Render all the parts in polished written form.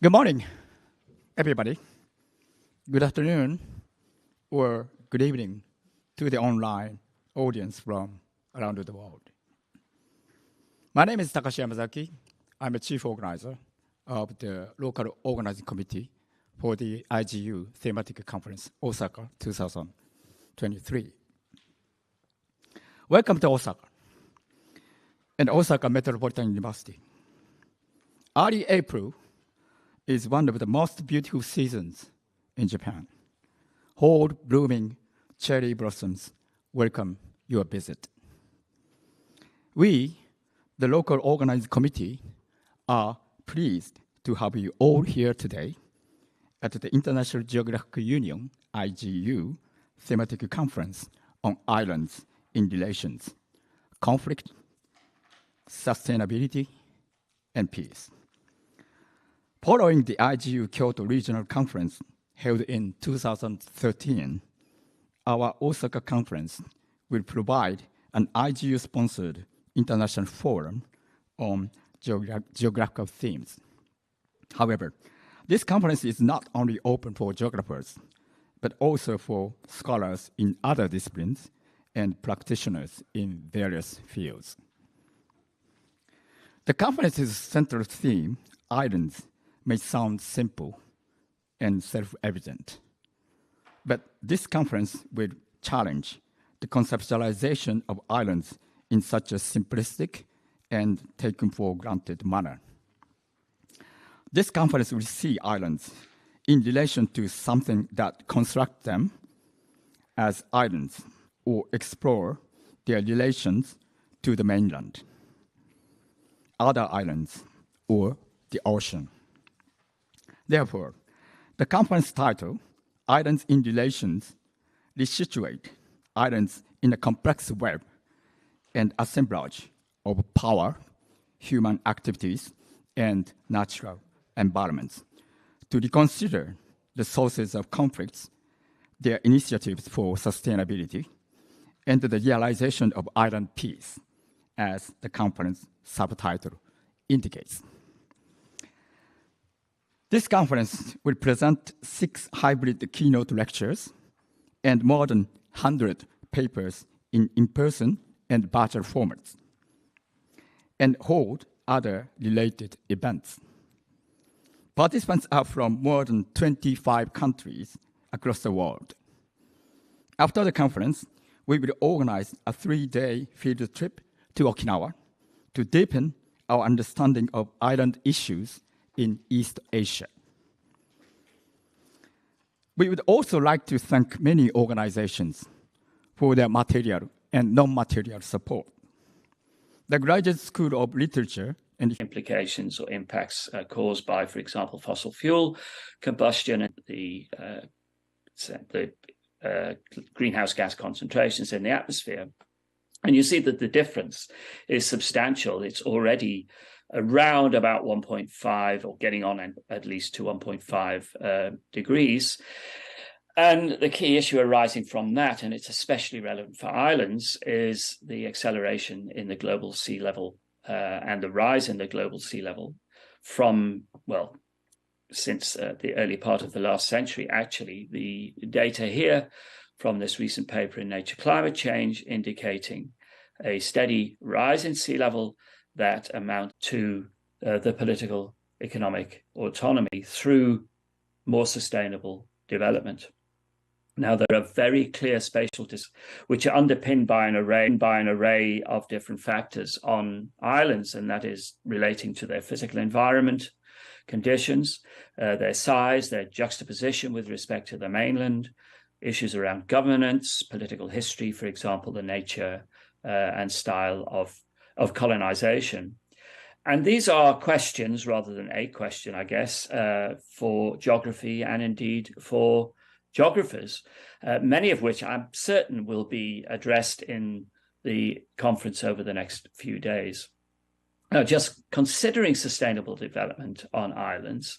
Good morning, everybody. Good afternoon or good evening to the online audience from around the world. My name is Takashi Yamazaki. I'm a chief organizer of the local organizing committee for the IGU Thematic Conference, Osaka 2023. Welcome to Osaka and Osaka Metropolitan University. Early April is one of the most beautiful seasons in Japan. Whole blooming cherry blossoms welcome your visit. We, the local organizing committee, are pleased to have you all here today at the International Geographic Union, IGU, Thematic Conference on Islands in Relations, Conflict, Sustainability, and Peace. Following the IGU Kyoto Regional Conference held in 2013, our Osaka conference will provide an IGU-sponsored international forum on geographical themes. However, this conference is not only open for geographers, but also for scholars in other disciplines and practitioners in various fields. The conference's central theme, Islands, may sound simple and self-evident, but this conference will challenge the conceptualization of islands in such a simplistic and taken for granted manner. This conference will see islands in relation to something that constructs them as islands or explore their relations to the mainland, other islands, or the ocean. Therefore, the conference title, Islands in Relations, resituate islands in a complex web and assemblage of power, human activities, and natural environments to reconsider the sources of conflicts, their initiatives for sustainability, and the realization of island peace, as the conference subtitle indicates. This conference will present 6 hybrid keynote lectures and more than 100 papers in in-person and virtual formats, and hold other related events. Participants are from more than 25 countries across the world. After the conference, we will organize a 3-day field trip to Okinawa to deepen our understanding of island issues in East Asia. We would also like to thank many organizations for their material and non-material support. The Graduate School of Literature and implications or impacts caused by, for example, fossil fuel combustion and the greenhouse gas concentrations in the atmosphere. And you see that the difference is substantial. It's already around about 1.5 or getting on at least to 1.5 degrees. And the key issue arising from that, and it's especially relevant for islands, is the acceleration in the global sea level and the rise in the global sea level from, well, since the early part of the last century. Actually, the data here from this recent paper in Nature Climate Change indicating a steady rise in sea level that amount to the political economic autonomy through more sustainable development. Now, there are very clear spatial which are underpinned by an array of different factors on islands, and that is relating to their physical environment conditions, their size, their juxtaposition with respect to the mainland, issues around governance, political history, for example, the nature and style of colonization. And these are questions rather than a question, I guess, for geography and indeed for geographers, many of which I'm certain will be addressed in the conference over the next few days. Now, just considering sustainable development on islands,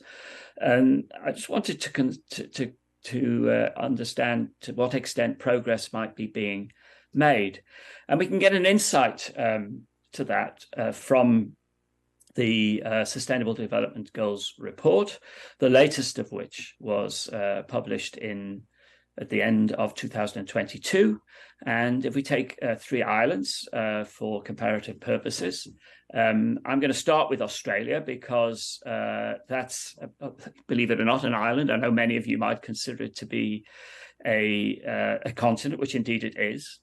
and I just wanted to understand to what extent progress might be being made. And we can get an insight to that from the Sustainable Development Goals report, the latest of which was published at the end of 2022. And if we take 3 islands for comparative purposes, I'm going to start with Australia because that's, believe it or not, an island. I know many of you might consider it to be a continent, which indeed it is.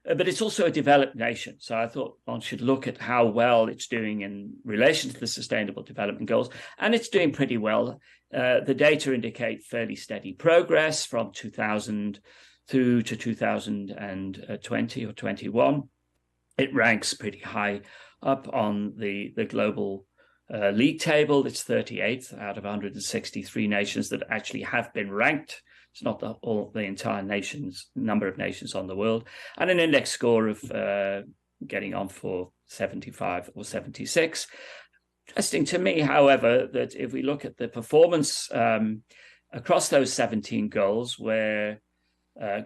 But it's also a developed nation. So I thought one should look at how well it's doing in relation to the Sustainable Development Goals. And it's doing pretty well. The data indicate fairly steady progress from 2000 through to 2020 or 21. It ranks pretty high up on the global league table. It's 38th out of 163 nations that actually have been ranked. It's not the entire number of nations on the world, and an index score of getting on for 75 or 76. Interesting to me, however, that if we look at the performance across those 17 goals, where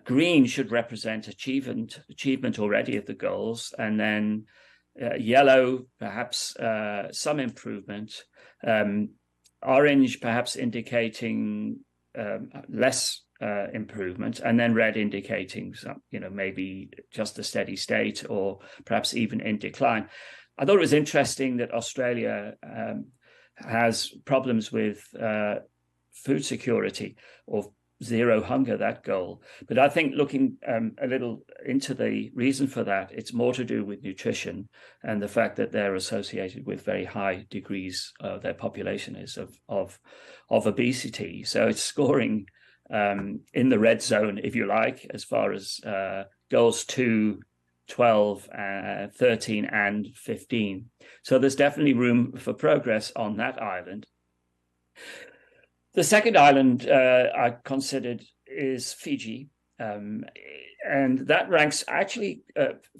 green should represent achievement already of the goals, and then yellow, perhaps some improvement, orange perhaps indicating less improvement, and then red indicating some, maybe just a steady state or perhaps even in decline. I thought it was interesting that Australia has problems with food security or zero hunger, that goal. But I think looking a little into the reason for that, it's more to do with nutrition and the fact that they're associated with very high degrees, their population is of obesity. So it's scoring in the red zone, if you like, as far as goals 2, 12, 13, and 15. So there's definitely room for progress on that island. The second island I considered is Fiji, and that ranks actually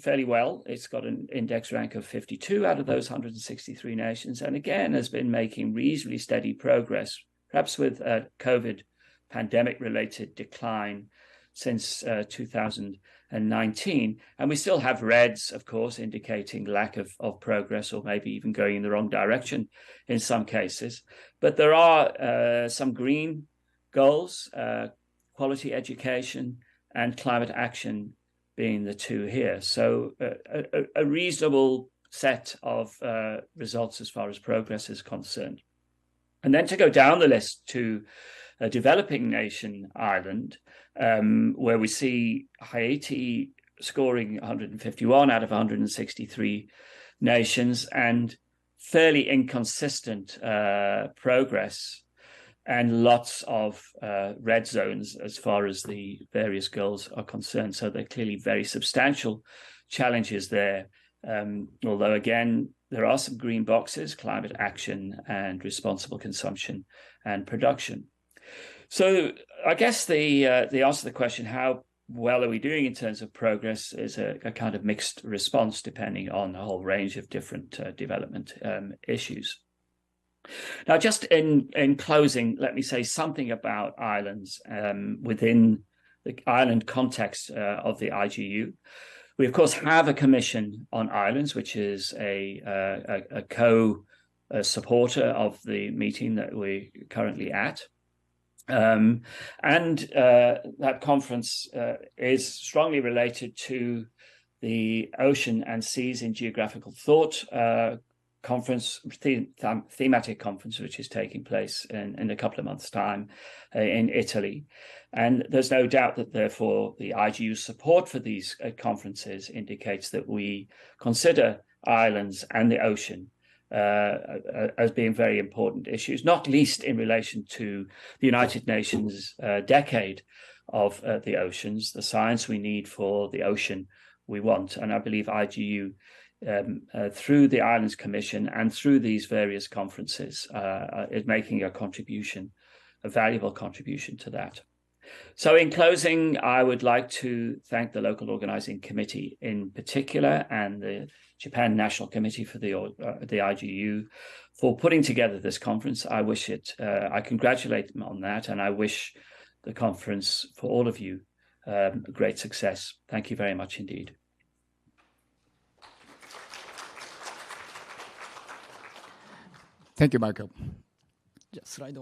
fairly well. It's got an index rank of 52 out of those 163 nations, and again has been making reasonably steady progress, perhaps with a COVID pandemic-related decline since 2019. And we still have reds, of course, indicating lack of progress or maybe even going in the wrong direction in some cases. But there are some green goals, quality education and climate action being the 2 here. So a reasonable set of results as far as progress is concerned. And then to go down the list to a developing nation island, where we see Haiti scoring 151 out of 163 nations and fairly inconsistent progress and lots of red zones as far as the various goals are concerned. So they're clearly very substantial challenges there. Although, again, there are some green boxes: climate action and responsible consumption and production. So I guess the answer to the question, how well are we doing in terms of progress, is a kind of mixed response depending on a whole range of different development issues. Now, just in closing, let me say something about islands within the island context of the IGU. We, of course, have a commission on islands, which is a co-supporter of the meeting that we're currently at. And that conference is strongly related to the Ocean and Seas in Geographical Thought conference, thematic conference, which is taking place in a couple of months' time in Italy. And there's no doubt that, therefore, the IGU support for these conferences indicates that we consider islands and the ocean as being very important issues, not least in relation to the United Nations decade of the oceans, the science we need for the ocean we want. And I believe IGU, through the Islands Commission and through these various conferences, is making a contribution, a valuable contribution to that. So in closing, I would like to thank the local organizing committee in particular and the Japan National Committee for the IGU for putting together this conference. I congratulate them on that, and I wish the conference for all of you great success. Thank you very much indeed. Thank you, Michael. Just slide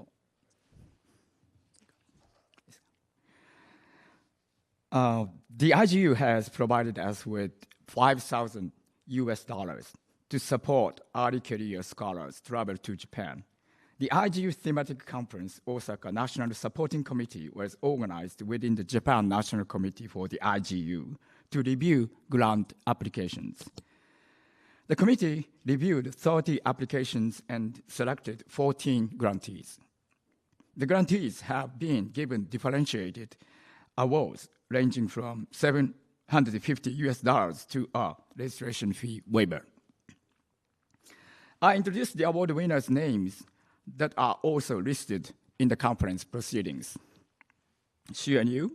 on. The IGU has provided us with $5,000 to support early career scholars travel to Japan. The IGU Thematic Conference Osaka National Supporting Committee was organized within the Japan National Committee for the IGU to review grant applications. The committee reviewed 30 applications and selected 14 grantees. The grantees have been given differentiated awards ranging from $750 to a registration fee waiver. I introduced the award winners' names that are also listed in the conference proceedings. Xuan Yu,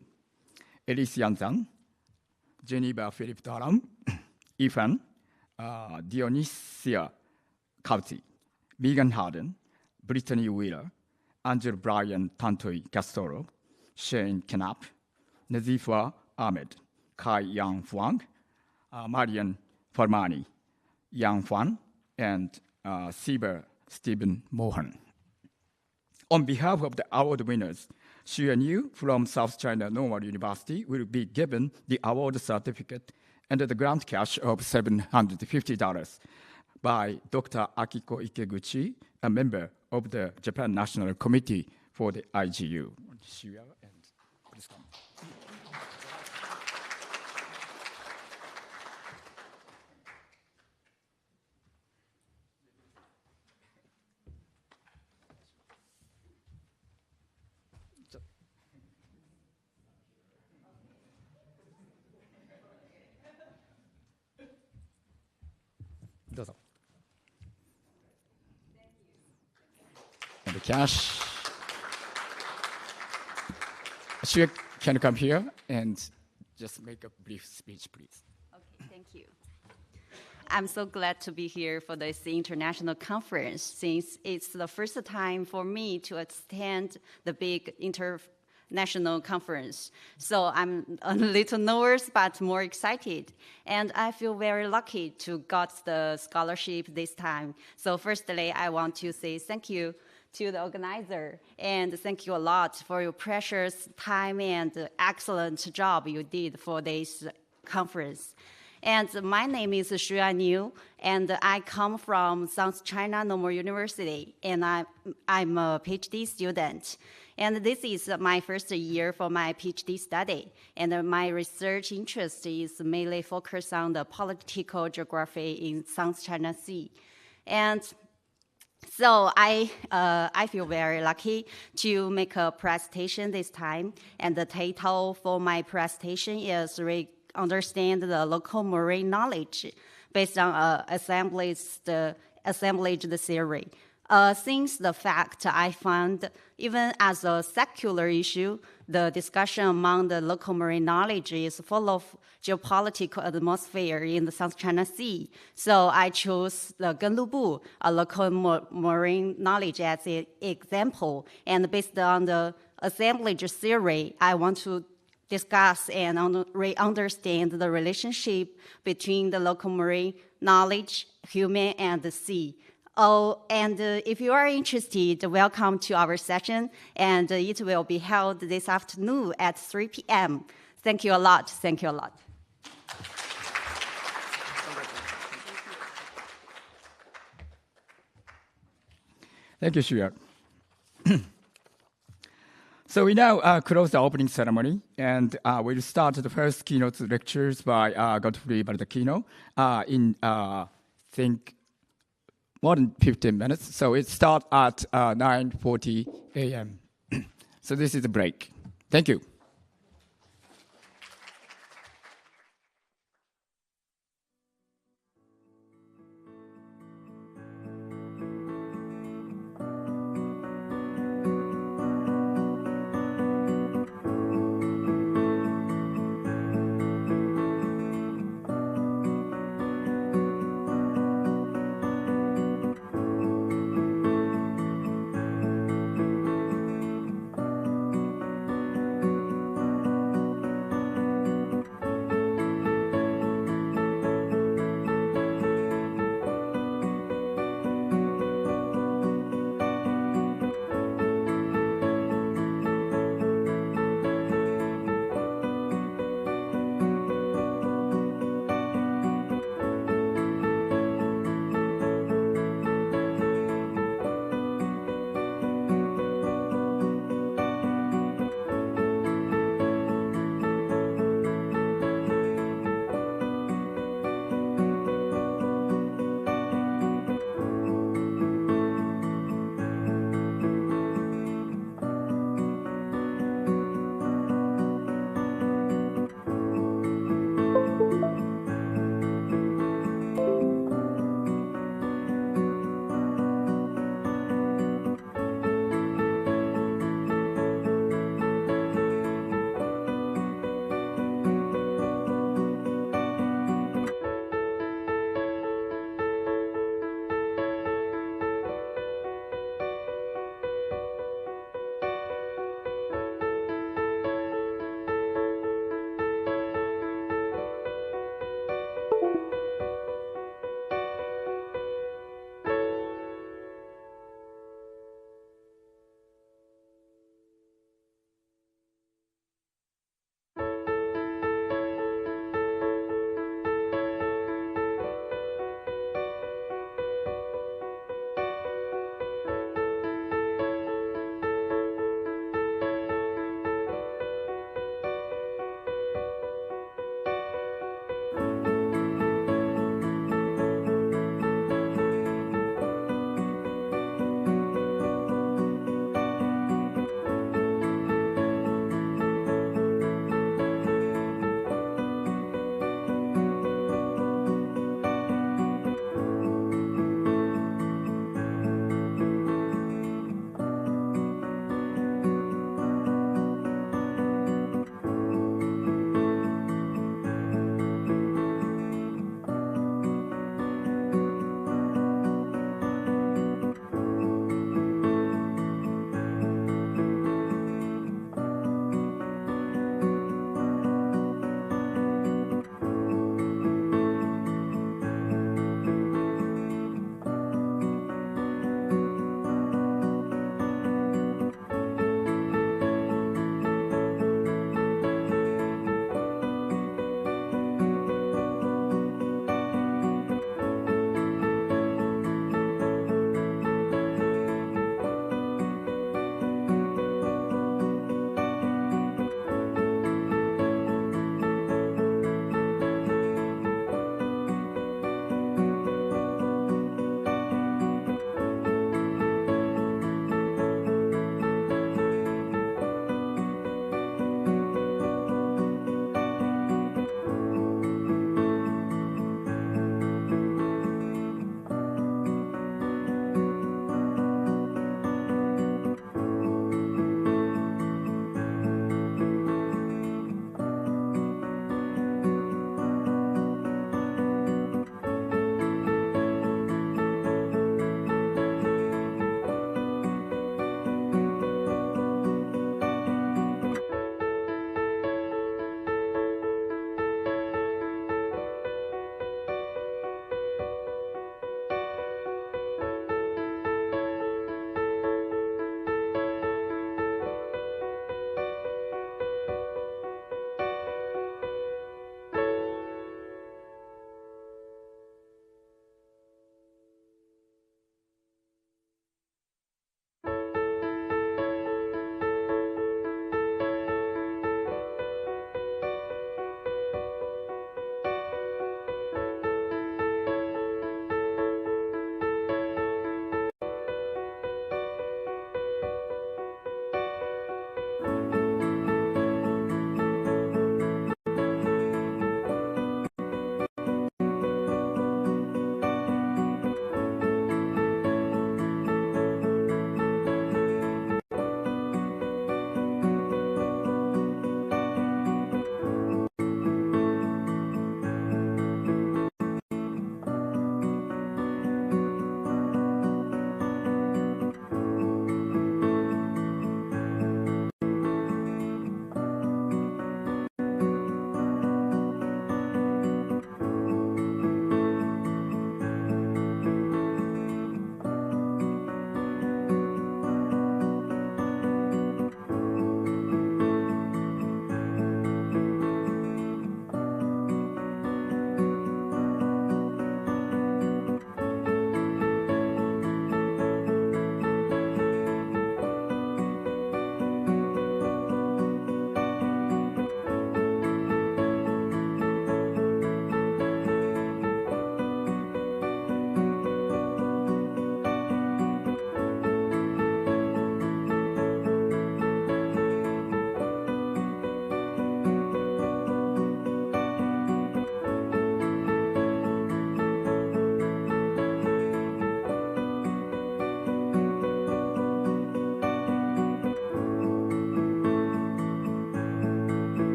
Elise Yanzan, Geneva Philip Daram, Ifan, Dionysia Kauti, Megan Harden, Brittany Wheeler, Angel Brian Tantoi Castoro, Shane Knapp, Nazifa Ahmed, Kai Yang Fuang, Marian Farmani, Yang Fan, and Sieber Stephen Mohan. On behalf of the award winners, Xuan Yu from South China Normal University will be given the award certificate and the grant cash of $750 by Dr. Akiko Ikeguchi, a member of the Japan National Committee for the IGU. Please come. And the cash. Shue, can you come here and just make a brief speech, please? Okay, thank you. I'm so glad to be here for this international conference, since it's the first time for me to attend the big international conference. So I'm a little nervous, but more excited. And I feel very lucky to got the scholarship this time. So firstly, I want to say thank you to the organizer, and thank you a lot for your precious time and excellent job you did for this conference. And my name is Xuan Yu, and I come from South China Normal University, and I'm a PhD student. And this is my first year for my PhD study, and my research interest is mainly focused on the political geography in South China Sea. And so I feel very lucky to make a presentation this time, and the title for my presentation is Understand the Local Marine Knowledge based on assemblage theory. Since the fact I found, even as a secular issue, the discussion among the local marine knowledge is full of geopolitical atmosphere in the South China Sea. So I chose the Genlubu, a local marine knowledge, as an example. And based on the assemblage theory, I want to discuss and understand the relationship between the local marine knowledge, human, and the sea. Oh, and if you are interested, welcome to our session, and it will be held this afternoon at 3 p.m. Thank you a lot. Thank you a lot. Thank you, Xuan. So we now close the opening ceremony, and we'll start the first keynote lectures by Godfrey Baldacchino in, I think, more than 15 minutes. So it starts at 9:40 a.m. So this is a break. Thank you.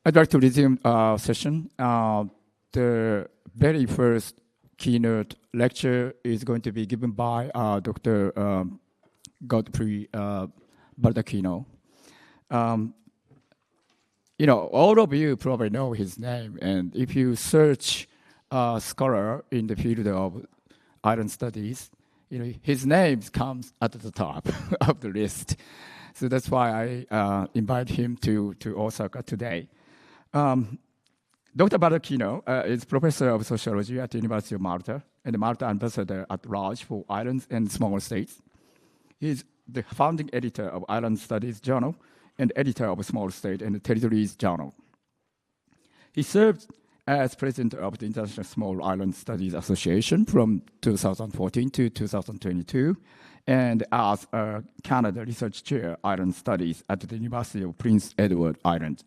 I'd like to resume our session. The very first keynote lecture is going to be given by Dr. Godfrey Baldacchino. You know, all of you probably know his name, and if you search a scholar in the field of island studies, you know, his name comes at the top of the list. So that's why I invite him to Osaka today. Dr. Baldacchino is professor of sociology at the University of Malta and the Malta ambassador at large for islands and small states. He's the founding editor of Island Studies Journal and editor of Small State and Territories Journal. He served as president of the International Small Island Studies Association from 2014 to 2022, and as a Canada Research Chair, Island Studies at the University of Prince Edward Island,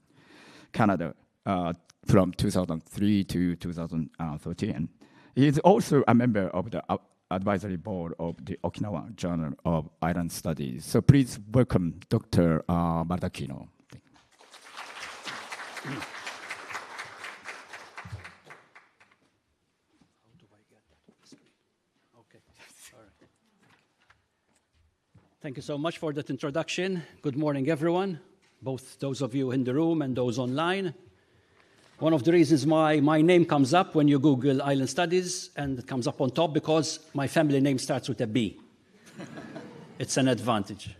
Canada, from 2003 to 2013. He is also a member of the advisory board of the Okinawa Journal of Island Studies. So please welcome Dr. Baldacchino. Thank you so much for that introduction. Good morning, everyone, both those of you in the room and those online. One of the reasons my name comes up when you Google Island Studies, and it comes up on top because my family name starts with a B. It's an advantage.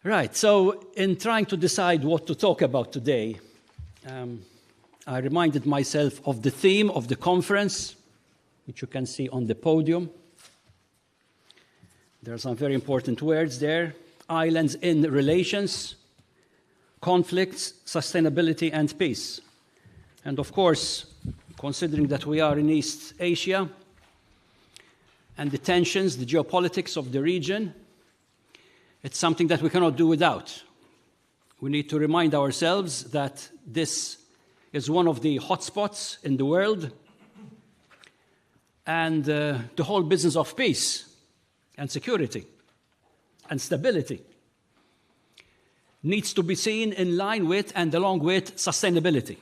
Right, so in trying to decide what to talk about today, I reminded myself of the theme of the conference, which you can see on the podium. There are some very important words there. Islands in relations, conflicts, sustainability, and peace. And of course, considering that we are in East Asia and the tensions, the geopolitics of the region, it's something that we cannot do without. We need to remind ourselves that this is one of the hotspots in the world, and the whole business of peace and security and stability needs to be seen in line with and along with sustainability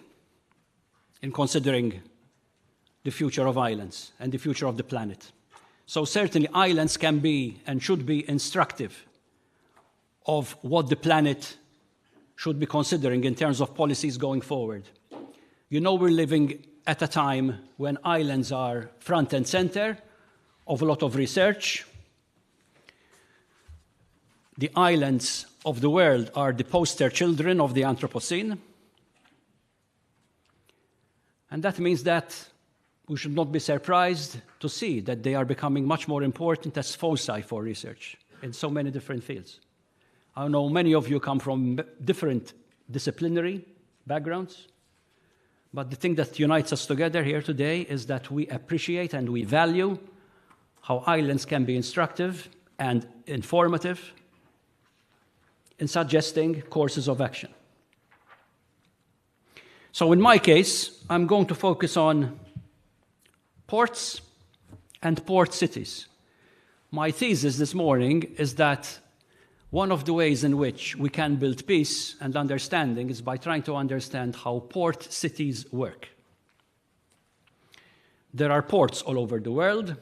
in considering the future of islands and the future of the planet. So certainly islands can be and should be instructive of what the planet should be considering in terms of policies going forward. You know, we're living at a time when islands are front and center of a lot of research. The islands of the world are the poster children of the Anthropocene. And that means that we should not be surprised to see that they are becoming much more important as foci for research in so many different fields. I know many of you come from different disciplinary backgrounds, but the thing that unites us together here today is that we appreciate and we value how islands can be instructive and informative in suggesting courses of action. So in my case, I'm going to focus on ports and port cities. My thesis this morning is that one of the ways in which we can build peace and understanding is by trying to understand how port cities work. There are ports all over the world.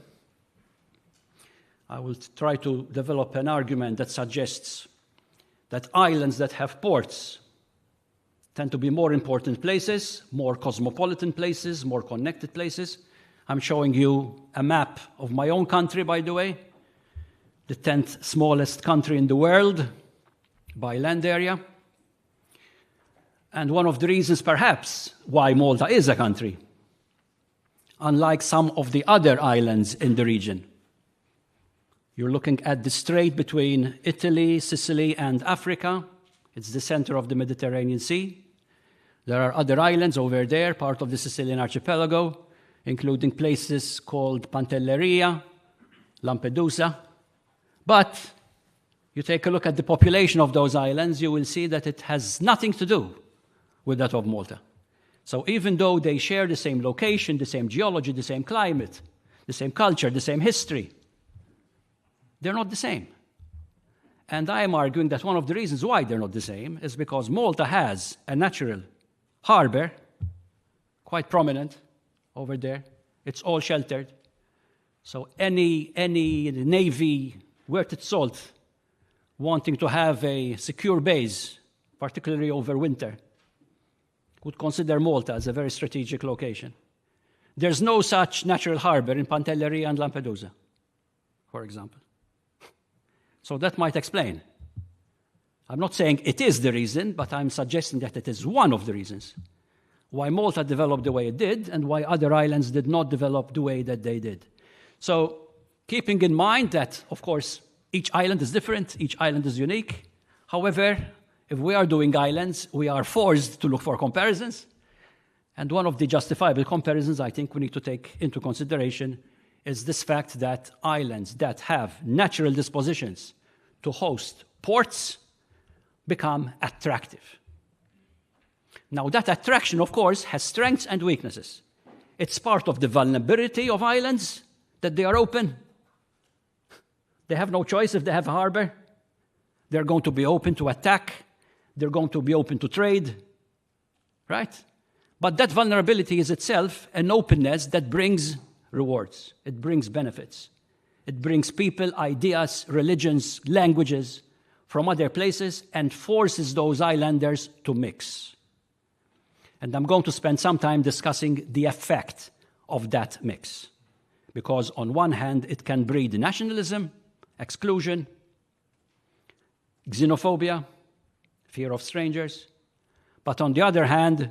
I will try to develop an argument that suggests that islands that have ports tend to be more important places, more cosmopolitan places, more connected places. I'm showing you a map of my own country, by the way, the 10th smallest country in the world by land area. And one of the reasons, perhaps, why Malta is a country, unlike some of the other islands in the region. You're looking at the strait between Italy, Sicily, and Africa. It's the center of the Mediterranean Sea. There are other islands over there, part of the Sicilian archipelago, including places called Pantelleria, Lampedusa. But you take a look at the population of those islands, you will see that it has nothing to do with that of Malta. So even though they share the same location, the same geology, the same climate, the same culture, the same history, they're not the same. And I am arguing that one of the reasons why they're not the same is because Malta has a natural harbor, quite prominent over there. It's all sheltered. So any navy worth its salt wanting to have a secure base, particularly over winter, would consider Malta as a very strategic location. There's no such natural harbor in Pantelleria and Lampedusa, for example. So that might explain. I'm not saying it is the reason, but I'm suggesting that it is one of the reasons why Malta developed the way it did and why other islands did not develop the way that they did. So keeping in mind that, of course, each island is different, each island is unique. However, if we are doing islands, we are forced to look for comparisons. And one of the justifiable comparisons I think we need to take into consideration is this fact that islands that have natural dispositions to host ports become attractive. Now, that attraction, of course, has strengths and weaknesses. It's part of the vulnerability of islands that they are open. They have no choice if they have a harbor. They're going to be open to attack. They're going to be open to trade, right? But that vulnerability is itself an openness that brings rewards. It brings benefits. It brings people, ideas, religions, languages from other places and forces those islanders to mix. And I'm going to spend some time discussing the effect of that mix. Because on one hand, it can breed nationalism, exclusion, xenophobia, fear of strangers. But on the other hand,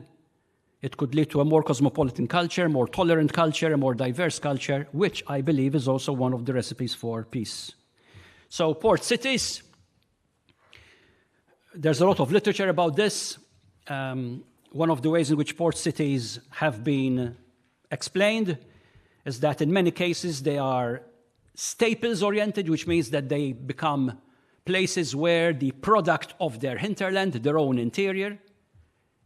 it could lead to a more cosmopolitan culture, more tolerant culture, a more diverse culture, which I believe is also one of the recipes for peace. So port cities, there's a lot of literature about this. One of the ways in which port cities have been explained is that in many cases they are staples-oriented, which means that they become places where the product of their hinterland, their own interior,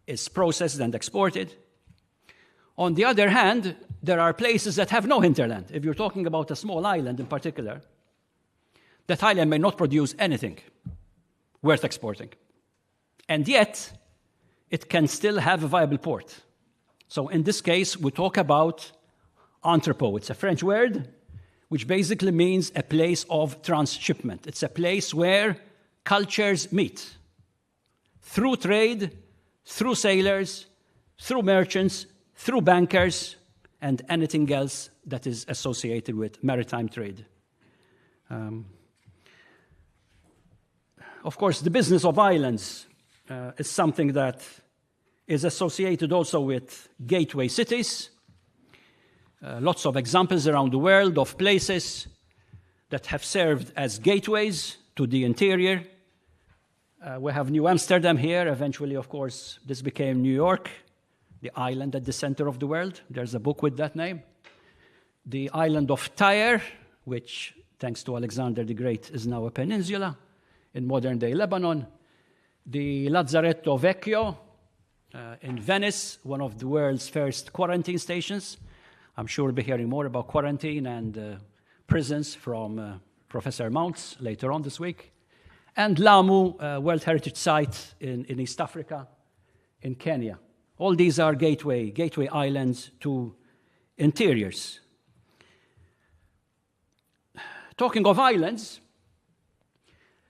is processed and exported. On the other hand, there are places that have no hinterland. If you're talking about a small island in particular, that island may not produce anything worth exporting. And yet, it can still have a viable port. So in this case, we talk about entrepot. It's a French word, which basically means a place of transshipment. It's a place where cultures meet through trade, through sailors, through merchants, through bankers, and anything else that is associated with maritime trade. Of course, the business of islands is something that is associated also with gateway cities. Lots of examples around the world of places that have served as gateways to the interior. We have New Amsterdam here. Eventually, of course, this became New York, the island at the center of the world. There's a book with that name. The island of Tyre, which, thanks to Alexander the Great, is now a peninsula in modern-day Lebanon. The Lazzaretto Vecchio in Venice, one of the world's first quarantine stations. I'm sure we'll be hearing more about quarantine and prisons from Professor Mounts later on this week. And Lamu, World Heritage Site in East Africa, in Kenya. All these are gateway islands to interiors. Talking of islands,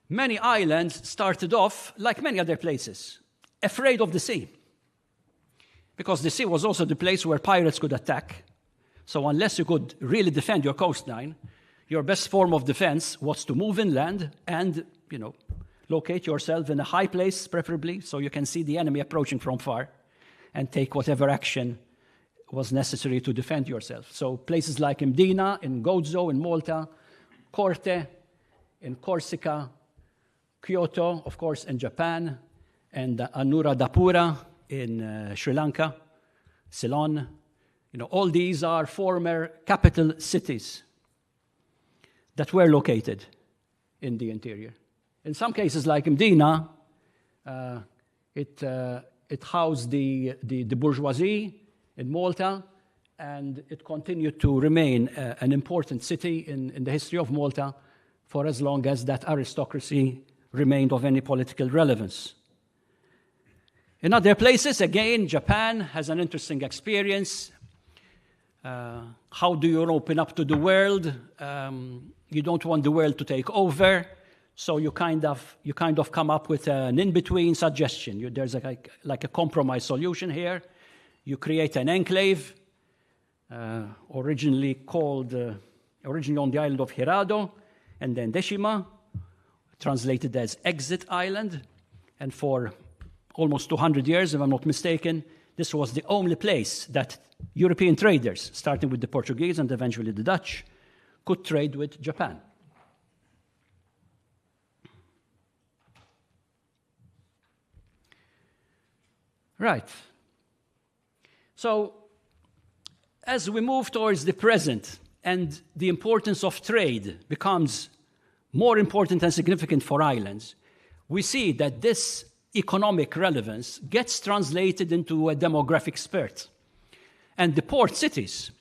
many islands started off, like many other places, afraid of the sea. Because the sea was also the place where pirates could attack. So unless you could really defend your coastline, your best form of defense was to move inland and, locate yourself in a high place, preferably, so you can see the enemy approaching from far and take whatever action was necessary to defend yourself. So places like Mdina, in Gozo, in Malta, Corte, in Corsica, Kyoto, of course, in Japan, and Anuradhapura in Sri Lanka, Ceylon. All these are former capital cities that were located in the interior. In some cases, like Mdina, it housed the bourgeoisie in Malta, and it continued to remain an important city in the history of Malta for as long as that aristocracy remained of any political relevance. In other places, again, Japan has an interesting experience. How do you open up to the world? You don't want the world to take over, so you kind of come up with an in-between suggestion. There's like a compromise solution here. You create an enclave, originally on the island of Hirado, and then Deshima, translated as Exit Island, and for almost 200 years, if I'm not mistaken, this was the only place that European traders, starting with the Portuguese and eventually the Dutch, could trade with Japan. Right. So, as we move towards the present and the importance of trade becomes more important and significant for islands, we see that this economic relevance gets translated into a demographic spurt. And the port cities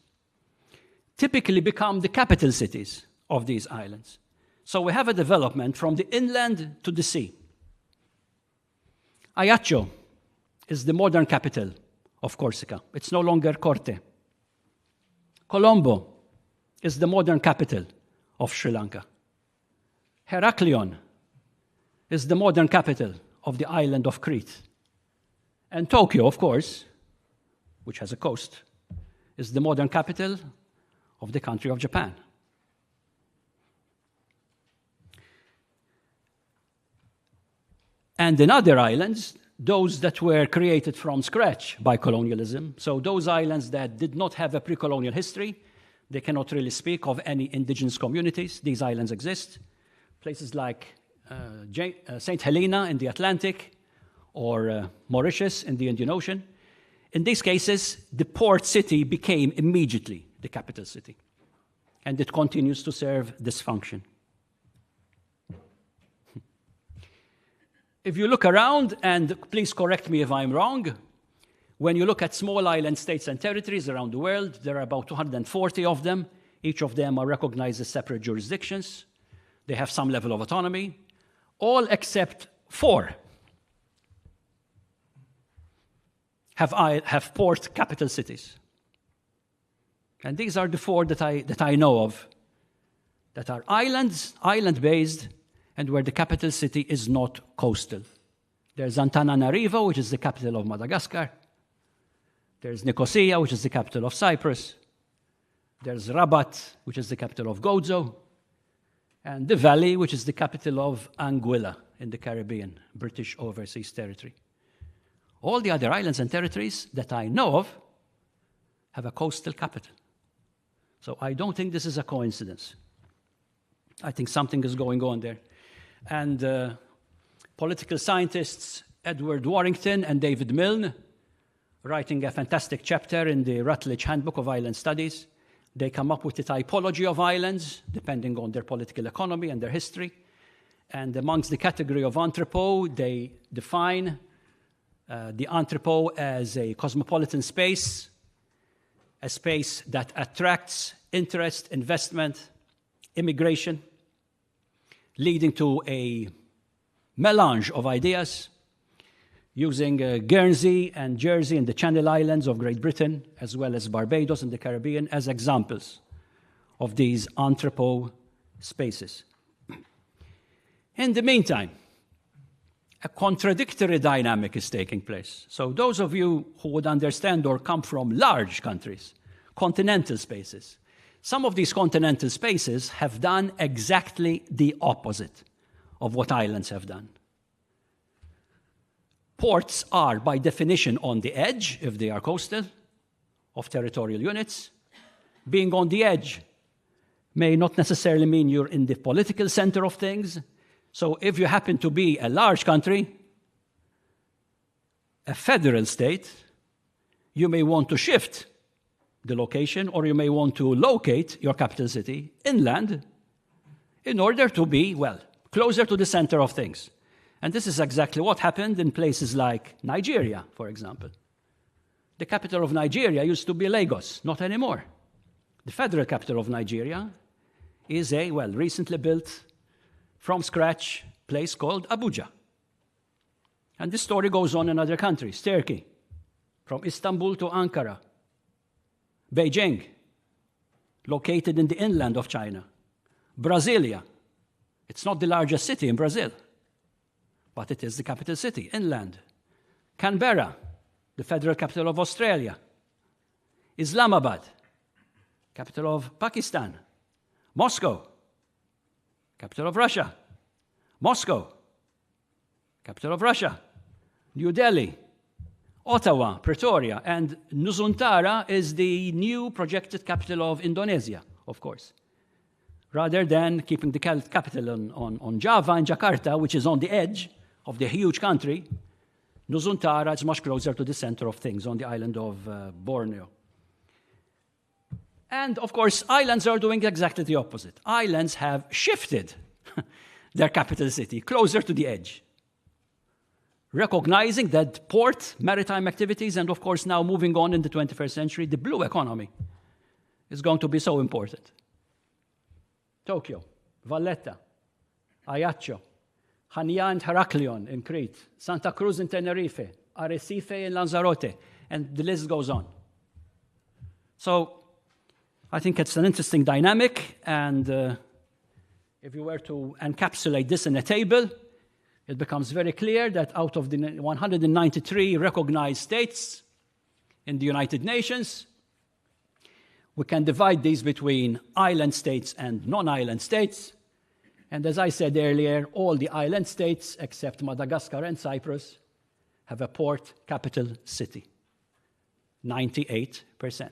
typically become the capital cities of these islands. So we have a development from the inland to the sea. Ajaccio is the modern capital of Corsica. It's no longer Corte. Colombo is the modern capital of Sri Lanka. Heraklion is the modern capital of the island of Crete. And Tokyo, of course, which has a coast, is the modern capital of the country of Japan. And in other islands, those that were created from scratch by colonialism, so those islands that did not have a pre-colonial history, they cannot really speak of any indigenous communities. These islands exist. Places like St. Helena in the Atlantic or Mauritius in the Indian Ocean. In these cases, the port city became immediately the capital city, and it continues to serve this function. If you look around, and please correct me if I'm wrong, when you look at small island states and territories around the world, there are about 240 of them. Each of them are recognized as separate jurisdictions. They have some level of autonomy. All except 4 have port capital cities. And these are the 4 that I know of that are island-based, and where the capital city is not coastal. There's Antananarivo, which is the capital of Madagascar. There's Nicosia, which is the capital of Cyprus. There's Rabat, which is the capital of Gozo. And the Valley, which is the capital of Anguilla in the Caribbean, British Overseas Territory. All the other islands and territories that I know of have a coastal capital. So I don't think this is a coincidence. I think something is going on there. And political scientists Edward Warrington and David Milne, writing a fantastic chapter in the Rutledge Handbook of Island Studies, they come up with the typology of islands, depending on their political economy and their history. And amongst the category of anthropo, they define the anthropo as a cosmopolitan space, a space that attracts interest, investment, immigration, leading to a melange of ideas, using Guernsey and Jersey and the Channel Islands of Great Britain, as well as Barbados in the Caribbean, as examples of these anthropo spaces. In the meantime, a contradictory dynamic is taking place. So those of you who would understand or come from large countries, continental spaces, some of these continental spaces have done exactly the opposite of what islands have done. Ports are, by definition, on the edge, if they are coastal, of territorial units. Being on the edge may not necessarily mean you're in the political center of things. So if you happen to be a large country, a federal state, you may want to shift the location, or you may want to locate your capital city inland in order to be, well, closer to the center of things. And this is exactly what happened in places like Nigeria, for example. The capital of Nigeria used to be Lagos, not anymore. The federal capital of Nigeria is a, well, recently built from scratch place called Abuja. And this story goes on in other countries. Turkey, from Istanbul to Ankara. Beijing, located in the inland of China. Brasilia, it's not the largest city in Brazil, but it is the capital city, inland. Canberra, the federal capital of Australia. Islamabad, capital of Pakistan. Moscow, capital of Russia. Moscow, capital of Russia. New Delhi, Ottawa, Pretoria, and Nusantara is the new projected capital of Indonesia, of course. Rather than keeping the capital on Java and Jakarta, which is on the edge of the huge country, Nusantara is much closer to the center of things on the island of Borneo. And of course, islands are doing exactly the opposite. Islands have shifted their capital city closer to the edge, recognizing that port, maritime activities, and of course now moving on in the 21st century, the blue economy is going to be so important. Tokyo, Valletta, Ajaccio, Chania and Heraklion in Crete, Santa Cruz in Tenerife, Arrecife in Lanzarote, and the list goes on. So I think it's an interesting dynamic, and if you were to encapsulate this in a table, it becomes very clear that out of the 193 recognized states in the United Nations, we can divide these between island states and non-island states. And as I said earlier, all the island states, except Madagascar and Cyprus, have a port capital city, 98%.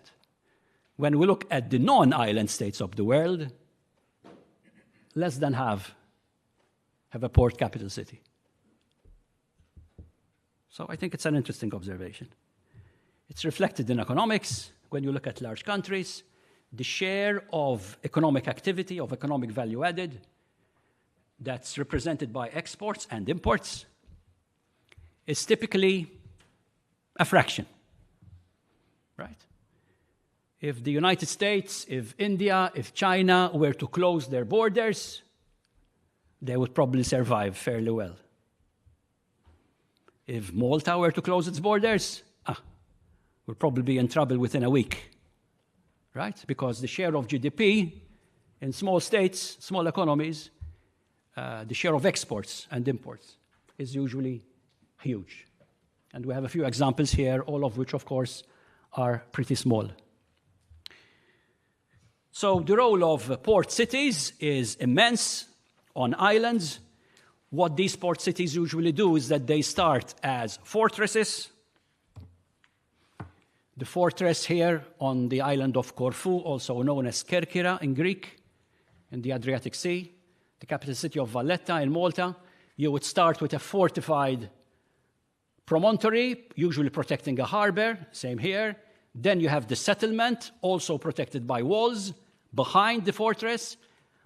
When we look at the non-island states of the world, less than half have a port capital city. So I think it's an interesting observation. It's reflected in economics. When you look at large countries, the share of economic activity, of economic value added, that's represented by exports and imports, is typically a fraction, right? If the United States, if India, if China were to close their borders, they would probably survive fairly well. If Malta were to close its borders, we'll probably be in trouble within a week, right? Because the share of GDP in small states, small economies, the share of exports and imports is usually huge. And we have a few examples here, all of which, of course, are pretty small. So the role of port cities is immense on islands. What these port cities usually do is that they start as fortresses. The fortress here on the island of Corfu, also known as Kerkyra in Greek, in the Adriatic Sea, the capital city of Valletta in Malta, you would start with a fortified promontory, usually protecting a harbor, same here. Then you have the settlement, also protected by walls, behind the fortress.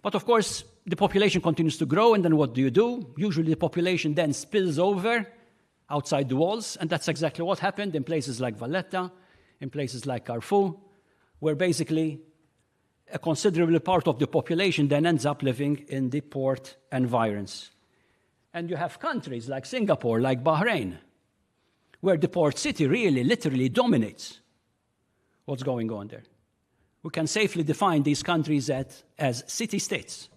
But of course, the population continues to grow, and then what do? Usually the population then spills over outside the walls, and that's exactly what happened in places like Valletta, in places like Corfu, where basically a considerable part of the population then ends up living in the port environs. And you have countries like Singapore, like Bahrain, where the port city really, literally dominates what's going on there. We can safely define these countries as city-states.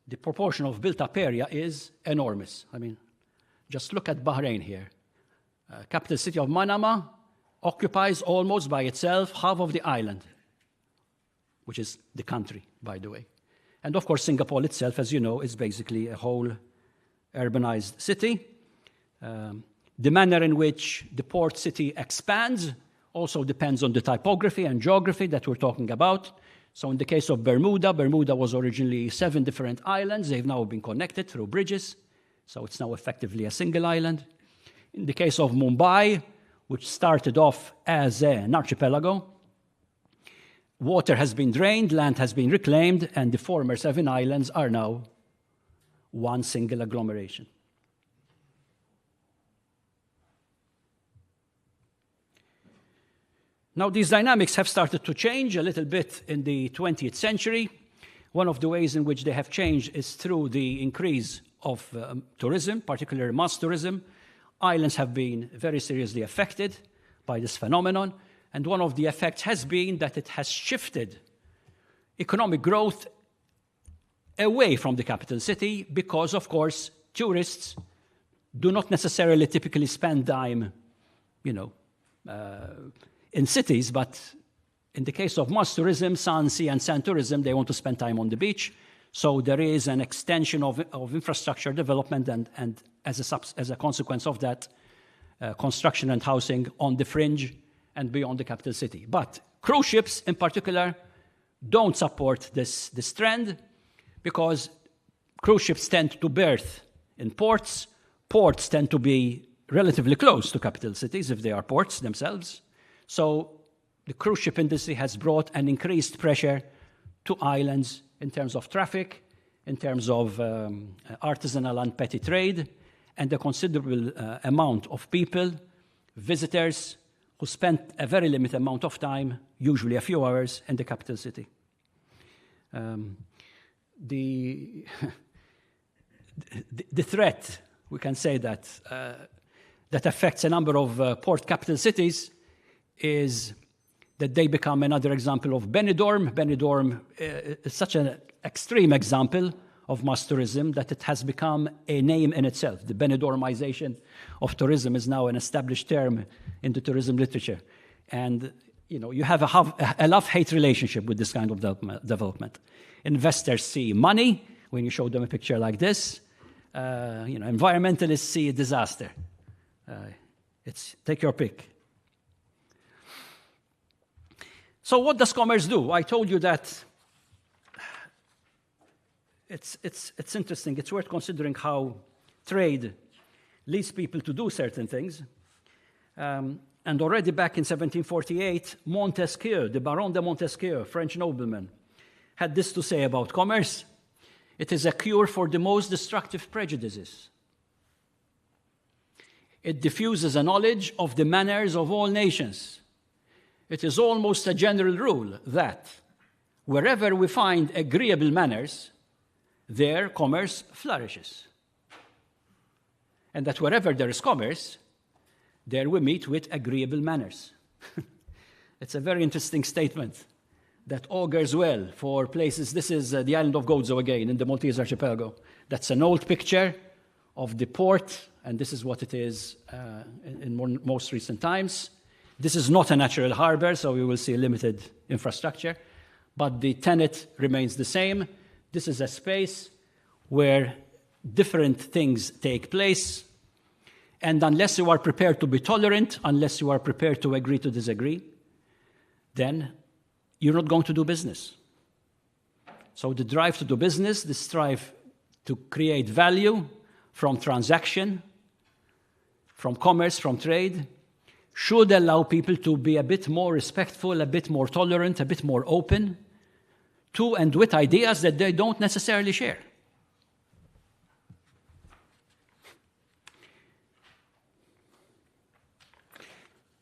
The proportion of built-up area is enormous. I mean, just look at Bahrain here. Capital city of Manama occupies almost by itself half of the island, which is the country, by the way. And of course, Singapore itself, as you know, is basically a whole urbanized city. The manner in which the port city expands also depends on the typography and geography that we're talking about. So in the case of Bermuda, Bermuda was originally 7 different islands. They've now been connected through bridges, so it's now effectively a single island. In the case of Mumbai, which started off as an archipelago, water has been drained, land has been reclaimed, and the former 7 islands are now one single agglomeration. Now, these dynamics have started to change a little bit in the 20th century, One of the ways in which they have changed is through the increase of tourism, particularly mass tourism. Islands have been very seriously affected by this phenomenon, and one of the effects has been that it has shifted economic growth away from the capital city because, of course, tourists do not necessarily typically spend time, in cities, but in the case of mass tourism, sun, sea, and sand tourism, they want to spend time on the beach. So there is an extension of infrastructure development and as a consequence of that, construction and housing on the fringe and beyond the capital city. But cruise ships in particular don't support this trend because cruise ships tend to berth in ports. Ports tend to be relatively close to capital cities if they are ports themselves. So the cruise ship industry has brought an increased pressure to islands in terms of traffic, in terms of artisanal and petty trade, and a considerable amount of people, visitors, who spent a very limited amount of time, usually a few hours, in the capital city. The threat, we can say that, that affects a number of port capital cities is that they become another example of Benidorm. Benidorm is such an extreme example of mass tourism that it has become a name in itself. The Benidormization of tourism is now an established term in the tourism literature. And you have a love-hate relationship with this kind of development. Investors see money when you show them a picture like this. Environmentalists see a disaster. Take your pick. So what does commerce do? I told you that it's interesting. It's worth considering how trade leads people to do certain things. And already back in 1748, Montesquieu, the Baron de Montesquieu, French nobleman, had this to say about commerce. It is a cure for the most destructive prejudices. It diffuses a knowledge of the manners of all nations. It is almost a general rule that wherever we find agreeable manners, there commerce flourishes. And that wherever there is commerce, there we meet with agreeable manners. It's a very interesting statement that augurs well for places. This is the island of Gozo again in the Maltese archipelago. That's an old picture of the port, and this is what it is in most recent times. This is not a natural harbor, so we will see limited infrastructure, but the tenet remains the same. This is a space where different things take place, and unless you are prepared to be tolerant, unless you are prepared to agree to disagree, then you're not going to do business. So the drive to do business, the strive to create value from transaction, from commerce, from trade, should allow people to be a bit more respectful, a bit more tolerant, a bit more open to and with ideas that they don't necessarily share.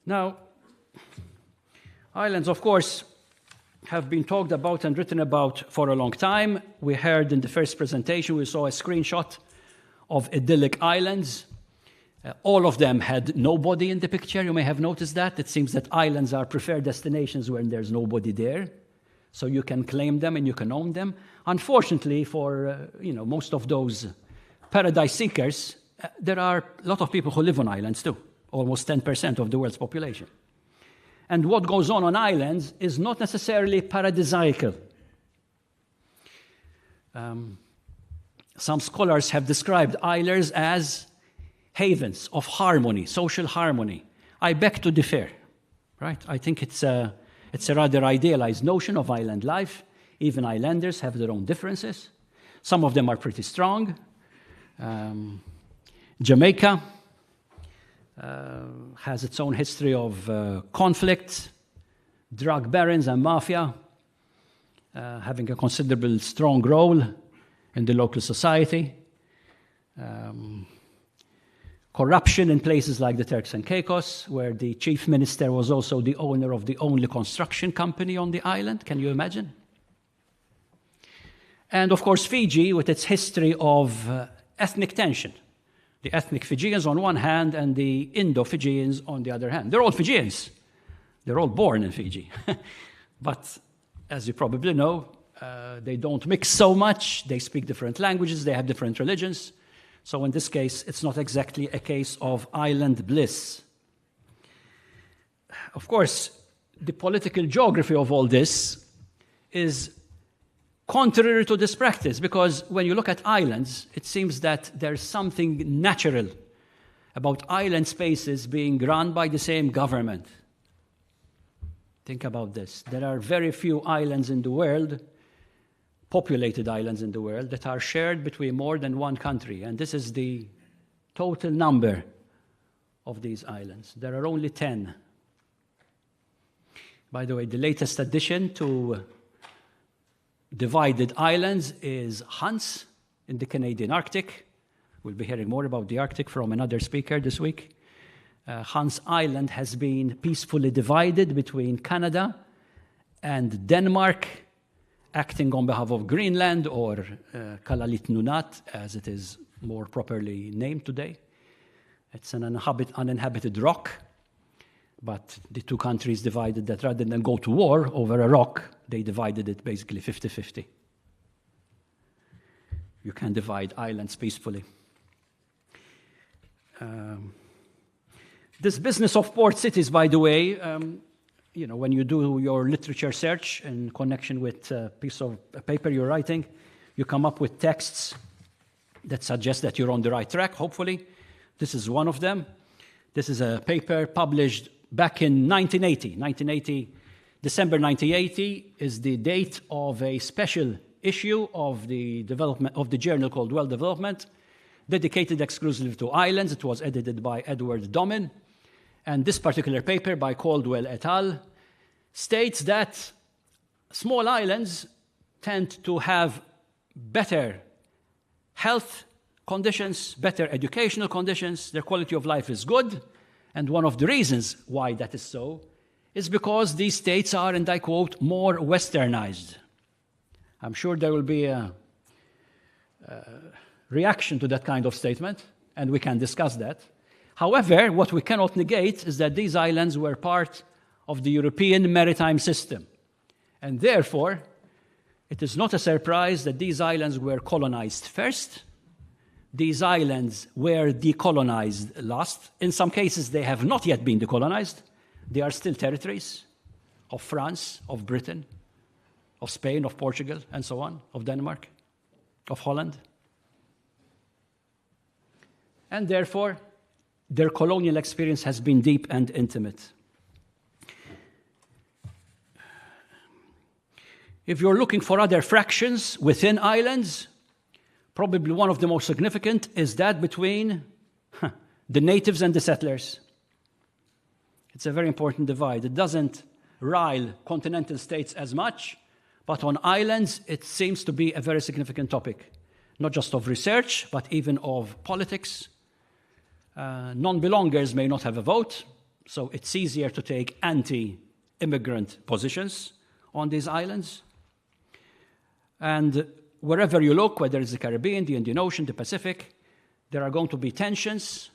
Now, islands, of course, have been talked about and written about for a long time. We heard in the first presentation, we saw a screenshot of idyllic islands. All of them had nobody in the picture. You may have noticed that. It seems that islands are preferred destinations when there's nobody there. So you can claim them and you can own them. Unfortunately, for most of those paradise seekers, there are a lot of people who live on islands too, almost 10% of the world's population. And what goes on islands is not necessarily paradisiacal. Some scholars have described islands as havens of harmony, social harmony. I beg to differ, right? I think it's a rather idealized notion of island life. Even islanders have their own differences. Some of them are pretty strong. Jamaica has its own history of conflict, drug barons and mafia, having a considerable strong role in the local society. Corruption in places like the Turks and Caicos, where the chief minister was also the owner of the only construction company on the island. Can you imagine? And of course, Fiji, with its history of ethnic tension. The ethnic Fijians on one hand and the Indo-Fijians on the other hand. They're all Fijians. They're all born in Fiji. But as you probably know, they don't mix so much. They speak different languages. They have different religions. So in this case, it's not exactly a case of island bliss. Of course, the political geography of all this is contrary to this practice, because when you look at islands, it seems that there's something natural about island spaces being run by the same government. Think about this. There are very few islands in the world, populated islands in the world, that are shared between more than one country, and this is the total number of these islands. There are only 10. By the way, the latest addition to divided islands is Hans in the Canadian Arctic. We'll be hearing more about the Arctic from another speaker this week. Hans Island has been peacefully divided between Canada and Denmark, acting on behalf of Greenland, or Kalalit Nunaat, as it is more properly named today. It's an uninhabited rock, but the two countries divided that rather than go to war over a rock, they divided it basically 50-50. You can divide islands peacefully. This business of port cities, by the way, when you do your literature search in connection with a piece of paper you're writing, you come up with texts that suggest that you're on the right track, hopefully. This is one of them. This is a paper published back in 1980. December 1980 is the date of a special issue of the journal called Well Development, dedicated exclusively to islands. It was edited by Edward Domin. And this particular paper by Caldwell et al. States that small islands tend to have better health conditions, better educational conditions, their quality of life is good. And one of the reasons why that is so is because these states are, and I quote, more westernized. I'm sure there will be a reaction to that kind of statement, and we can discuss that. However, what we cannot negate is that these islands were part of the European maritime system. And therefore, it is not a surprise that these islands were colonized first. These islands were decolonized last. In some cases, they have not yet been decolonized. They are still territories of France, of Britain, of Spain, of Portugal, and so on, of Denmark, of Holland. And therefore, their colonial experience has been deep and intimate. If you're looking for other fractions within islands, probably one of the most significant is that between the natives and the settlers. It's a very important divide. It doesn't rile continental states as much, but on islands, it seems to be a very significant topic, not just of research, but even of politics. Non-belongers may not have a vote, so it's easier to take anti-immigrant positions on these islands. And wherever you look, whether it's the Caribbean, the Indian Ocean, the Pacific, there are going to be tensions,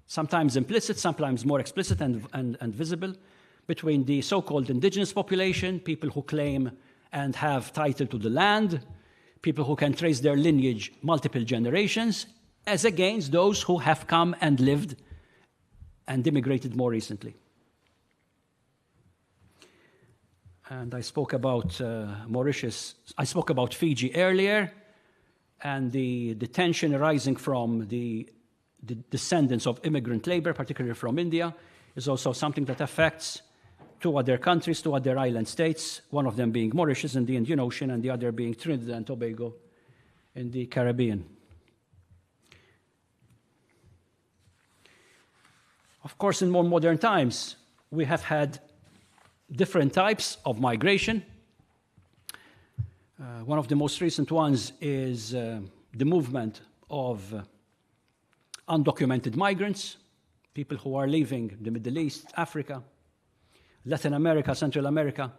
sometimes implicit, sometimes more explicit and visible, between the so-called indigenous population, people who claim and have title to the land, people who can trace their lineage multiple generations, as against those who have come and lived and immigrated more recently. And I spoke about Mauritius. I spoke about Fiji earlier, and the tension arising from the descendants of immigrant labor, particularly from India, is also something that affects two other countries, two other island states, one of them being Mauritius in the Indian Ocean, and the other being Trinidad and Tobago in the Caribbean. Of course, in more modern times, we have had different types of migration. One of the most recent ones is the movement of undocumented migrants, people who are leaving the Middle East, Africa, Latin America, Central America,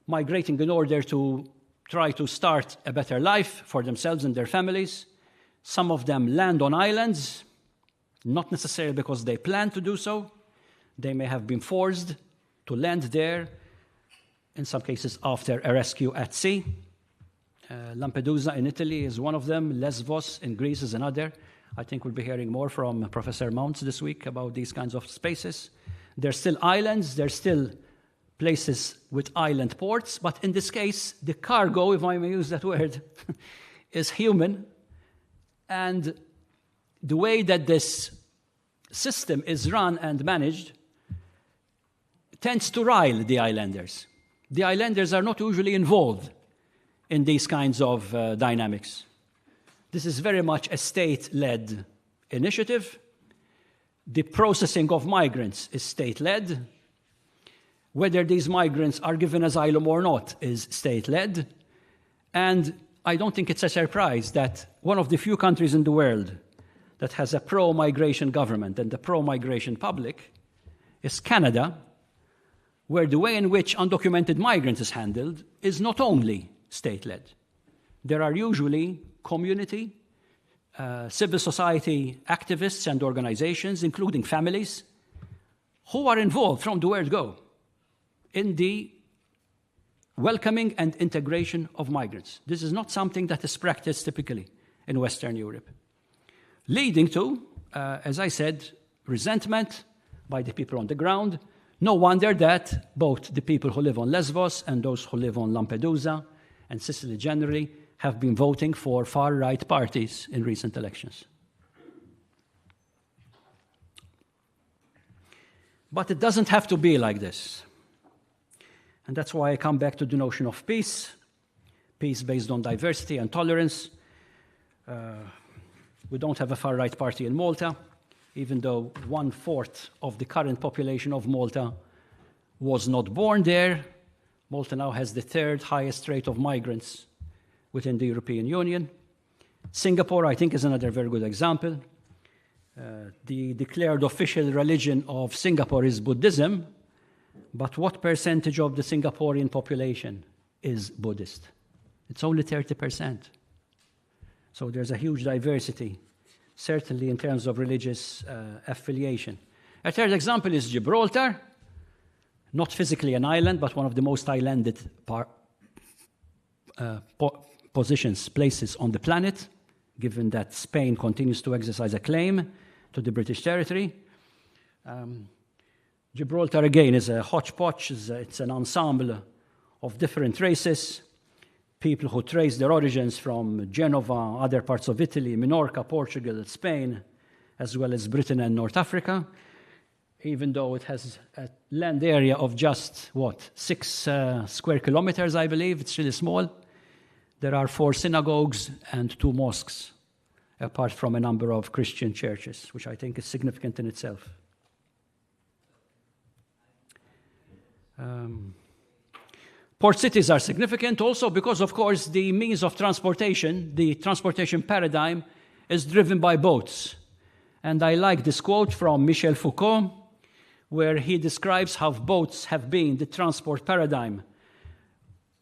migrating in order to try to start a better life for themselves and their families. Some of them land on islands, not necessarily because they plan to do so. They may have been forced to land there, in some cases after a rescue at sea. Lampedusa in Italy is one of them. Lesbos in Greece is another. I think we'll be hearing more from Professor Mounts this week about these kinds of spaces. There's still islands, there's still places with island ports, but in this case, the cargo, if I may use that word, is human. And the way that this system is run and managed tends to rile the islanders. The islanders are not usually involved in these kinds of dynamics. This is very much a state-led initiative. The processing of migrants is state-led. Whether these migrants are given asylum or not is state-led. And I don't think it's a surprise that one of the few countries in the world that has a pro-migration government and a pro-migration public is Canada, where the way in which undocumented migrants is handled is not only state-led. There are usually community, civil society activists and organizations, including families, who are involved from the word go in the welcoming and integration of migrants. This is not something that is practiced typically in Western Europe, leading to, as I said, resentment by the people on the ground. No wonder that both the people who live on Lesbos and those who live on Lampedusa and Sicily generally have been voting for far-right parties in recent elections. But it doesn't have to be like this. And that's why I come back to the notion of peace based on diversity and tolerance. We don't have a far-right party in Malta, even though 1/4 of the current population of Malta was not born there. Malta now has the 3rd highest rate of migrants within the European Union. Singapore, I think, is another very good example. The declared official religion of Singapore is Buddhism, but what percentage of the Singaporean population is Buddhist? It's only 30%. So there's a huge diversity, certainly in terms of religious affiliation. A third example is Gibraltar, not physically an island, but one of the most islanded places on the planet, given that Spain continues to exercise a claim to the British territory. Gibraltar, again, is a hodgepodge. It's an ensemble of different races, people who trace their origins from Genova, other parts of Italy, Minorca, Portugal, Spain, as well as Britain and North Africa, even though it has a land area of just, 6 square kilometers, I believe. It's really small. There are 4 synagogues and 2 mosques, apart from a number of Christian churches, which I think is significant in itself. Port cities are significant also because, of course, the means of transportation, the transportation paradigm, is driven by boats. And I like this quote from Michel Foucault, where he describes how boats have been the transport paradigm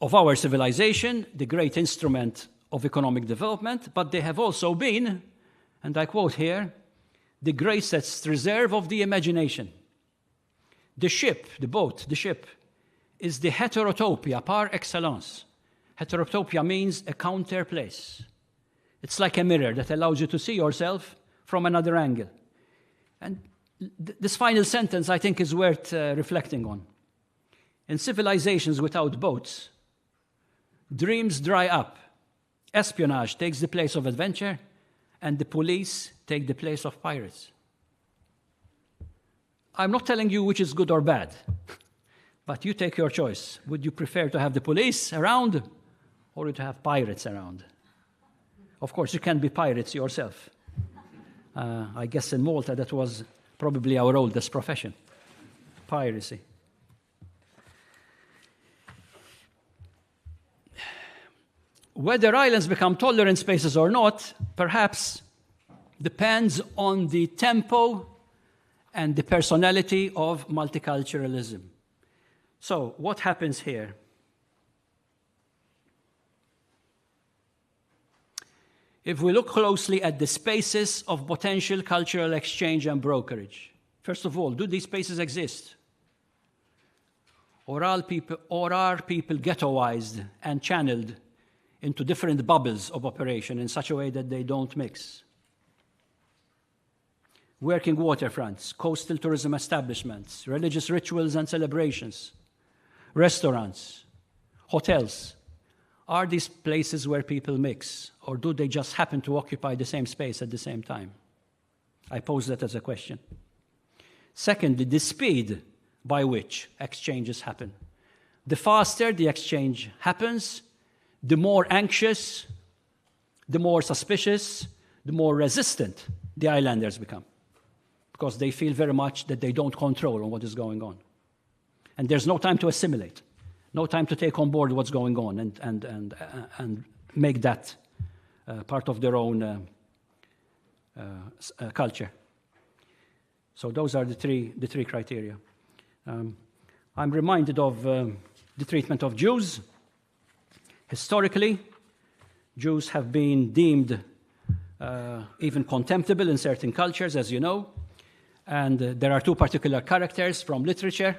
of our civilization, the great instrument of economic development, but they have also been, and I quote here, the greatest reserve of the imagination. The ship, the boat, the ship, is the heterotopia par excellence. Heterotopia means a counter place. It's like a mirror that allows you to see yourself from another angle. And this final sentence, I think, is worth reflecting on. In civilizations without boats, dreams dry up. Espionage takes the place of adventure, and the police take the place of pirates. I'm not telling you which is good or bad, but you take your choice. Would you prefer to have the police around, or to have pirates around? Of course, you can be pirates yourself. I guess in Malta that was probably our oldest profession, piracy. Whether islands become tolerant spaces or not, perhaps depends on the tempo and the personality of multiculturalism. So, what happens here? if we look closely at the spaces of potential cultural exchange and brokerage, first of all, do these spaces exist? Or are people ghettoized and channeled into different bubbles of operation in such a way that they don't mix? Working waterfronts, coastal tourism establishments, religious rituals and celebrations, restaurants, hotels. Are these places where people mix, or do they just happen to occupy the same space at the same time? I pose that as a question. Secondly, the speed by which exchanges happen. The faster the exchange happens, the more anxious, the more suspicious, the more resistant the islanders become, because they feel very much that they don't control on what is going on. And there's no time to assimilate, no time to take on board what's going on and make that part of their own culture. So those are the three criteria. I'm reminded of the treatment of Jews. Historically, Jews have been deemed even contemptible in certain cultures, as you know. And there are two particular characters from literature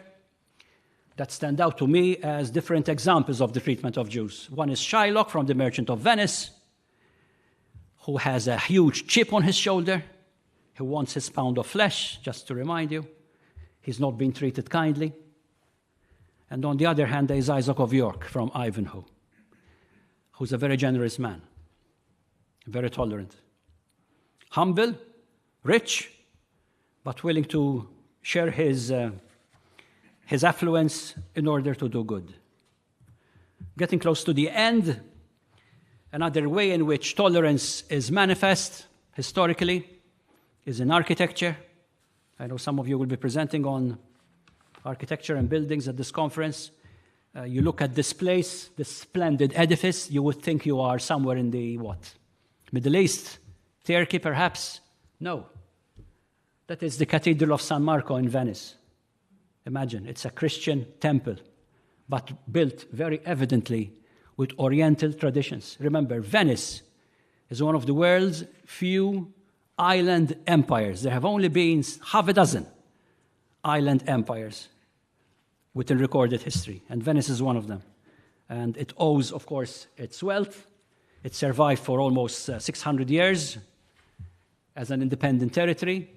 that stand out to me as different examples of the treatment of Jews. One is Shylock from The Merchant of Venice, who has a huge chip on his shoulder, who wants his pound of flesh, just to remind you. He's not been treated kindly. And on the other hand, there is Isaac of York from Ivanhoe, who's a very generous man, very tolerant, humble, rich, but willing to share his affluence in order to do good. Getting close to the end, another way in which tolerance is manifest historically is in architecture. I know some of you will be presenting on architecture and buildings at this conference. You look at this place, this splendid edifice, you would think you are somewhere in the, Middle East? Turkey, perhaps? No. That is the Cathedral of San Marco in Venice. Imagine, it's a Christian temple, but built very evidently with Oriental traditions. Remember, Venice is one of the world's few island empires. There have only been half a dozen island empires within recorded history, and Venice is one of them. And it owes, of course, its wealth. It survived for almost 600 years as an independent territory,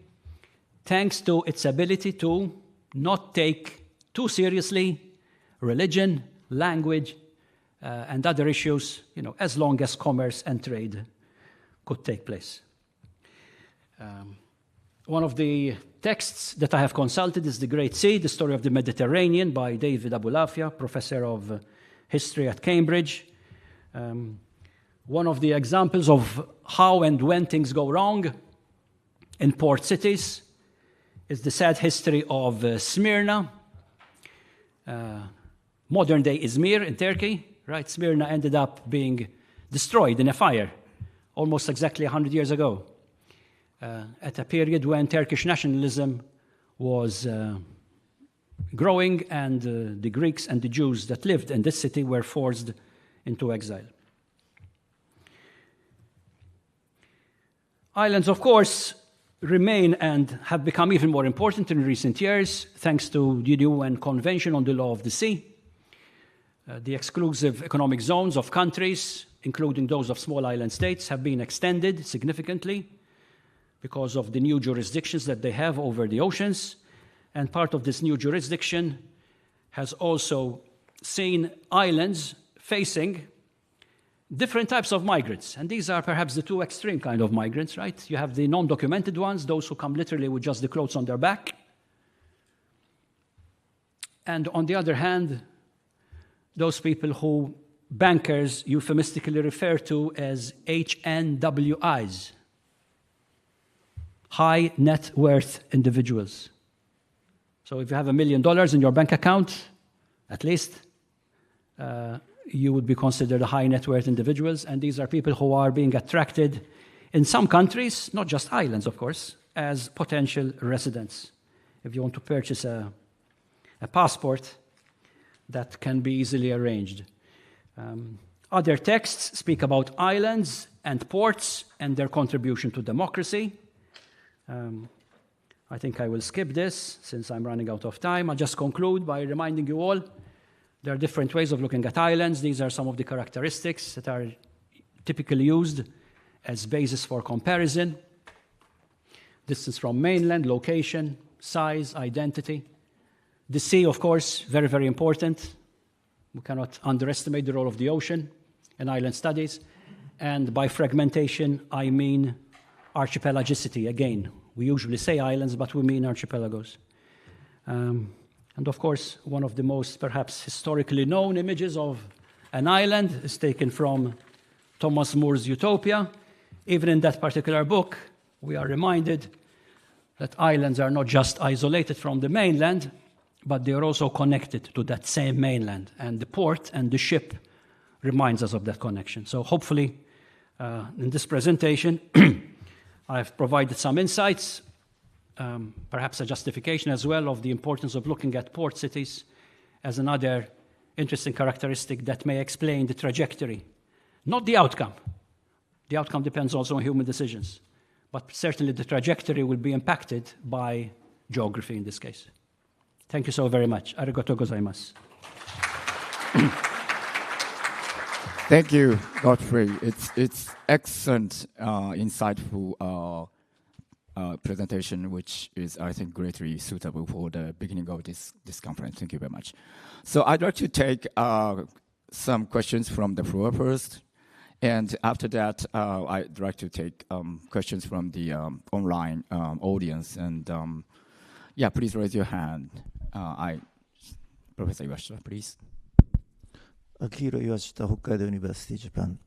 thanks to its ability to not take too seriously religion, language, and other issues, as long as commerce and trade could take place. One of the texts that I have consulted is The Great Sea, The Story of the Mediterranean by David Abulafia, professor of history at Cambridge. One of the examples of how and when things go wrong in port cities is the sad history of Smyrna, modern-day Izmir in Turkey. Right? Smyrna ended up being destroyed in a fire almost exactly 100 years ago, at a period when Turkish nationalism was growing, and the Greeks and the Jews that lived in this city were forced into exile. Islands, of course, remain and have become even more important in recent years, thanks to the UN Convention on the Law of the Sea. The exclusive economic zones of countries, including those of small island states, have been extended significantly because of the new jurisdictions that they have over the oceans. And part of this new jurisdiction has also seen islands facing different types of migrants. And these are perhaps the two extreme kind of migrants, right? You have the non-documented ones, those who come literally with just the clothes on their back. And on the other hand, those people who bankers euphemistically refer to as HNWIs, high net worth individuals. So if you have $1 million in your bank account, at least, you would be considered a high net worth individuals. And these are people who are being attracted in some countries, not just islands, of course, as potential residents. If you want to purchase a passport, that can be easily arranged. Other texts speak about islands and ports and their contribution to democracy. I think I will skip this since I'm running out of time. I'll just conclude by reminding you all there are different ways of looking at islands. These are some of the characteristics that are typically used as basis for comparison. Distance from mainland, location, size, identity. The sea, of course, very, very important. We cannot underestimate the role of the ocean in island studies. And by fragmentation, I mean archipelagicity. Again, we usually say islands, but we mean archipelagos. And of course, one of the most perhaps historically known images of an island is taken from Thomas More's Utopia. Even in that particular book, we are reminded that islands are not just isolated from the mainland, but they are also connected to that same mainland. And the port and the ship reminds us of that connection. So hopefully, in this presentation, I've provided some insights, perhaps a justification as well of the importance of looking at port cities as another interesting characteristic that may explain the trajectory, not the outcome. The outcome depends also on human decisions, but certainly the trajectory will be impacted by geography in this case. Thank you so very much. Arigatou gozaimasu. Thank you, Godfrey. It's excellent, insightful presentation, which is, I think, greatly suitable for the beginning of this conference. Thank you very much. So I'd like to take some questions from the floor first, and after that, I'd like to take questions from the online audience. And yeah, please raise your hand. Professor Iwashita, please. Akira Iwashita, Hokkaido University, Japan.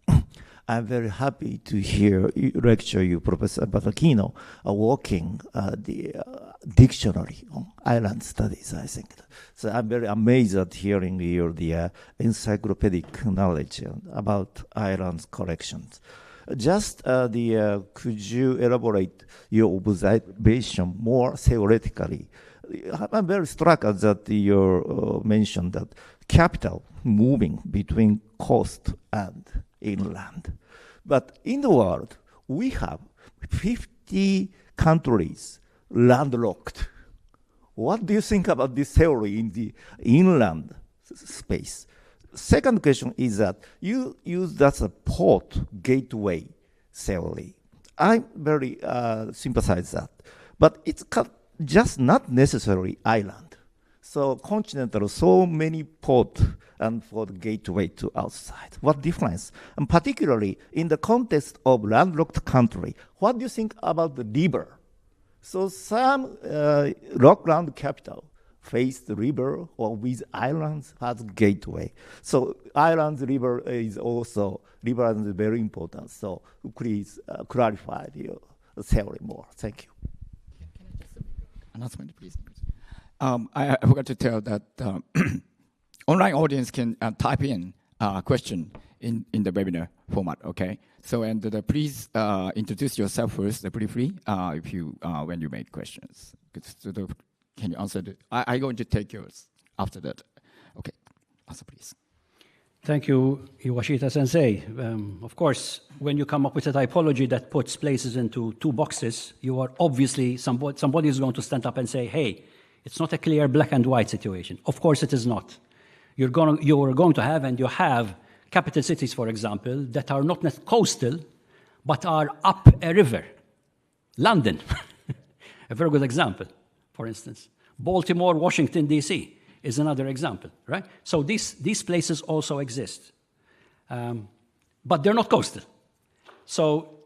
I'm very happy to hear you lecture you, Professor Baldacchino, working the dictionary on island studies, I think. So I'm very amazed at hearing your encyclopedic knowledge about islands collections. Just could you elaborate your observation more theoretically? I'm very struck that you mentioned that capital moving between coast and inland. But in the world, we have 50 countries landlocked. What do you think about this theory in the inland space? Second question is that you use that as a port gateway theory. I very sympathize that. But it's just not necessarily island. So continental, so many ports and for the gateway to outside. What difference? And particularly in the context of landlocked country, what do you think about the river? So some rockland capital face the river or with islands has gateway. So islands river is also, river is very important. So please clarify your theory more. Thank you. Can I just announcement, please? I forgot to tell that online audience can type in a question in the webinar format, okay? So, and please introduce yourself first, briefly, if you when you make questions. Can you answer? I'm going to take yours after that. Okay, answer please. Thank you, Iwashita-sensei. Of course, when you come up with a typology that puts places into two boxes, you are obviously, somebody is going to stand up and say, hey, it's not a clear black and white situation. Of course it is not. You are going to have, and you have, capital cities, for example, that are not coastal, but are up a river. London, a very good example, for instance. Baltimore, Washington, D.C. is another example, right? So these places also exist. But they're not coastal. So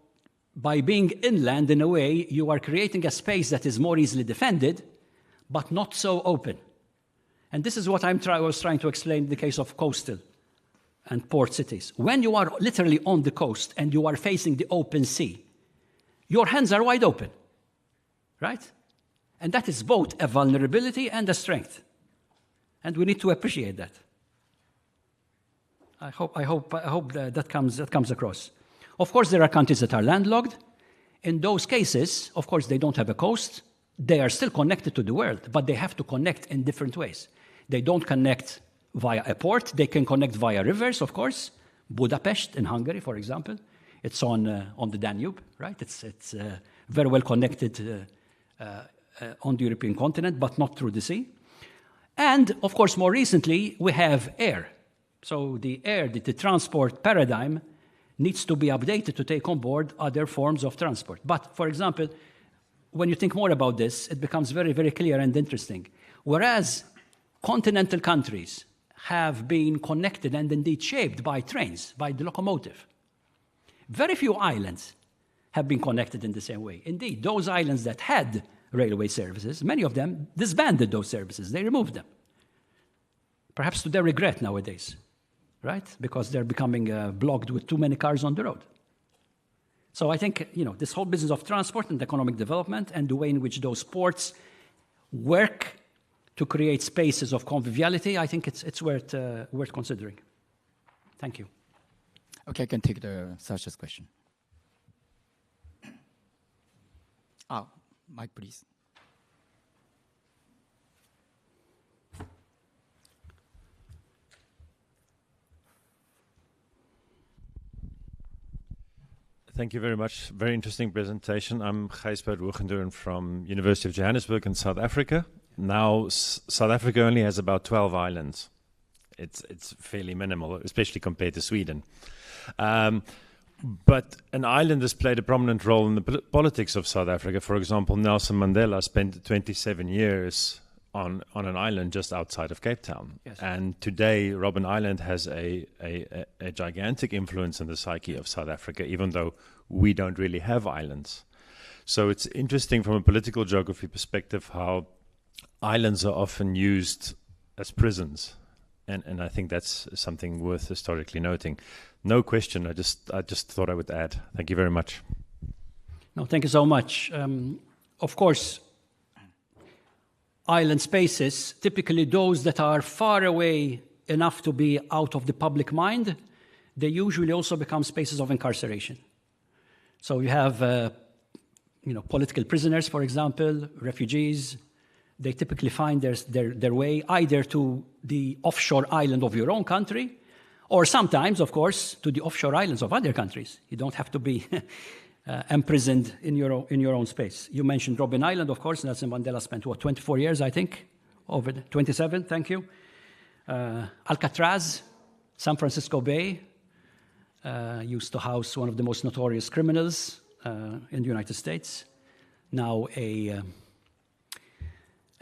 by being inland, in a way, you are creating a space that is more easily defended, but not so open. And this is what I was trying to explain in the case of coastal and port cities. When you are literally on the coast and you are facing the open sea, your hands are wide open, right? And that is both a vulnerability and a strength. And we need to appreciate that. I hope that comes across. Of course, there are countries that are landlocked. In those cases, of course, they don't have a coast. They are still connected to the world, but they have to connect in different ways. They don't connect via a port. They can connect via rivers, of course. Budapest in Hungary, for example, It's on the Danube, right? It's very well connected on the European continent, but not through the sea. And, of course, more recently, we have air. So the air, the transport paradigm needs to be updated to take on board other forms of transport. But, for example, when you think more about this, it becomes very, very clear and interesting. Whereas continental countries have been connected and indeed shaped by trains, by the locomotive, very few islands have been connected in the same way. Indeed, those islands that had railway services, many of them disbanded those services. They removed them. Perhaps to their regret nowadays, right? Because they're becoming blocked with too many cars on the road. So I think, this whole business of transport and economic development and the way in which those ports work to create spaces of conviviality, I think it's worth considering. Thank you. Okay, I can take Sasha's question. Mike, please. Thank you very much. Very interesting presentation. I'm Gijsbert Woegendoorn from University of Johannesburg in South Africa. Now, South Africa only has about 12 islands. It's fairly minimal, especially compared to Sweden. But an island has played a prominent role in the politics of South Africa. For example, Nelson Mandela spent 27 years on an island just outside of Cape Town. Yes. And today, Robben Island has a gigantic influence in the psyche of South Africa, even though we don't really have islands. So it's interesting from a political geography perspective how islands are often used as prisons. And I think that's something worth historically noting. No question, I just thought I would add. Thank you very much. No, thank you so much. Of course, island spaces, typically those that are far away enough to be out of the public mind, they usually also become spaces of incarceration. So you have, political prisoners, for example, refugees. They typically find their way either to the offshore island of your own country, or sometimes, of course, to the offshore islands of other countries. You don't have to be imprisoned in your own space. You mentioned Robben Island, of course. Nelson Mandela spent, 24 years, I think? Over 27, thank you. Alcatraz, San Francisco Bay, used to house one of the most notorious criminals in the United States. Now a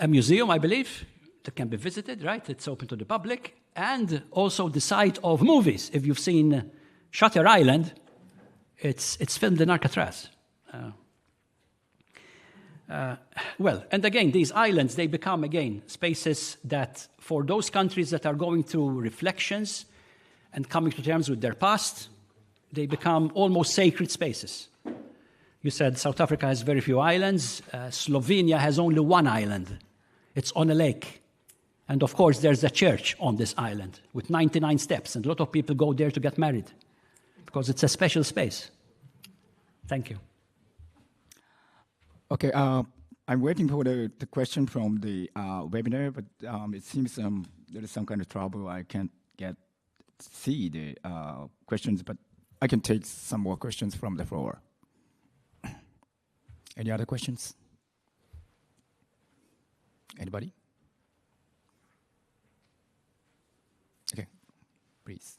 museum, I believe, that can be visited, right? It's open to the public. And also the site of movies. If you've seen Shutter Island, it's filmed in Alcatraz. And again, these islands, they become, again, spaces that for those countries that are going through reflections and coming to terms with their past, they become almost sacred spaces. You said South Africa has very few islands. Slovenia has only one island. It's on a lake. And of course, there's a church on this island with 99 steps. And a lot of people go there to get married because it's a special space. Thank you. Okay, I'm waiting for the question from the webinar, but it seems there is some kind of trouble. I can't see the questions, but I can take some more questions from the floor. Any other questions? Anybody? Okay, please.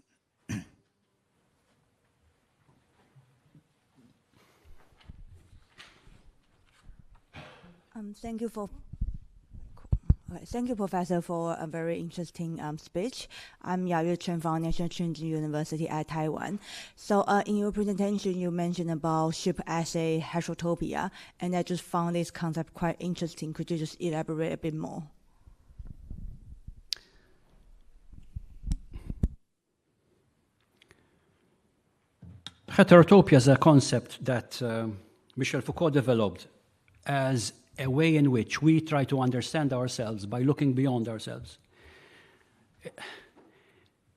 Thank you, Professor, for a very interesting speech. I'm Yayu Chen from National Trinity University at Taiwan. So in your presentation, you mentioned about ship as a heterotopia, and I just found this concept quite interesting. Could you just elaborate a bit more? Heterotopia is a concept that Michel Foucault developed as a way in which we try to understand ourselves by looking beyond ourselves.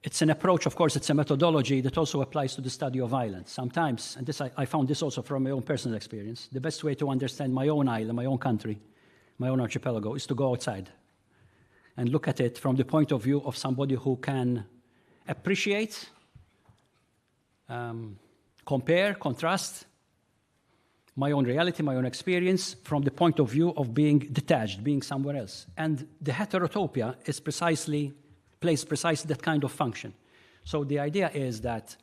It's an approach, of course, it's a methodology that also applies to the study of islands. Sometimes, and this I found this also from my own personal experience, the best way to understand my own island, my own country, my own archipelago, is to go outside and look at it from the point of view of somebody who can appreciate, compare, contrast my own reality, my own experience from the point of view of being detached, being somewhere else. And the heterotopia plays precisely that kind of function. So the idea is that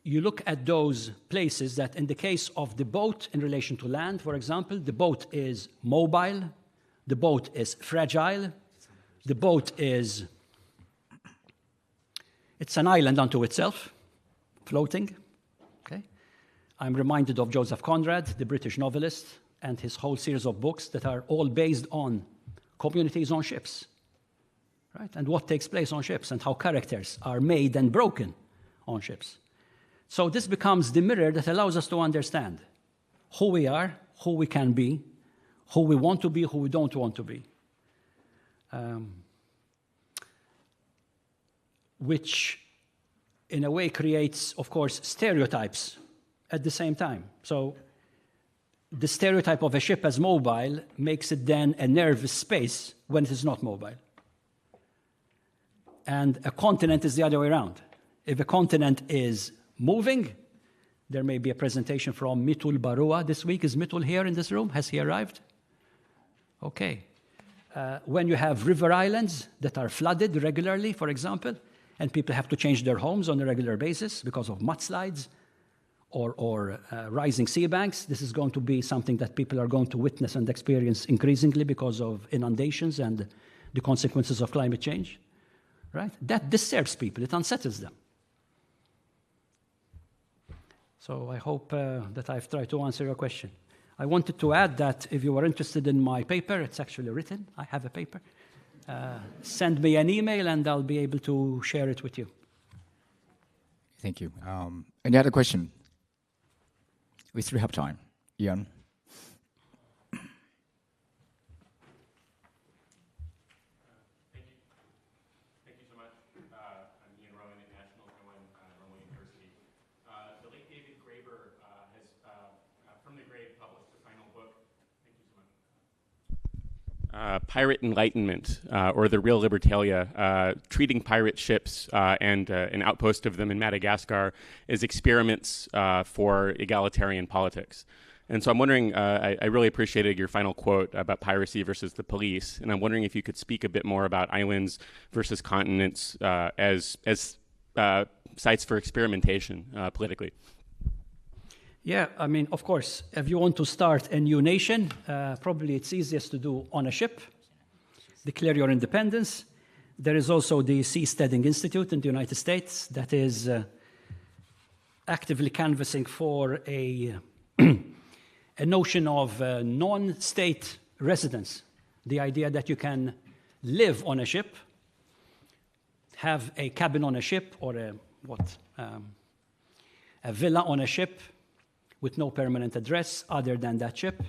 you look at those places that, in the case of the boat in relation to land, for example, the boat is mobile, the boat is fragile, the boat is, it's an island unto itself, floating. Okay? I'm reminded of Joseph Conrad, the British novelist, and his whole series of books that are all based on communities on ships, right? And what takes place on ships and how characters are made and broken on ships. So this becomes the mirror that allows us to understand who we are, who we can be, who we want to be, who we don't want to be. Which, in a way, creates, of course, stereotypes at the same time. So the stereotype of a ship as mobile makes it then a nervous space when it is not mobile. And a continent is the other way around. If a continent is moving, there may be a presentation from Mitul Barua this week. Is Mitul here in this room? Has he arrived? Okay. When you have river islands that are flooded regularly, for example, and people have to change their homes on a regular basis because of mudslides or rising sea banks, this is going to be something that people are going to witness and experience increasingly because of inundations and the consequences of climate change, right? That disturbs people. It unsettles them. So I hope that I've tried to answer your question. I wanted to add that if you are interested in my paper, it's actually written. I have a paper. Send me an email and I'll be able to share it with you. Thank you. Any other question? We still have time. Ian? Pirate Enlightenment, or the Real Libertalia, treating pirate ships and an outpost of them in Madagascar as experiments for egalitarian politics. And so I'm wondering, I really appreciated your final quote about piracy versus the police, and I'm wondering if you could speak a bit more about islands versus continents as sites for experimentation politically. Yeah, I mean, of course, if you want to start a new nation, probably it's easiest to do on a ship, declare your independence. There is also the Seasteading Institute in the United States that is actively canvassing for a notion of non-state residence, the idea that you can live on a ship, have a cabin on a ship, or a villa on a ship, with no permanent address other than that ship.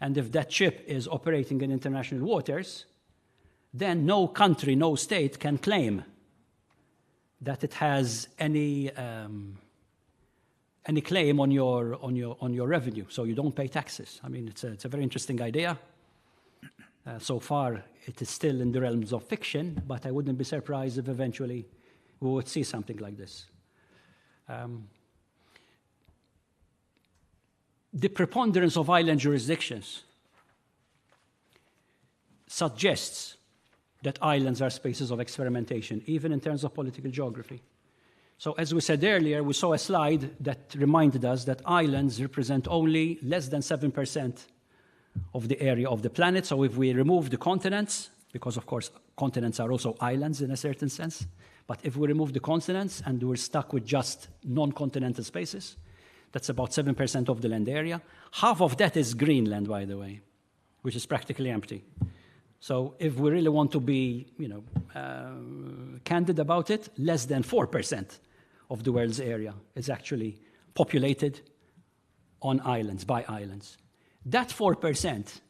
And if that ship is operating in international waters, then no country, no state can claim that it has any claim on your revenue. So you don't pay taxes. I mean, it's a very interesting idea. So far, it is still in the realms of fiction, but I wouldn't be surprised if eventually we would see something like this. The preponderance of island jurisdictions suggests that islands are spaces of experimentation, even in terms of political geography. So as we said earlier, we saw a slide that reminded us that islands represent only less than 7% of the area of the planet. So if we remove the continents, because of course continents are also islands in a certain sense, but if we remove the continents and we're stuck with just non-continental spaces, that's about 7% of the land area. Half of that is Greenland, by the way, which is practically empty. So if we really want to be, candid about it, less than 4% of the world's area is actually populated on islands, by islands. That 4%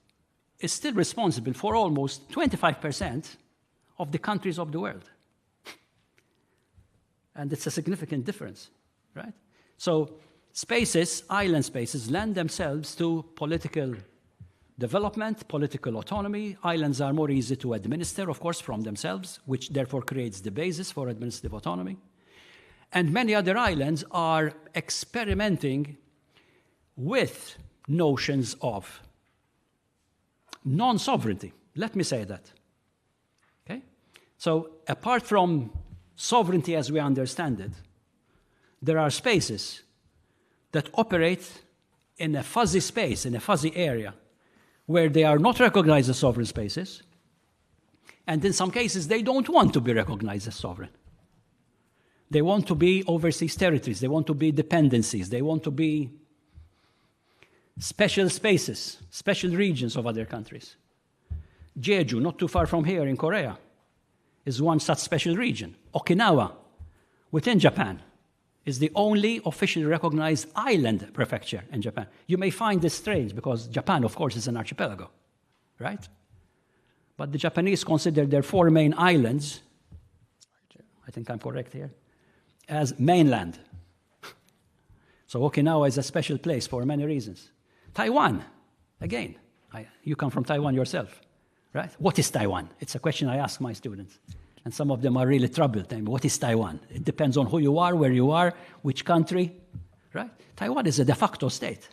is still responsible for almost 25% of the countries of the world. And it's a significant difference, right? So spaces, island spaces, lend themselves to political development, political autonomy. Islands are more easy to administer, of course, from themselves, which therefore creates the basis for administrative autonomy. And many other islands are experimenting with notions of non-sovereignty. Let me say that. Okay? So apart from sovereignty as we understand it, there are spaces that operate in a fuzzy space, in a fuzzy area, where they are not recognized as sovereign spaces, and in some cases they don't want to be recognized as sovereign. They want to be overseas territories, they want to be dependencies, they want to be special spaces, special regions of other countries. Jeju, not too far from here in Korea, is one such special region. Okinawa, within Japan, is the only officially recognized island prefecture in Japan. You may find this strange because Japan, of course, is an archipelago, right? But the Japanese consider their 4 main islands, I think I'm correct here, as mainland. So Okinawa is a special place for many reasons. Taiwan, again, you come from Taiwan yourself, right? What is Taiwan? It's a question I ask my students. And some of them are really troubled. What is Taiwan? It depends on who you are, where you are, which country, right? Taiwan is a de facto state.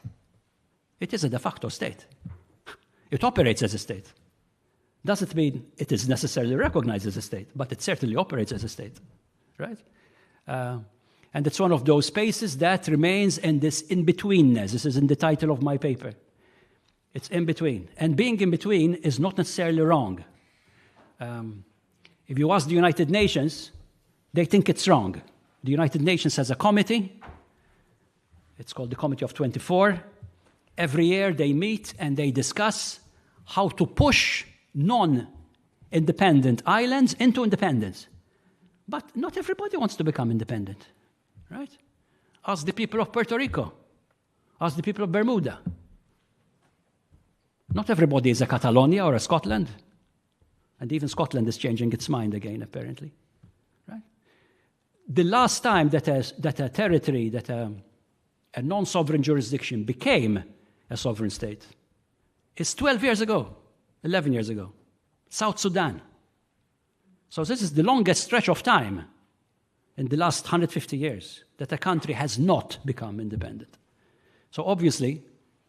It is a de facto state. It operates as a state. Doesn't mean it is necessarily recognized as a state, but it certainly operates as a state, right? And it's one of those spaces that remains in this in-betweenness. This is in the title of my paper. It's in between. And being in between is not necessarily wrong. If you ask the United Nations, they think it's wrong. The United Nations has a committee. It's called the Committee of 24. Every year they meet and they discuss how to push non-independent islands into independence. But not everybody wants to become independent, right? Ask the people of Puerto Rico. Ask the people of Bermuda. Not everybody is a Catalonia or a Scotland. And even Scotland is changing its mind again, apparently. Right? The last time that a territory, that a non-sovereign jurisdiction became a sovereign state is 12 years ago, 11 years ago, South Sudan. So this is the longest stretch of time in the last 150 years that a country has not become independent. So obviously,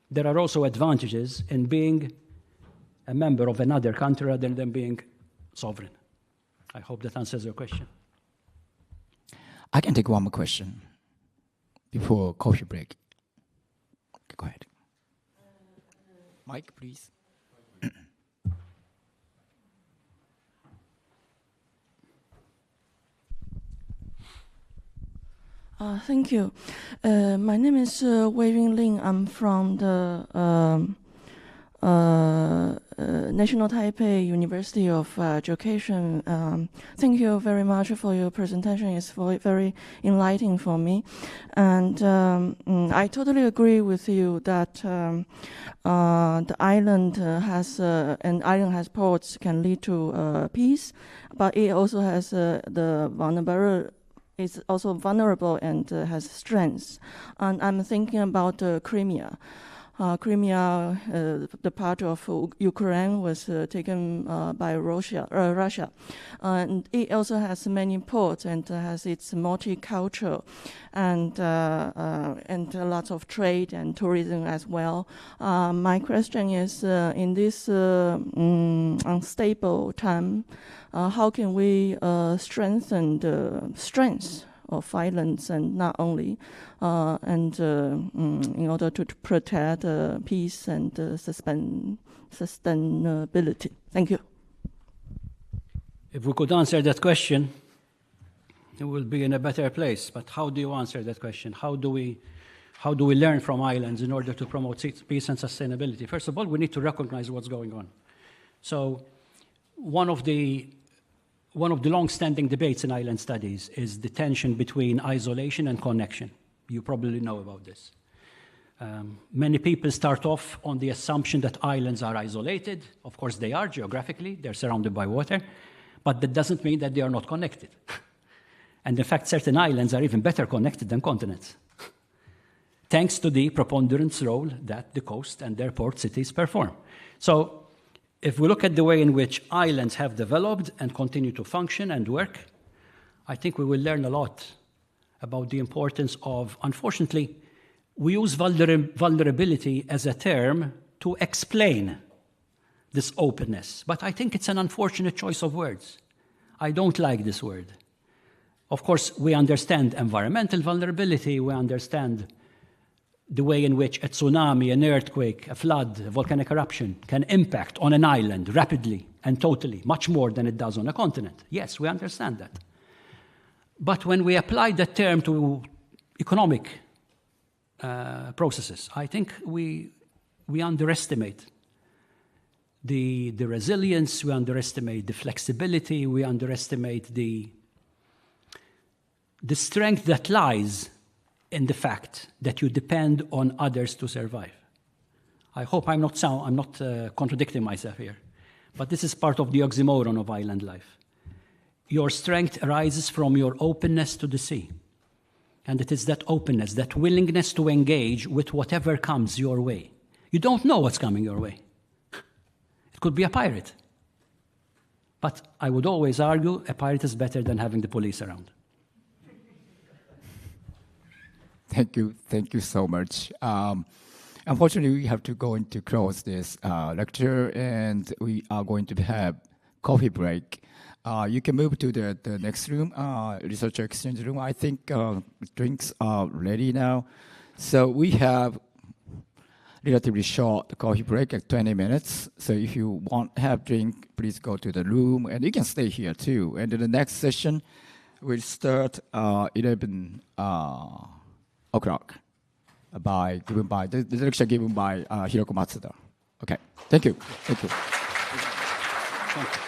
there are also advantages in being a member of another country rather than being sovereign. I hope that answers your question. I can take one more question before coffee break. Go ahead. Mike, please. Thank you. My name is Wei Yunling. I'm from the National Taipei University of Education. Thank you very much for your presentation. It's very enlightening for me. And I totally agree with you that the island has ports can lead to peace, but it also has the vulnerability. It's also vulnerable and has strengths. And I'm thinking about Crimea. Crimea, the part of Ukraine, was taken by Russia. And it also has many ports and has its multicultural and lots of trade and tourism as well. My question is, in this unstable time, how can we strengthen the strengths of islands and not only, in order to protect peace and sustainability? Thank you. If we could answer that question, it will be in a better place. But how do you answer that question? How do we learn from islands in order to promote peace and sustainability? First of all, we need to recognize what's going on. So one of the long-standing debates in island studies is the tension between isolation and connection. You probably know about this. Many people start off on the assumption that islands are isolated. Of course, they are geographically. They're surrounded by water. But that doesn't mean that they are not connected. And in fact, certain islands are even better connected than continents, thanks to the preponderance role that the coast and their port cities perform. So if we look at the way in which islands have developed and continue to function and work, I think we will learn a lot about the importance of, unfortunately, we use vulnerability as a term to explain this openness. But I think it's an unfortunate choice of words. I don't like this word. Of course, we understand environmental vulnerability, we understand the way in which a tsunami, an earthquake, a flood, a volcanic eruption can impact on an island rapidly and totally, much more than it does on a continent. Yes, we understand that. But when we apply that term to economic processes, I think we underestimate the resilience, we underestimate the flexibility, we underestimate the strength that lies in the fact that you depend on others to survive. I hope I'm not contradicting myself here, but this is part of the oxymoron of island life. Your strength arises from your openness to the sea. And it is that openness, that willingness to engage with whatever comes your way. You don't know what's coming your way. It could be a pirate. But I would always argue a pirate is better than having the police around. Thank you so much. Unfortunately, we have to go into close this lecture, and we are going to have coffee break. You can move to the next room, research exchange room. I think drinks are ready now. So we have relatively short coffee break at 20 minutes. So if you want to have drink, please go to the room, and you can stay here too. And the next session will start 11 o'clock. The lecture given by Hiroko Matsuda. Okay, thank you. Thank you. Thank you.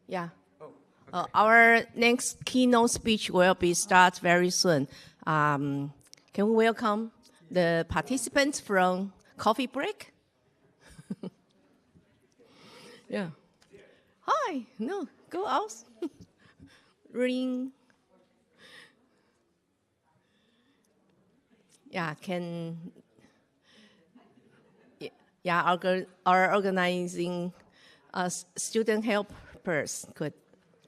Yeah. Our next keynote speech will be start very soon. Can we welcome the participants from coffee break? Yeah. Hi. No, go out. Ring. Yeah, our organizing student helpers could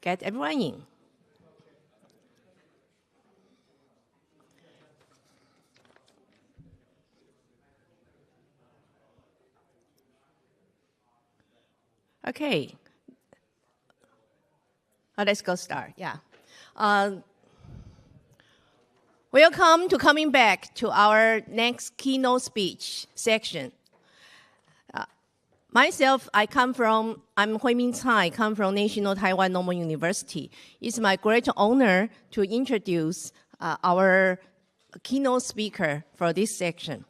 get everyone in. Okay. Let's go start. Yeah. Welcome to coming back to our next keynote speech section. Myself, I'm Hui-Min Cai, I come from National Taiwan Normal University. It's my great honor to introduce our keynote speaker for this section.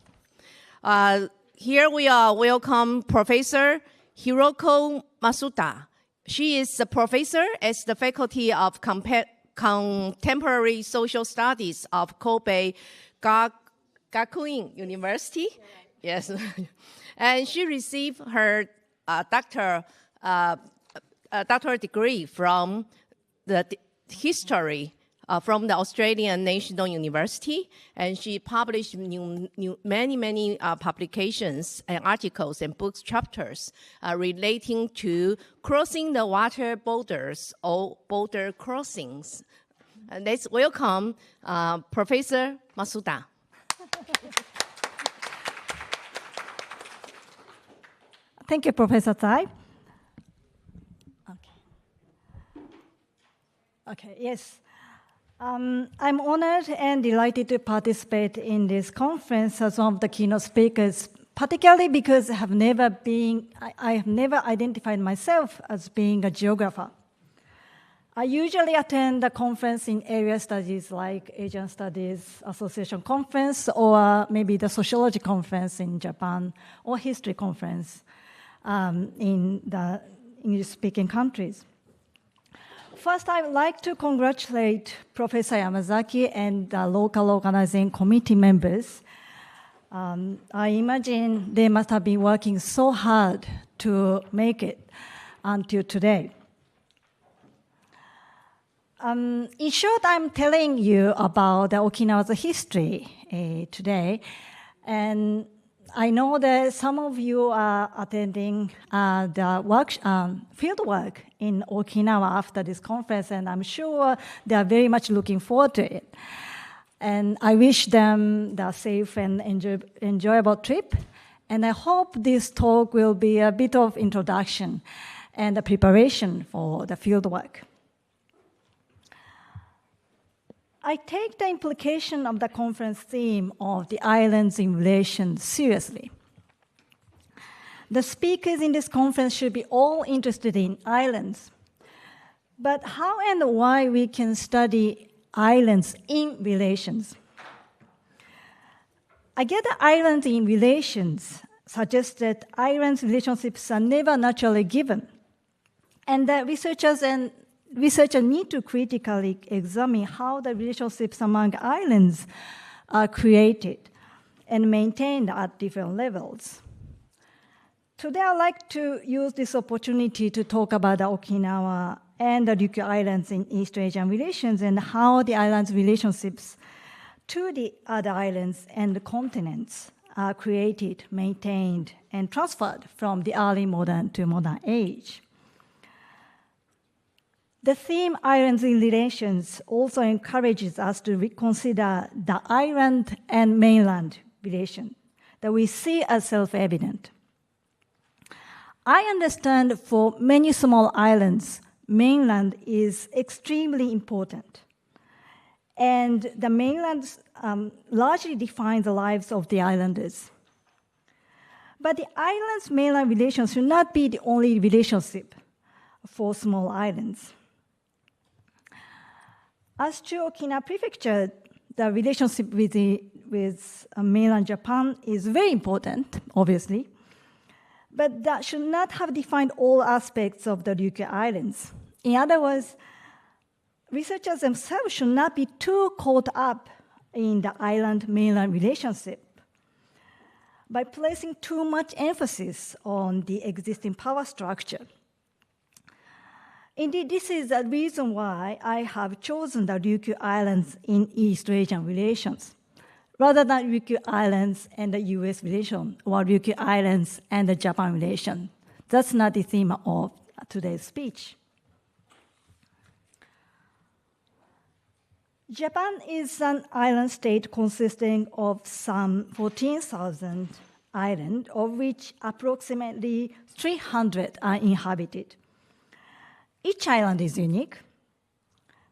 Here we are welcome Professor Hiroko Matsuda. She is a professor at the Faculty of Contemporary Social Studies of Kobe Gakuin University. Yes. And she received her doctoral degree from the history from the Australian National University, and she published many publications and articles and books chapters relating to crossing the water borders or border crossings. Let's welcome Professor Matsuda. Thank you, Professor Tsai. Okay, yes. I'm honored and delighted to participate in this conference as one of the keynote speakers, particularly because I have never identified myself as being a geographer. I usually attend the conference in area studies like Asian Studies Association conference or maybe the sociology conference in Japan or history conference in the English-speaking countries. First, I would like to congratulate Professor Yamazaki and the local organizing committee members. I imagine they must have been working so hard to make it until today. In short, I'm telling you about the Okinawa's history today, and I know that some of you are attending the field work in Okinawa after this conference, and I'm sure they are very much looking forward to it. And I wish them the safe and enjoyable trip, and I hope this talk will be a bit of introduction and a preparation for the field work. I take the implication of the conference theme of the islands in relation seriously. The speakers in this conference should be all interested in islands. But how and why we can study islands in relations? I get the islands in relations suggests that islands relationships are never naturally given, and that researchers need to critically examine how the relationships among islands are created and maintained at different levels. Today, I'd like to use this opportunity to talk about the Okinawa and the Ryukyu Islands in East Asian relations and how the islands' relationships to the other islands and the continents are created, maintained, and transferred from the early modern to modern age. The theme islands in relations also encourages us to reconsider the island and mainland relation that we see as self-evident. I understand for many small islands, mainland is extremely important. And the mainland largely defines the lives of the islanders. But the islands-mainland relations should not be the only relationship for small islands. As to Okinawa Prefecture, the relationship with mainland Japan is very important, obviously, but that should not have defined all aspects of the Ryukyu Islands. In other words, researchers themselves should not be too caught up in the island-mainland relationship by placing too much emphasis on the existing power structure. Indeed, this is the reason why I have chosen the Ryukyu Islands in East Asian relations, rather than Ryukyu Islands and the US relation, or Ryukyu Islands and the Japan relation. That's not the theme of today's speech. Japan is an island state consisting of some 14,000 islands, of which approximately 300 are inhabited. Each island is unique,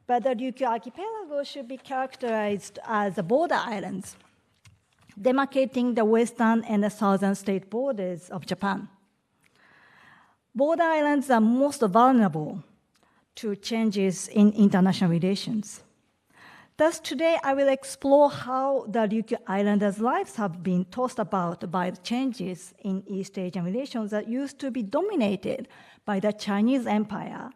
but the Ryukyu archipelago should be characterized as the border islands, demarcating the western and the southern state borders of Japan. Border islands are most vulnerable to changes in international relations. Thus, today I will explore how the Ryukyu Islanders' lives have been tossed about by the changes in East Asian relations that used to be dominated by the Chinese Empire,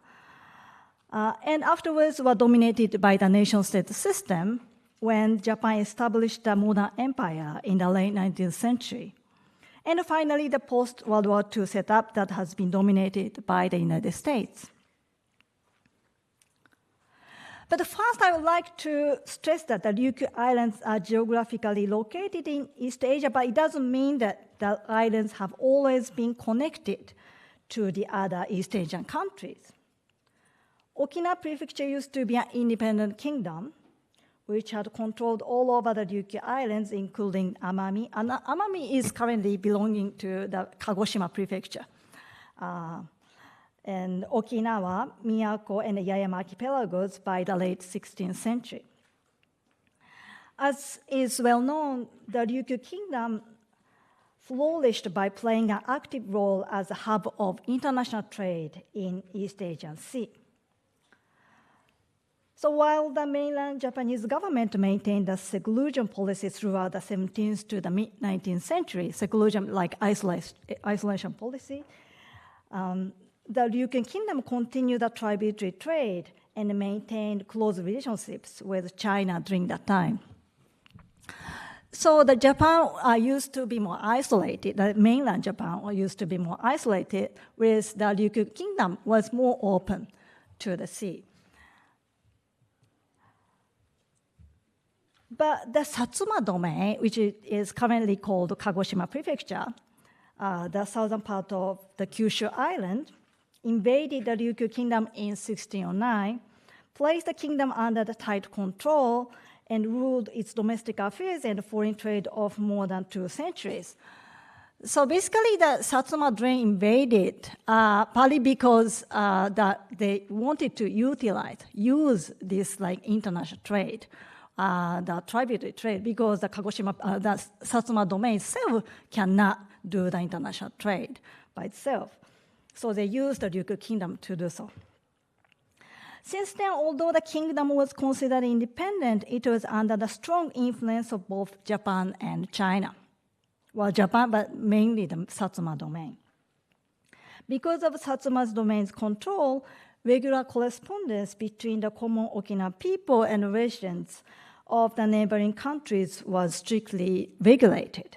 and afterwards were dominated by the nation-state system when Japan established the modern empire in the late 19th century. And finally, the post-World War II setup that has been dominated by the United States. But first, I would like to stress that the Ryukyu Islands are geographically located in East Asia, but it doesn't mean that the islands have always been connected to the other East Asian countries. Okinawa Prefecture used to be an independent kingdom, which had controlled all over the Ryukyu Islands, including Amami. And Amami is currently belonging to the Kagoshima Prefecture. And Okinawa, Miyako, and the Yaeyama archipelagos by the late 16th century. As is well known, the Ryukyu Kingdom flourished by playing an active role as a hub of international trade in East Asian Sea. So while the mainland Japanese government maintained a seclusion policy throughout the 17th to the mid-19th century, seclusion like isolation policy, the Ryukyu Kingdom continued the tributary trade and maintained close relationships with China during that time. So the Japan used to be more isolated, the mainland Japan used to be more isolated, whereas the Ryukyu Kingdom was more open to the sea. But the Satsuma domain, which is currently called Kagoshima Prefecture, the southern part of the Kyushu Island, invaded the Ryukyu Kingdom in 1609, placed the kingdom under the tight control, and ruled its domestic affairs and foreign trade of more than 2 centuries. So basically, the Satsuma drain invaded partly because that they wanted to use this like international trade, the tributary trade, because the the Satsuma domain itself cannot do the international trade by itself. So they used the Ryukyu Kingdom to do so. Since then, although the kingdom was considered independent, it was under the strong influence of both Japan and China. Well, Japan, but mainly the Satsuma domain. Because of Satsuma's domain's control, regular correspondence between the common Okinawa people and residents of the neighboring countries was strictly regulated.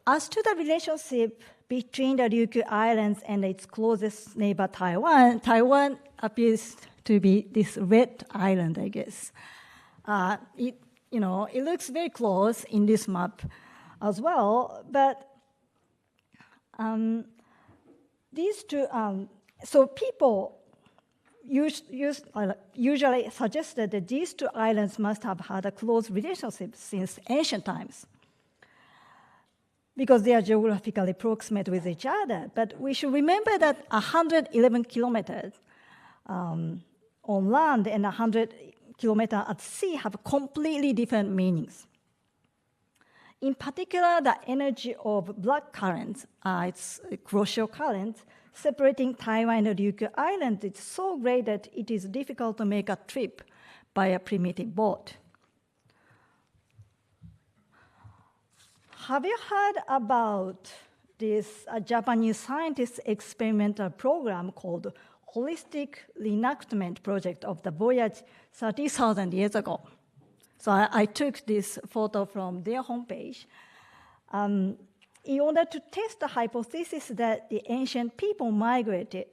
As to the relationship between the Ryukyu Islands and its closest neighbor, Taiwan, Taiwan appears to be this red island, I guess. It looks very close in this map as well, but these two, so people usually suggested that these two islands must have had a close relationship since ancient times, because they are geographically proximate with each other. But we should remember that 111 kilometers on land and 100 kilometers at sea have completely different meanings. In particular, the energy of black currents, it's a Kuroshio current, separating Taiwan and Ryukyu Island is so great that it is difficult to make a trip by a primitive boat. Have you heard about this Japanese scientists' experimental program called Holistic Reenactment Project of the Voyage 30,000 years ago. So I took this photo from their homepage. In order to test the hypothesis that the ancient people migrated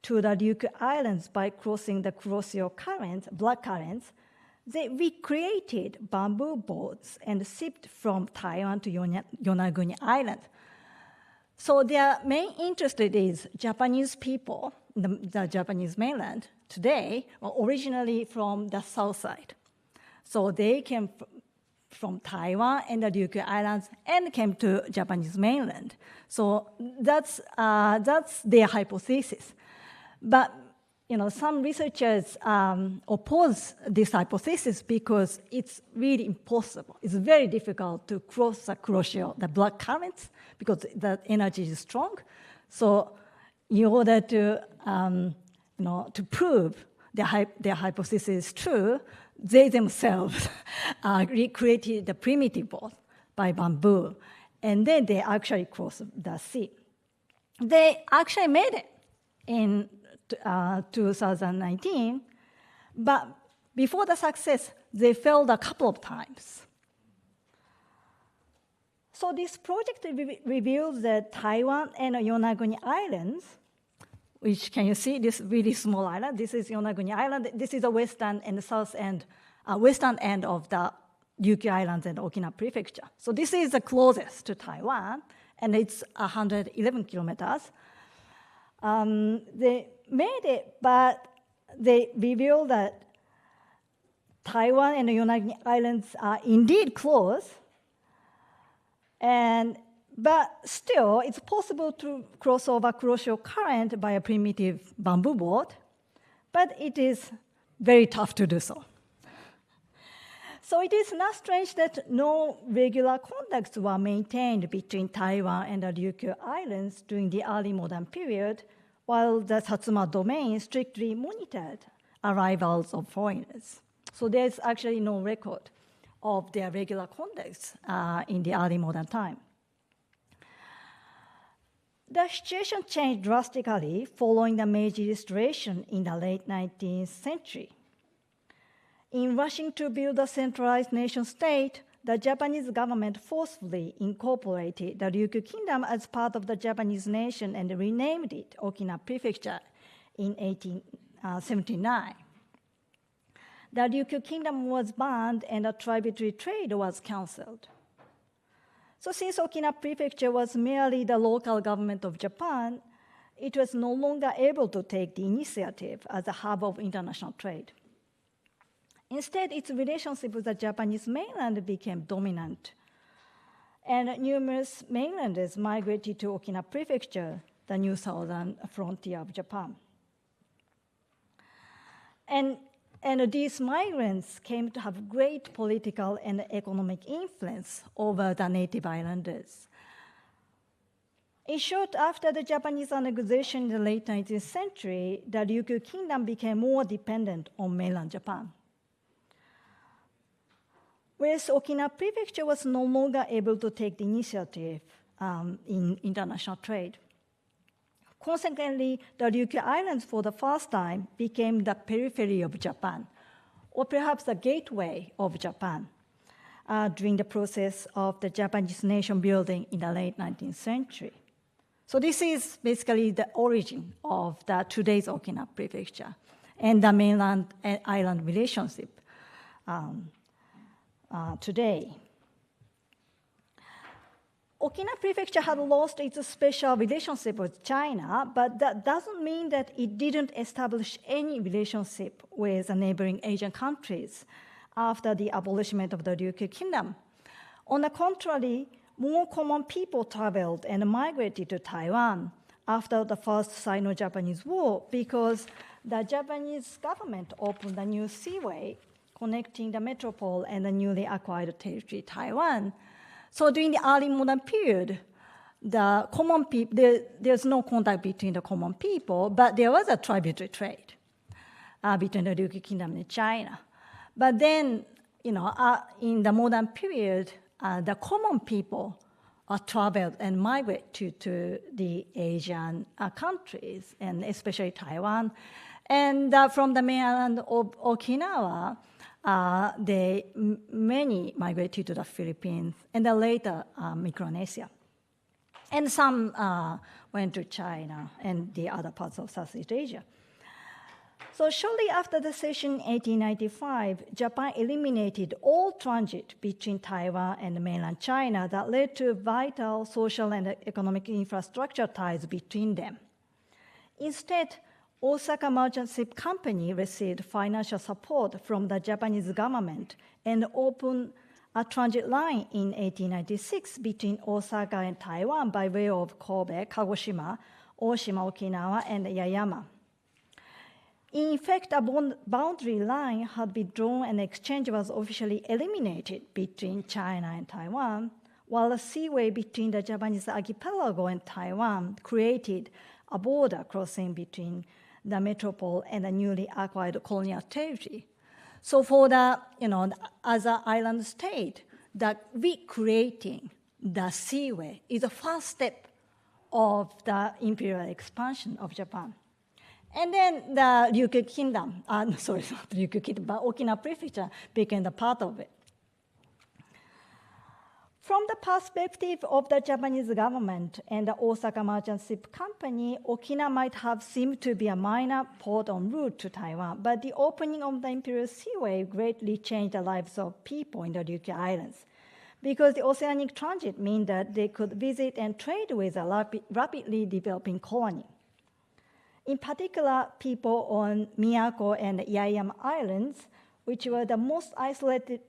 to the Ryukyu Islands by crossing the Kuroshio currents, blood currents, they recreated bamboo boats and shipped from Taiwan to Yonaguni Island. So their main interest is Japanese people, the Japanese mainland today, were originally from the south side. So they came from Taiwan and the Ryukyu Islands and came to Japanese mainland. So that's their hypothesis. But some researchers oppose this hypothesis because it's really impossible. It's very difficult to cross the Kuroshio, the blood currents, because the energy is strong. So in order to prove their hypothesis is true, they themselves recreated the primitive boat by bamboo, and then they actually crossed the sea. They actually made it in 2019, but before the success, they failed a couple of times. So this project reveals that Taiwan and Yonaguni Islands, which can you see this really small island? This is Yonaguni Island. This is the western and the south end, western end of the Ryukyu Islands and Okinawa Prefecture. So this is the closest to Taiwan, and it's 111 kilometers. They made it, but they revealed that Taiwan and the Yonaguni Islands are indeed close, but still it's possible to cross over Kuroshio current by a primitive bamboo boat, but it is very tough to do so. So it is not strange that no regular contacts were maintained between Taiwan and the Ryukyu Islands during the early modern period, while the Satsuma domain strictly monitored arrivals of foreigners. So there's actually no record of their regular contacts in the early modern time. The situation changed drastically following the Meiji Restoration in the late 19th century. In rushing to build a centralized nation state, the Japanese government forcefully incorporated the Ryukyu Kingdom as part of the Japanese nation and renamed it Okinawa Prefecture in 1879. The Ryukyu Kingdom was banned and a tributary trade was cancelled. So since Okinawa Prefecture was merely the local government of Japan, it was no longer able to take the initiative as a hub of international trade. Instead, its relationship with the Japanese mainland became dominant, and numerous mainlanders migrated to Okinawa Prefecture, the new southern frontier of Japan. And these migrants came to have great political and economic influence over the native islanders. In short, after the Japanese annexation in the late 19th century, the Ryukyu Kingdom became more dependent on mainland Japan. Whereas Okinawa Prefecture was no longer able to take the initiative in international trade. Consequently, the Ryukyu Islands for the first time became the periphery of Japan, or perhaps the gateway of Japan, during the process of the Japanese nation building in the late 19th century. So this is basically the origin of today's Okinawa Prefecture and the mainland and island relationship today. Okinawa Prefecture had lost its special relationship with China, but that doesn't mean that it didn't establish any relationship with the neighboring Asian countries after the abolishment of the Ryukyu Kingdom. On the contrary, more common people traveled and migrated to Taiwan after the First Sino-Japanese War because the Japanese government opened a new seaway connecting the metropole and the newly acquired territory, Taiwan. So during the early modern period, the common people, there's no contact between the common people, but there was a tributary trade between the Ryukyu Kingdom and China. But then, in the modern period, the common people traveled and migrated to the Asian countries, and especially Taiwan. And from the mainland of Okinawa, many migrated to the Philippines, and then later Micronesia. And some went to China and the other parts of Southeast Asia. So shortly after the cession in 1895, Japan eliminated all transit between Taiwan and mainland China that led to vital social and economic infrastructure ties between them. Instead, Osaka Merchant Ship Company received financial support from the Japanese government and opened a transit line in 1896 between Osaka and Taiwan by way of Kobe, Kagoshima, Oshima, Okinawa, and Yaeyama. In effect, a boundary line had been drawn and exchange was officially eliminated between China and Taiwan, while a seaway between the Japanese archipelago and Taiwan created a border crossing between the metropole and the newly acquired colonial territory. So for the, as an island state, that recreating the seaway is the first step of the imperial expansion of Japan. And then the Ryukyu Kingdom, sorry, not Ryukyu Kingdom, but Okinawa Prefecture became the part of it. From the perspective of the Japanese government and the Osaka Merchant Ship Company, Okinawa might have seemed to be a minor port en route to Taiwan, but the opening of the Imperial Seaway greatly changed the lives of people in the Ryukyu Islands, because the oceanic transit meant that they could visit and trade with a rapidly developing colony. In particular, people on Miyako and Yaeyama Islands, which were the most isolated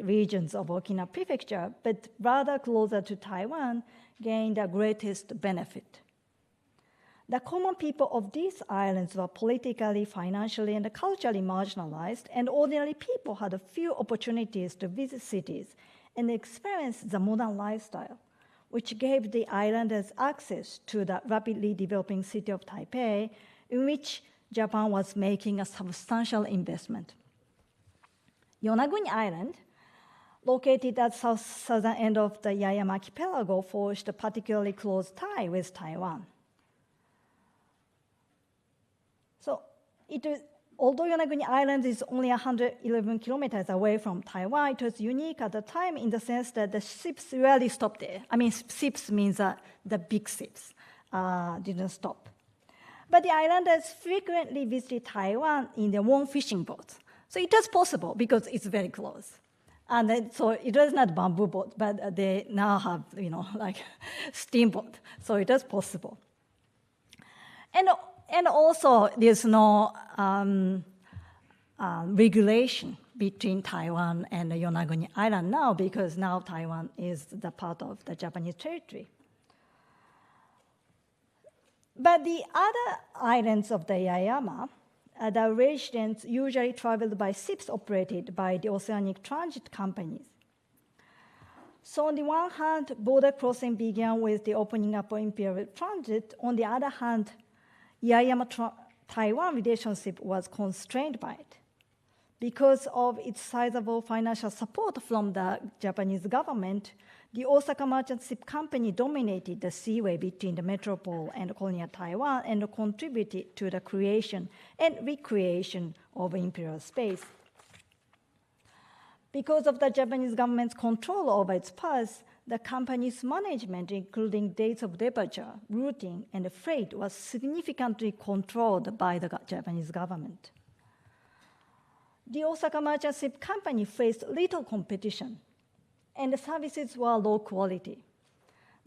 regions of Okinawa Prefecture, but rather closer to Taiwan, gained the greatest benefit. The common people of these islands were politically, financially, and culturally marginalized, and ordinary people had few opportunities to visit cities and experience the modern lifestyle, which gave the islanders access to the rapidly developing city of Taipei, in which Japan was making a substantial investment. Yonaguni Island, located at the southern end of the Yaeyama archipelago, forged a particularly close tie with Taiwan. So although Yonaguni Island is only 111 kilometers away from Taiwan, it was unique at the time in the sense that the ships rarely stopped there. I mean, ships means the big ships didn't stop. But the islanders frequently visited Taiwan in their own fishing boats. So it was possible because it's very close. And then, so it was not bamboo boat, but they now have, like steamboat. So it was possible. And also, there's no regulation between Taiwan and the Yonaguni Island now, because now Taiwan is the part of the Japanese territory. But the other islands of the Yaeyama, the residents usually traveled by ships operated by the oceanic transit companies. So on the one hand, border crossing began with the opening up of imperial transit. On the other hand, Yaeyama-Taiwan relationship was constrained by it. Because of its sizable financial support from the Japanese government, the Osaka Merchant Ship Company dominated the seaway between the metropole and colonial Taiwan and contributed to the creation and recreation of imperial space. Because of the Japanese government's control over its paths, the company's management, including dates of departure, routing, and freight, was significantly controlled by the Japanese government. The Osaka Merchant Ship Company faced little competition, and the services were low quality.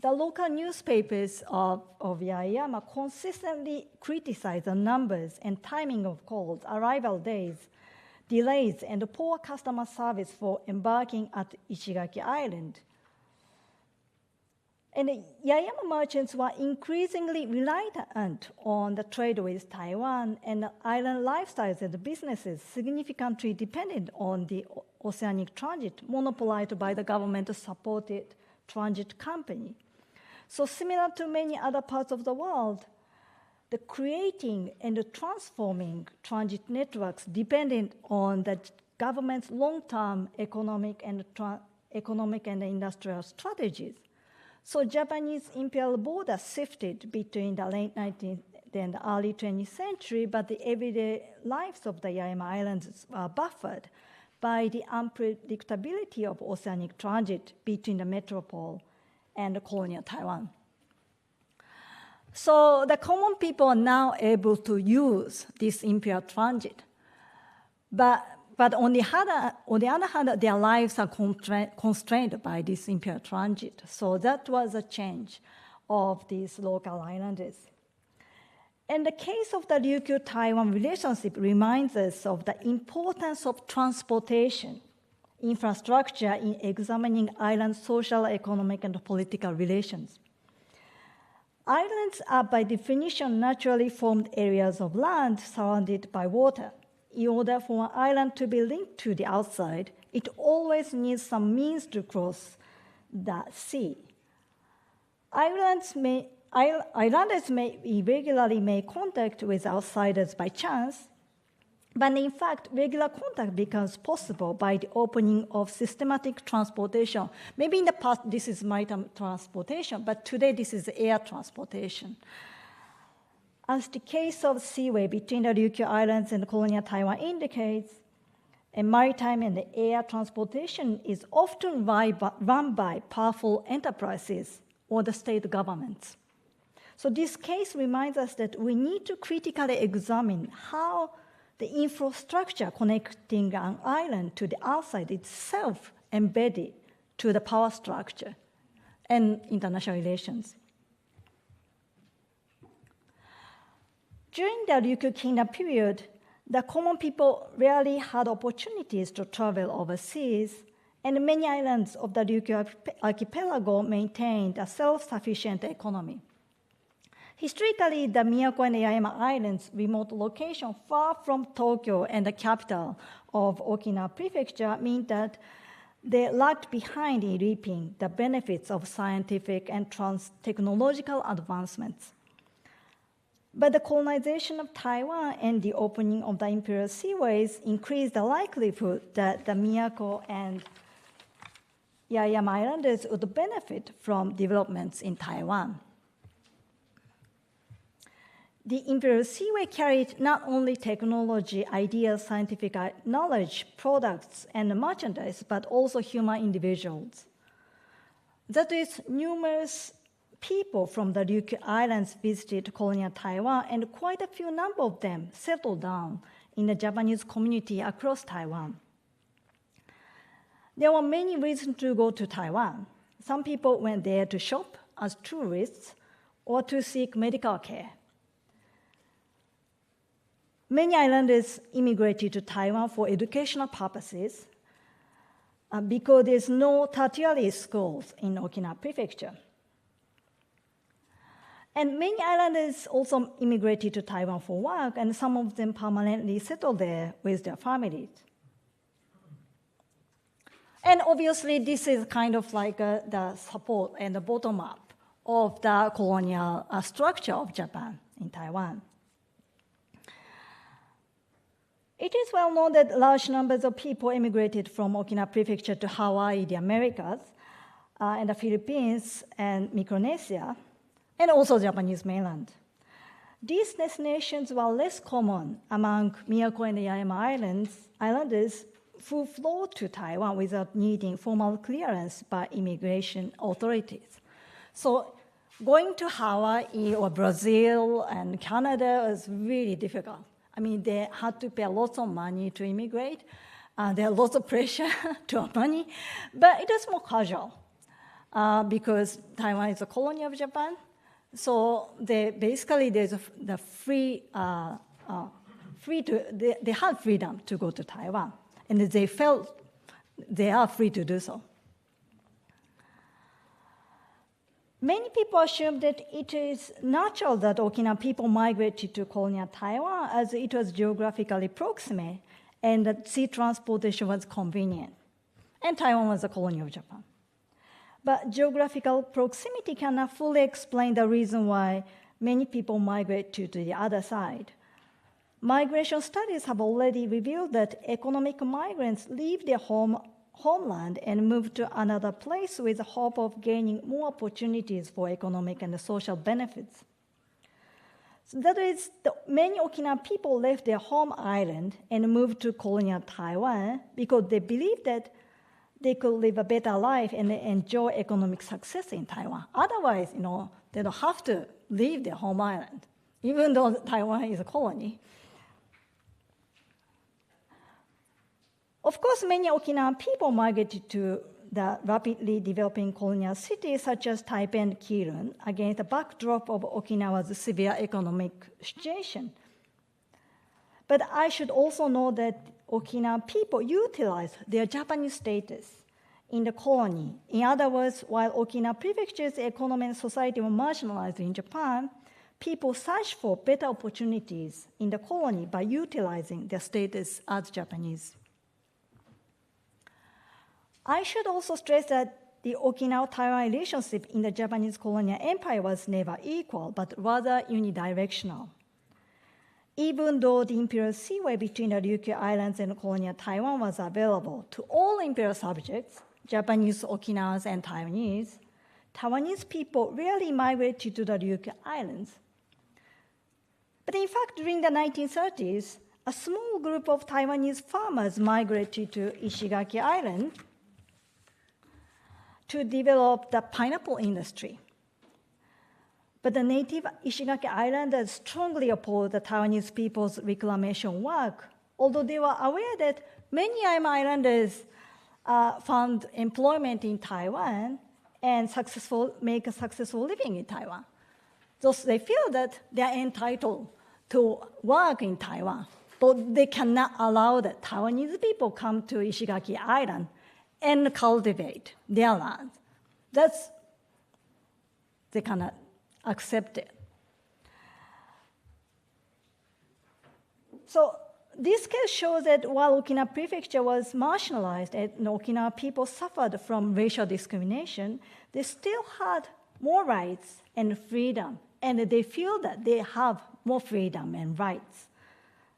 The local newspapers of Yaeyama consistently criticized the numbers and timing of calls, arrival days, delays, and poor customer service for embarking at Ishigaki Island. And the Yaeyama merchants were increasingly reliant on the trade with Taiwan, and island lifestyles and businesses significantly depended on the oceanic transit monopolized by the government-supported transit company. So similar to many other parts of the world, the creating and transforming transit networks depended on the government's long-term economic and industrial strategies. So Japanese imperial border shifted between the late 19th and the early 20th century, but the everyday lives of the Yaeyama Islands are buffered by the unpredictability of oceanic transit between the metropole and the colonial Taiwan. So the common people are now able to use this imperial transit. But on the other hand, their lives are constrained by this imperial transit. So that was a change of these local islanders. And the case of the Ryukyu-Taiwan relationship reminds us of the importance of transportation infrastructure in examining island social, economic, and political relations. Islands are by definition naturally formed areas of land surrounded by water. In order for an island to be linked to the outside, it always needs some means to cross the sea. Islanders may irregularly make contact with outsiders by chance, but in fact, regular contact becomes possible by the opening of systematic transportation. Maybe in the past, this is maritime transportation, but today this is air transportation. As the case of seaway between the Ryukyu Islands and colonial Taiwan indicates, a maritime and air transportation is often run by powerful enterprises or the state governments. So this case reminds us that we need to critically examine how the infrastructure connecting an island to the outside itself embedded to the power structure and international relations. During the Ryukyu Kingdom period, the common people rarely had opportunities to travel overseas, and many islands of the Ryukyu archipelago maintained a self-sufficient economy. Historically, the Miyako and Yaeyama Islands' remote location far from Tokyo and the capital of Okinawa Prefecture meant that they lagged behind in reaping the benefits of scientific and technological advancements. But the colonization of Taiwan and the opening of the imperial seaways increased the likelihood that the Miyako and Yaeyama Islanders would benefit from developments in Taiwan. The imperial seaway carried not only technology, ideas, scientific knowledge, products, and merchandise, but also human individuals. That is, numerous people from the Ryukyu Islands visited colonial Taiwan, and quite a few number of them settled down in the Japanese community across Taiwan. There were many reasons to go to Taiwan. Some people went there to shop as tourists or to seek medical care. Many islanders immigrated to Taiwan for educational purposes because there's no tertiary schools in Okinawa Prefecture. And many islanders also immigrated to Taiwan for work, and some of them permanently settled there with their families. And obviously, this is kind of like the support and the bottom up of the colonial structure of Japan in Taiwan. It is well known that large numbers of people immigrated from Okinawa Prefecture to Hawaii, the Americas, and the Philippines and Micronesia, and also Japanese mainland. These destinations were less common among Miyako and Yaeyama Islanders who flowed to Taiwan without needing formal clearance by immigration authorities. So going to Hawaii or Brazil and Canada was really difficult. I mean, they had to pay lots of money to immigrate. There are lots of pressure to earn money, but it was more casual because Taiwan is a colony of Japan. So basically there's the they had freedom to go to Taiwan, and they felt they are free to do so. Many people assume that it is natural that Okinawa people migrated to colonial Taiwan as it was geographically proximate and that sea transportation was convenient. And Taiwan was a colony of Japan. But geographical proximity cannot fully explain the reason why many people migrate to the other side. Migration studies have already revealed that economic migrants leave their home homeland and moved to another place with the hope of gaining more opportunities for economic and social benefits. So that is, many Okinawan people left their home island and moved to colonial Taiwan because they believed that they could live a better life and enjoy economic success in Taiwan. Otherwise, they don't have to leave their home island, even though Taiwan is a colony. Of course, many Okinawan people migrated to the rapidly developing colonial cities such as Taipei and Kirun against the backdrop of Okinawa's severe economic situation. But I should also note that Okinawan people utilized their Japanese status in the colony. In other words, while Okinawa Prefecture's economy and society were marginalized in Japan, people searched for better opportunities in the colony by utilizing their status as Japanese. I should also stress that the Okinawa-Taiwan relationship in the Japanese colonial empire was never equal, but rather unidirectional. Even though the imperial seaway between the Ryukyu Islands and colonial Taiwan was available to all imperial subjects, Japanese, Okinawans, and Taiwanese, Taiwanese people rarely migrated to the Ryukyu Islands. But in fact, during the 1930s, a small group of Taiwanese farmers migrated to Ishigaki Island to develop the pineapple industry. But the native Ishigaki Islanders strongly opposed the Taiwanese people's reclamation work, although they were aware that many islanders found employment in Taiwan and make a successful living in Taiwan. Thus, they feel that they are entitled to work in Taiwan, but they cannot allow the Taiwanese people come to Ishigaki Island and cultivate their land. They cannot accept it. So this case shows that while Okinawa Prefecture was marginalized and Okinawa people suffered from racial discrimination, they still had more rights and freedom, and they feel that they have more freedom and rights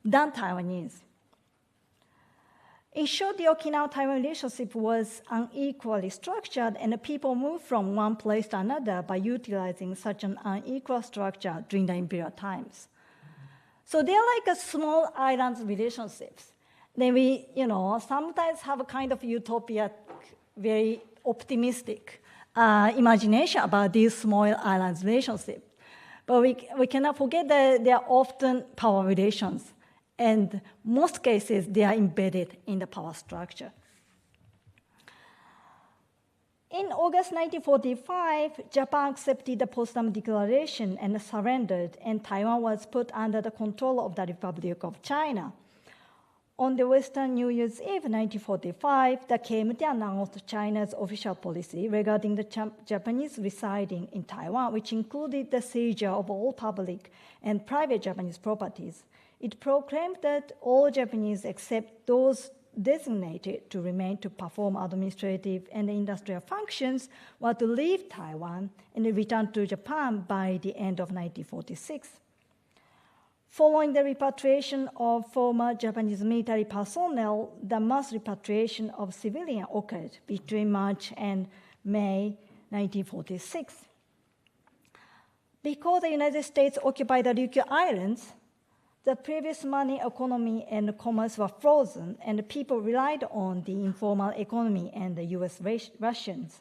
than Taiwanese. In short, the Okinawa-Taiwan relationship was unequally structured, and the people moved from one place to another by utilizing such an unequal structure during the imperial times. So they're like a small islands relationships. Then we, sometimes have a kind of utopia, very optimistic imagination about these small islands relationships. But we cannot forget that they are often power relations. And most cases, they are embedded in the power structure. In August 1945, Japan accepted the Potsdam Declaration and surrendered, and Taiwan was put under the control of the Republic of China. On the Western New Year's Eve 1945, the KMT announced China's official policy regarding the Japanese residing in Taiwan, which included the seizure of all public and private Japanese properties. It proclaimed that all Japanese except those designated to remain to perform administrative and industrial functions were to leave Taiwan and return to Japan by the end of 1946. Following the repatriation of former Japanese military personnel, the mass repatriation of civilians occurred between March and May 1946. Because the United States occupied the Ryukyu Islands, the previous money economy and commerce were frozen, and people relied on the informal economy and the US rations.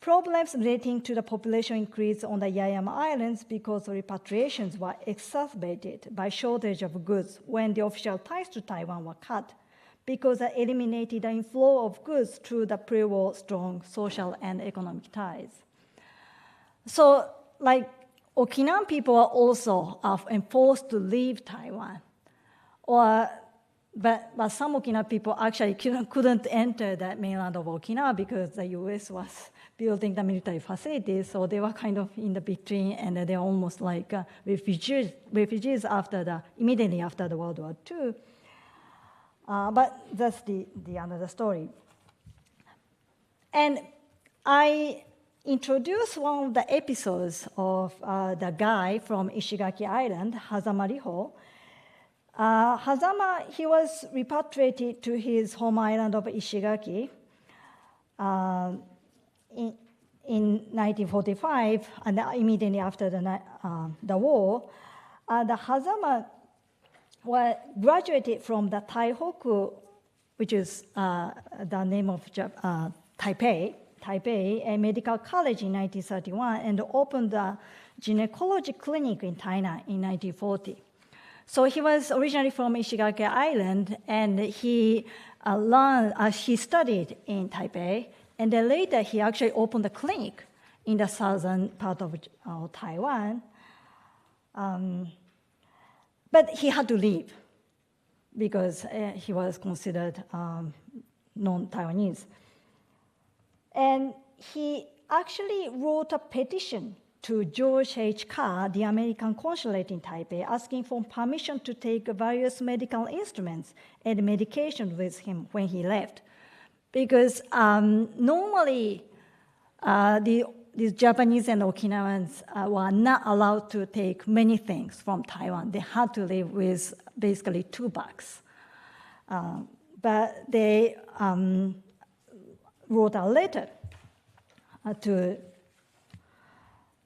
Problems relating to the population increase on the Yaeyama Islands because repatriations were exacerbated by shortage of goods when the official ties to Taiwan were cut, because it eliminated the inflow of goods through the pre-war strong social and economic ties. So, Okinawan people are also enforced to leave Taiwan, but some Okinawan people actually couldn't enter the mainland of Okinawa because the U.S. was building the military facilities, so they were kind of in the between, and they're almost like refugees immediately after the World War II. But that's the another story. And I introduce one of the episodes of the guy from Ishigaki Island, Hazama Riho. Hazama, he was repatriated to his home island of Ishigaki in 1945, and immediately after the war. The Hazama graduated from the Taihoku, which is the name of Taipei, a medical college in 1931, and opened a gynecology clinic in Tainan in 1940. So he was originally from Ishigaki Island, and he he studied in Taipei, and then later he actually opened a clinic in the southern part of Taiwan. But he had to leave because he was considered non-Taiwanese. And he actually wrote a petition to George H. Carr, the American consulate in Taipei, asking for permission to take various medical instruments and medication with him when he left. Because normally these Japanese and Okinawans were not allowed to take many things from Taiwan. They had to live with basically 2 bags. But they wrote a letter to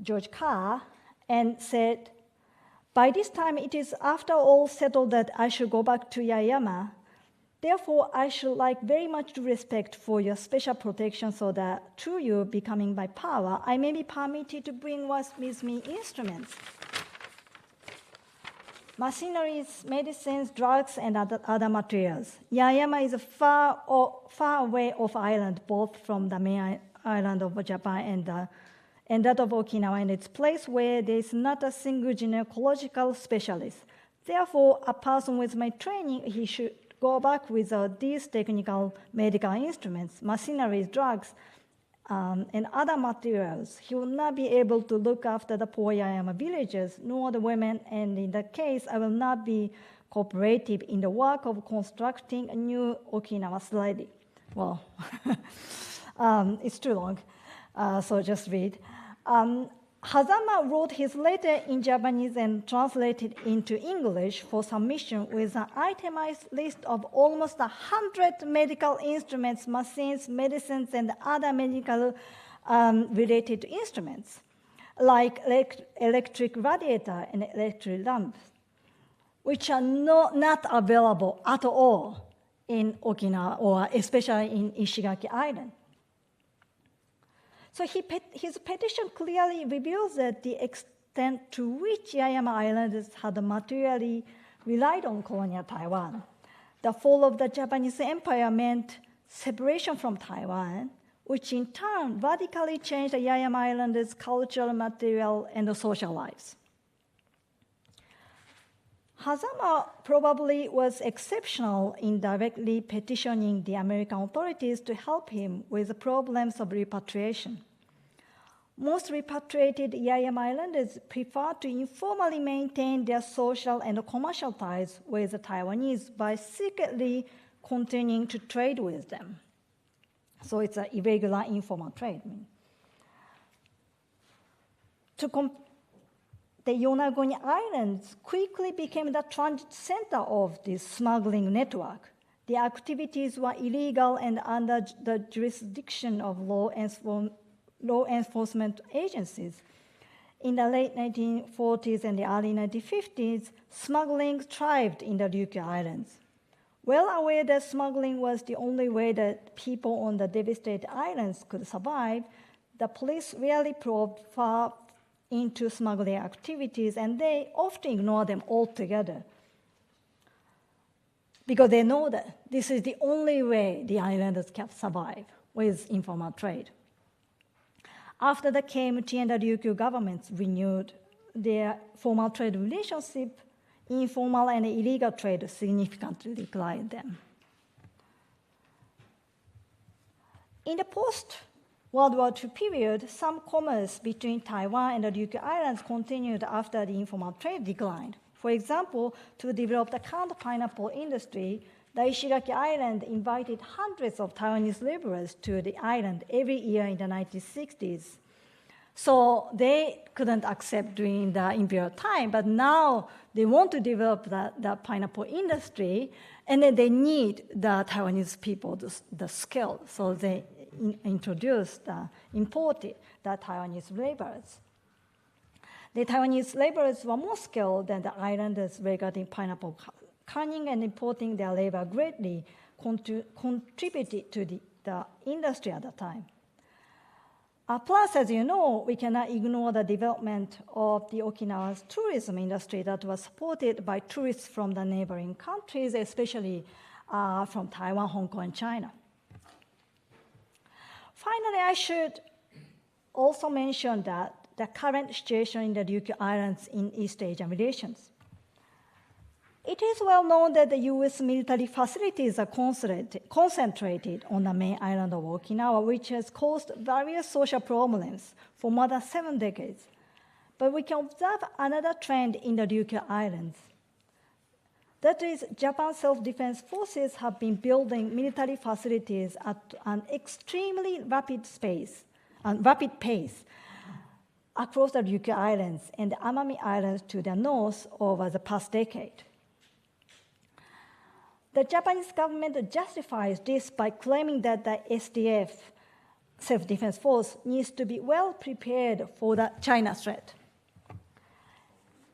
George Carr and said, by this time it is after all settled that I should go back to Yaeyama. Therefore, I should like very much to respect for your special protection so that through you becoming by power, I may be permitted to bring with me instruments, machineries, medicines, drugs, and other materials. Yaeyama is a far away off island, both from the main island of Japan and that of Okinawa, and it's a place where there is not a single gynecological specialist. Therefore, a person with my training, he should go back with these technical medical instruments, machineries, drugs, and other materials. He will not be able to look after the poor Yaeyama villagers, nor the women, and in that case, I will not be cooperative in the work of constructing a new Okinawa slightly. Well, it's too long, so just read. Hazama wrote his letter in Japanese and translated into English for submission with an itemized list of almost 100 medical instruments, machines, medicines, and other medical related instruments, like electric radiator and electric lamps, which are not available at all in Okinawa, or especially in Ishigaki Island. So his petition clearly reveals that the extent to which Yaeyama Islanders had materially relied on colonial Taiwan. The fall of the Japanese Empire meant separation from Taiwan, which in turn radically changed the Yaeyama Islanders' cultural, material, and social lives. Hazama probably was exceptional in directly petitioning the American authorities to help him with the problems of repatriation. Most repatriated Yaeyama Islanders prefer to informally maintain their social and commercial ties with the Taiwanese by secretly continuing to trade with them. So it's an irregular informal trade. The Yonaguni Islands quickly became the transit center of this smuggling network. The activities were illegal and under the jurisdiction of law enforcement agencies. In the late 1940s and the early 1950s, smuggling thrived in the Ryukyu Islands. Well aware that smuggling was the only way that people on the devastated islands could survive, the police rarely probed far into smuggling activities, and they often ignore them altogether because they know that this is the only way the islanders can survive with informal trade. After the KMT and the Ryukyu governments renewed their formal trade relationship, informal and illegal trade significantly declined them. In the post-World War II period, some commerce between Taiwan and the Ryukyu Islands continued after the informal trade declined. For example, to develop the canned pineapple industry, the Ishigaki Island invited hundreds of Taiwanese laborers to the island every year in the 1960s. So they couldn't accept during the imperial time, but now they want to develop the pineapple industry, and then they need the Taiwanese people, the skill. So they imported the Taiwanese laborers. The Taiwanese laborers were more skilled than the islanders regarding pineapple canning, and importing their labor greatly contributed to the industry at the time. Plus, as you know, we cannot ignore the development of the Okinawa's tourism industry that was supported by tourists from the neighboring countries, especially from Taiwan, Hong Kong, and China. Finally, I should also mention that the current situation in the Ryukyu Islands in East Asian relations. It is well known that the US military facilities are concentrated on the main island of Okinawa, which has caused various social problems for more than 7 decades. But we can observe another trend in the Ryukyu Islands. That is, Japan's self-defense forces have been building military facilities at an extremely rapid pace across the Ryukyu Islands and the Amami Islands to the north over the past decade. The Japanese government justifies this by claiming that the SDF, self-defense force, needs to be well prepared for the China threat.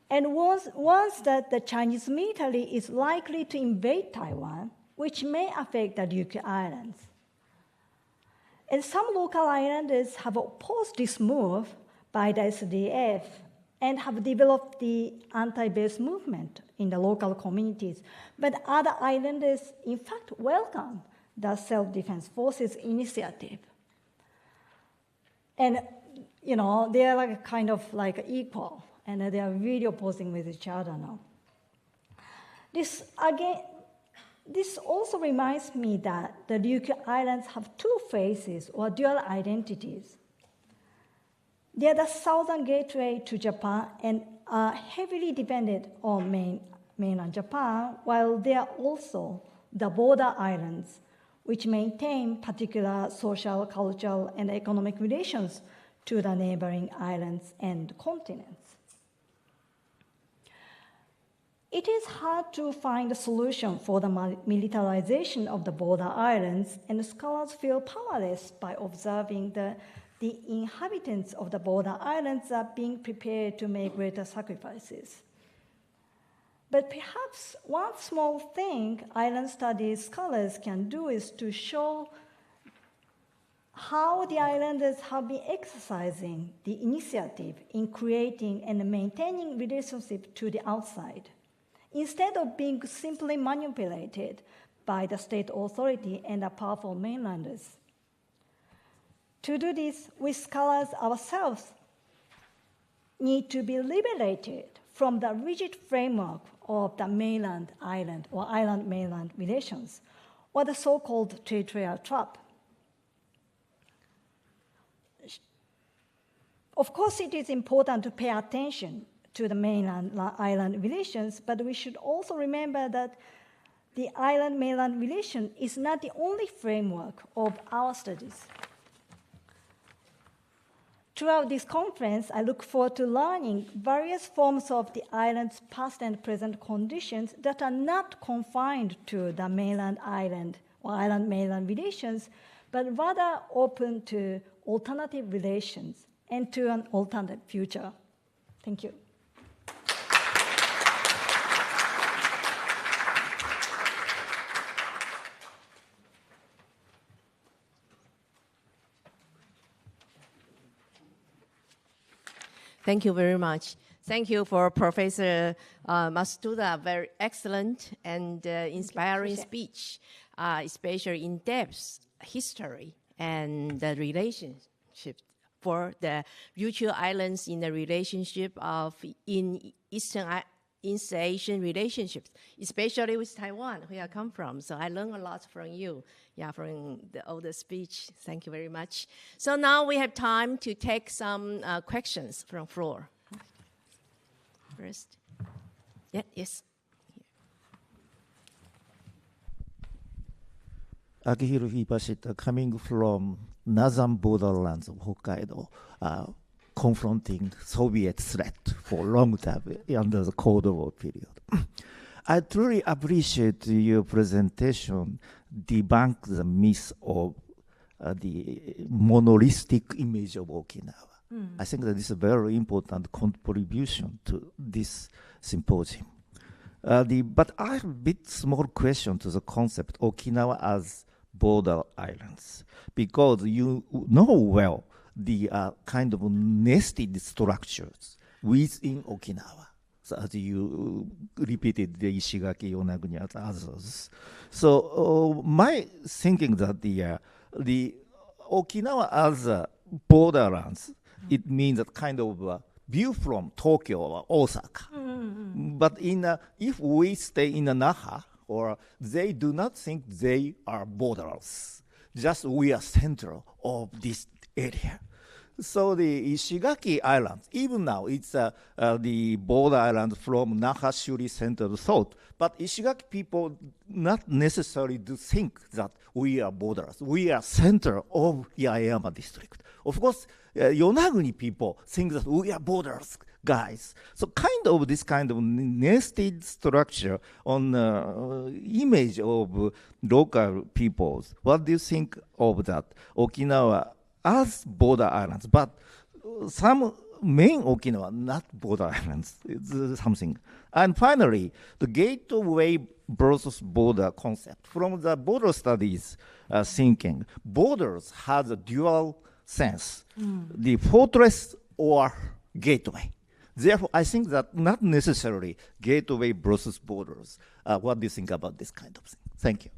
And once that the Chinese military is likely to invade Taiwan, which may affect the Ryukyu Islands. And some local islanders have opposed this move by the SDF and have developed the anti-base movement in the local communities. But other islanders, in fact, welcome the self-defense forces initiative. And, you know, they are like kind of like equal, and they are really opposing with each other now. This also reminds me that the Ryukyu Islands have two faces or dual identities. They are the southern gateway to Japan and are heavily dependent on mainland Japan, while they are also the border islands, which maintain particular social, cultural, and economic relations to the neighboring islands and continents. It is hard to find a solution for the militarization of the border islands, and scholars feel powerless by observing the inhabitants of the border islands are being prepared to make greater sacrifices. But perhaps one small thing island studies scholars can do is to show how the islanders have been exercising the initiative in creating and maintaining relationship to the outside, instead of being simply manipulated by the state authority and the powerful mainlanders. To do this, we scholars ourselves need to be liberated from the rigid framework of the mainland island or island-mainland relations, or the so-called territorial trap. Of course, it is important to pay attention to the mainland-island relations, but we should also remember that the island-mainland relation is not the only framework of our studies. Throughout this conference, I look forward to learning various forms of the island's past and present conditions that are not confined to the mainland island or island-mainland relations, but rather open to alternative relations and to an alternative future. Thank you. Thank you very much. Thank you for Professor Matsuda, very excellent and inspiring speech, especially in-depth history and the relationship for the Ryukyu Islands in the relationship of in East Asian relationships, especially with Taiwan, where I come from. So I learned a lot from you, from the older speech. Thank you very much. So now we have time to take some questions from floor. First. Yeah, yes. Akihiro Hibashita, coming from northern borderlands of Hokkaido. confronting Soviet threat for a long time under the Cold War period. I truly appreciate your presentation debunk the myth of the monolithic image of Okinawa. I think that this is a very important contribution to this symposium. But I have a bit small question to the concept Okinawa as border islands, because you know well the kind of nested structures within Okinawa. So as you repeated the Ishigaki, Yonaguni, and others. So my thinking that the Okinawa as borderlands, it means a kind of view from Tokyo or Osaka. But if we stay in Naha, or they do not think they are borders, just we are central of this area. So the Ishigaki Islands, even now, it's the border island from Naha Shuri centered thought. But Ishigaki people not necessarily do think that we are borders. We are center of Yaeyama district. Of course, Yonaguni people think that we are borders, guys. So kind of this kind of nested structure on image of local peoples. What do you think of that? Okinawa as border islands, but some main Okinawa, not border islands. It's something. And finally, the gateway versus border concept. From the border studies thinking, borders has a dual sense, the fortress or gateway. Therefore, I think that not necessarily gateway versus borders. What do you think about this kind of thing? Thank you.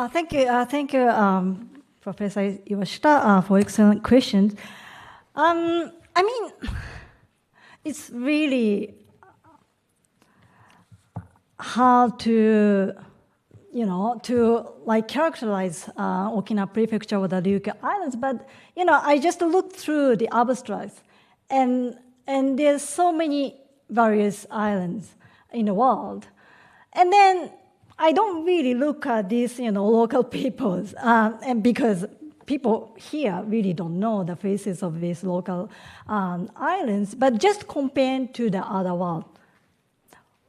Thank you, Professor Iwashita, for excellent questions. I mean, it's really hard to, to like characterize Okinawa Prefecture or the Ryukyu Islands, but I just looked through the abstracts, and there's so many various islands in the world, and then I don't really look at these, local peoples, and because people here really don't know the faces of these local islands, but just compared to the other world.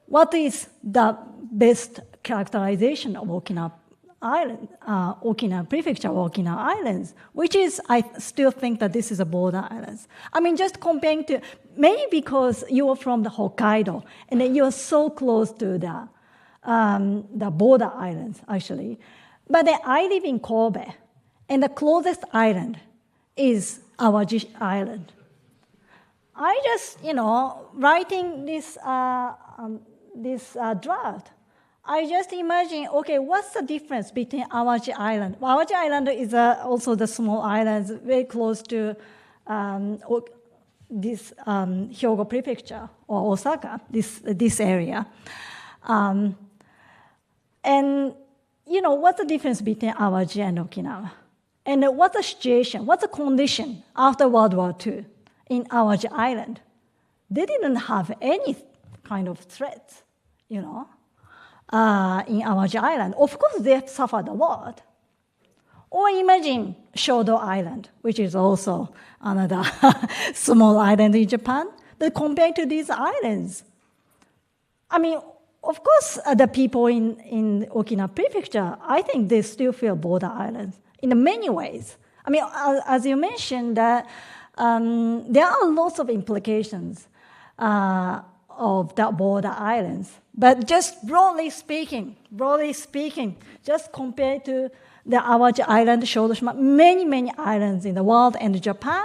What is the best characterization of Okinawa Island, Okinawa Prefecture, Okinawa Islands, which is, I still think that this is a border islands. I mean, just comparing to, maybe because you are from the Hokkaido, and then you are so close to the border islands, actually. But then I live in Kobe, and the closest island is Awaji Island. I just, writing this draft, I just imagine, okay, what's the difference between Awaji Island? Awaji Island is also the small islands very close to this Hyogo Prefecture or Osaka, this area. And, what's the difference between Awaji and Okinawa? And what's the situation, what's the condition after World War II in Awaji Island? They didn't have any kind of threats, in Awaji Island. Of course, they suffered a lot. Or imagine Shodo Island, which is also another small island in Japan. But compared to these islands, I mean, of course, the people in Okinawa Prefecture, I think they still feel border islands in many ways. I mean, as you mentioned, that there are lots of implications of the border islands. But just broadly speaking, just compared to the Awaji Island, Shodoshima, many islands in the world and Japan,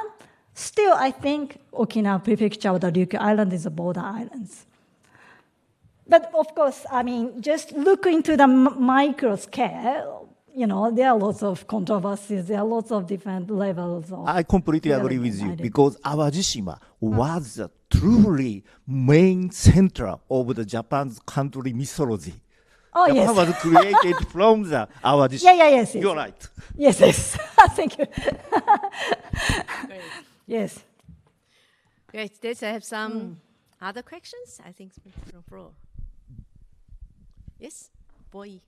still I think Okinawa Prefecture or the Ryukyu Island is a border islands. But of course, I mean, just look into the micro scale, there are lots of controversies, there are lots of different levels. I completely agree with you, because Awajishima was the truly main center of the Japan's country mythology. Oh, Japan was created from the Awajishima. Yes. You're right. Yes. Thank you. Great. Yes. Great. Let's have some other questions, I think, from floor. Yes, boy.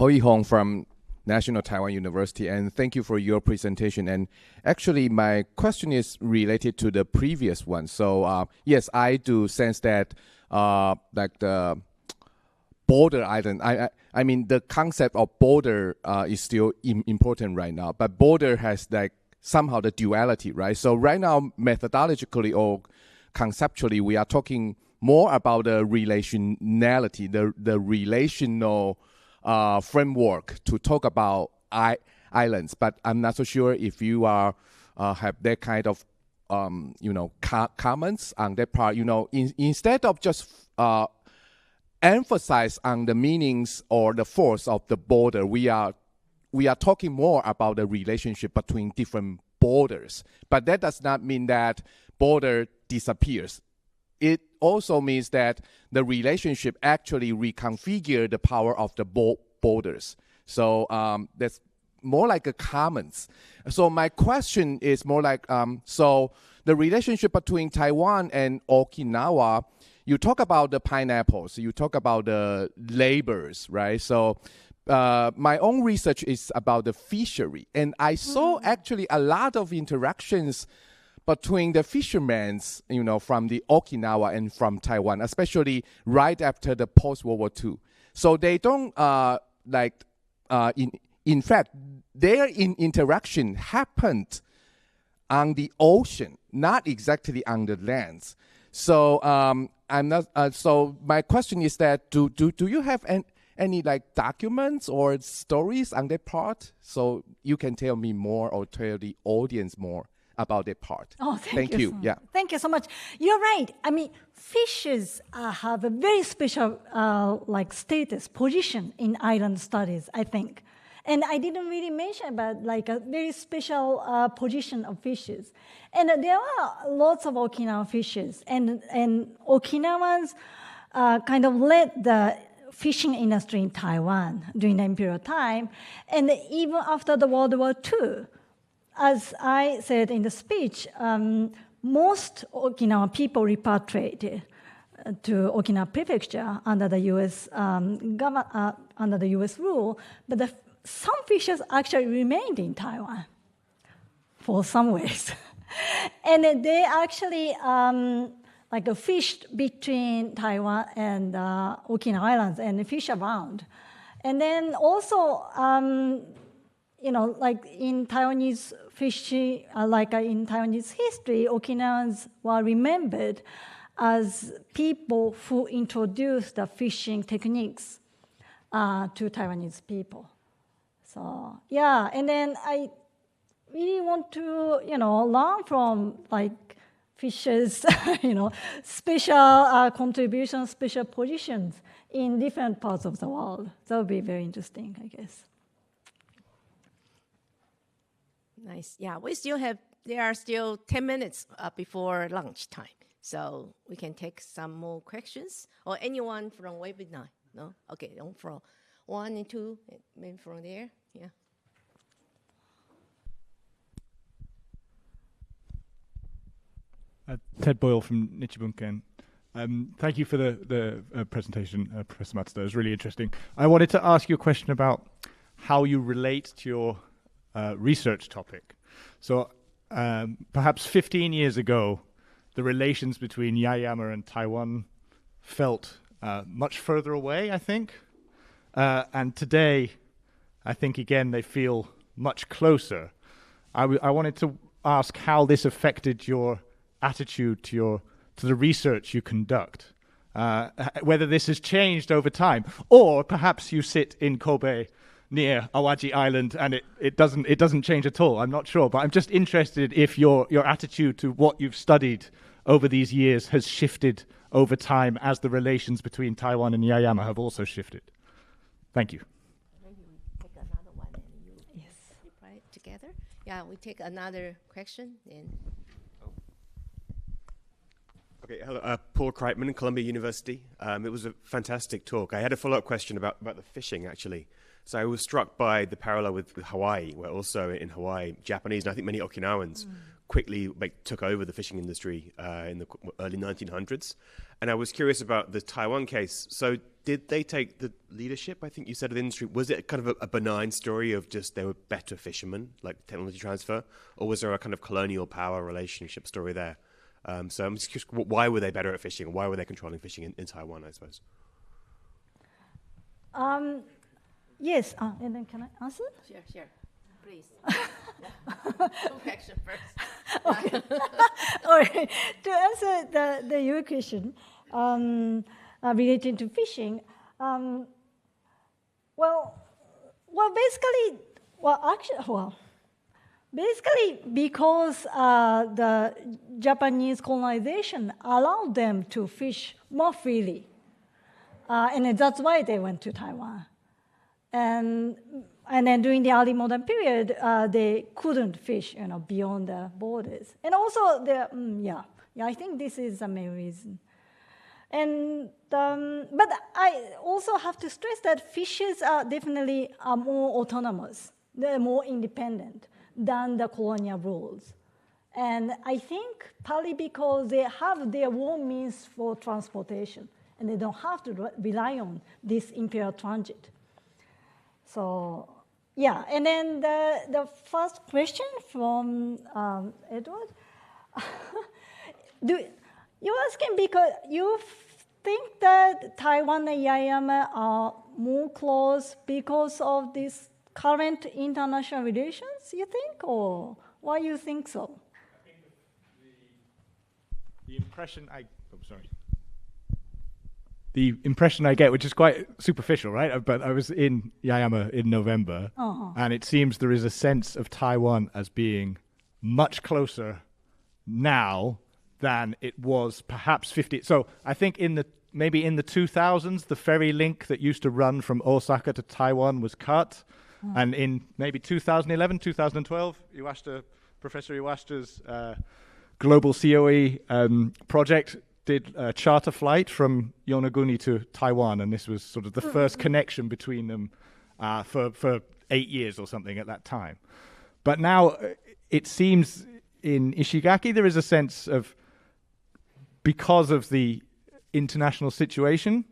Poihong from National Taiwan University, and thank you for your presentation. And actually, my question is related to the previous one. So yes, I do sense that like the border island, I mean, the concept of border is still important right now, but border has like somehow the duality, right? So right now, methodologically or conceptually, we are talking more about the relationality, the relational framework to talk about islands. But I'm not so sure if you are have that kind of comments on that part. Instead of just emphasize on the meanings or the force of the border, we are talking more about the relationship between different borders. But that does not mean that border disappears. It also means that the relationship actually reconfigure the power of the borders. So that's more like a comments. So my question is more like, so the relationship between Taiwan and Okinawa, you talk about the pineapples, you talk about the labors, right? So my own research is about the fishery. And I saw actually a lot of interactions between the fishermen, from the Okinawa and from Taiwan, especially right after the post-World War II. So they don't, in fact, their interaction happened on the ocean, not exactly on the lands. So I'm not. So my question is that do you have any like documents or stories on that part? So you can tell me more or tell the audience more about that part. Oh, thank you. Yeah. Thank you so much. You're right. I mean, fishes have a very special status, position in island studies, I think. And I didn't really mention about like a very special position of fishes. And there are lots of Okinawan fishes. And Okinawans kind of led the fishing industry in Taiwan during the imperial time. And even after the World War II, as I said in the speech, most Okinawan people repatriated to Okinawa Prefecture under the U.S. Under the U.S. rule, but some fishes actually remained in Taiwan for some ways, and they actually fished between Taiwan and Okinawa Islands and fish around, and then also. Like in Taiwanese fishing, in Taiwanese history, Okinawans were remembered as people who introduced the fishing techniques to Taiwanese people. So yeah, and then I really want to learn from fishers, special contributions, special positions in different parts of the world. That would be very interesting, I guess. Nice. Yeah, there are still 10 minutes before lunchtime. So we can take some more questions. Or anyone from webinar? No? Okay, from 1 and 2, maybe from there. Yeah. Ted Boyle from Nichibunken. Thank you for the presentation, Professor Matsuda. It was really interesting. I wanted to ask you a question about how you relate to your research topic. So perhaps 15 years ago, the relations between Yaeyama and Taiwan felt much further away, I think. And today, I think, again, they feel much closer. I wanted to ask how this affected your attitude to the research you conduct, whether this has changed over time, or perhaps you sit in Kobe near Awaji Island and it doesn't change at all. I'm not sure, but I'm just interested if your attitude to what you've studied over these years has shifted over time as the relations between Taiwan and Yaeyama have also shifted. Thank you. Maybe we take another one and you reply together. Yeah, we take another question and. Okay, hello, Paul Kreitman, Columbia University. It was a fantastic talk. I had a follow-up question about the fishing, actually. So I was struck by the parallel with Hawaii, where also in Hawaii, Japanese, and I think many Okinawans quickly took over the fishing industry in the early 1900s. And I was curious about the Taiwan case. So did they take the leadership, I think you said, of the industry? Was it kind of a benign story of just they were better fishermen, like technology transfer? Or was there a kind of colonial power relationship story there? So I'm just curious, why were they better at fishing? Why were they controlling fishing in Taiwan, I suppose? Yes, and then can I answer? Sure. Please. Question first. Okay. All right. To answer your question relating to fishing, basically because the Japanese colonization allowed them to fish more freely, and that's why they went to Taiwan. And then during the early modern period, they couldn't fish, beyond the borders. And also, I think this is the main reason. And but I also have to stress that fishes are definitely more autonomous. They're more independent than the colonial rules. And I think partly because they have their own means for transportation, and they don't have to rely on this imperial transit. So, yeah, and then the first question from Edward. You're asking because you think that Taiwan and Yaeyama are more close because of this current international relations, you think? Or why you think so? I think the impression the impression I get, which is quite superficial, right? But I was in Yaeyama in November, and it seems there is a sense of Taiwan as being much closer now than it was perhaps 50. So I think maybe in the 2000s, the ferry link that used to run from Osaka to Taiwan was cut. And in maybe 2011, 2012, Professor Iwashita's global COE project did a charter flight from Yonaguni to Taiwan, and this was sort of the first connection between them for 8 years or something at that time. But now it seems in Ishigaki there is a sense of, because of the international situation,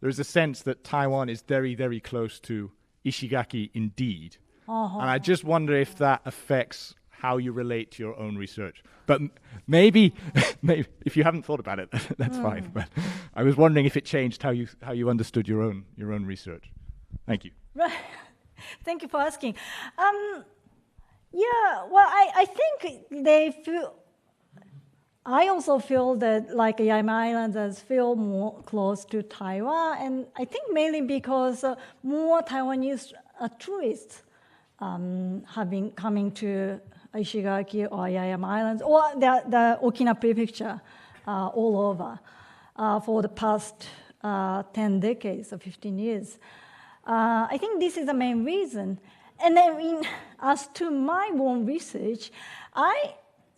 there is a sense that Taiwan is very, very close to Ishigaki indeed. And I just wonder if that affects how you relate to your own research. But maybe if you haven't thought about it, that's fine. But I was wondering if it changed how you understood your own research. Thank you. Right. Thank you for asking. I think they feel. I also feel that like Yaeyama Islanders feel more close to Taiwan, and I think mainly because more Taiwanese tourists coming to Ishigaki or Yaeyama Islands or the Okinawa Prefecture all over for the past 10 decades or 15 years. I think this is the main reason. And then as to my own research,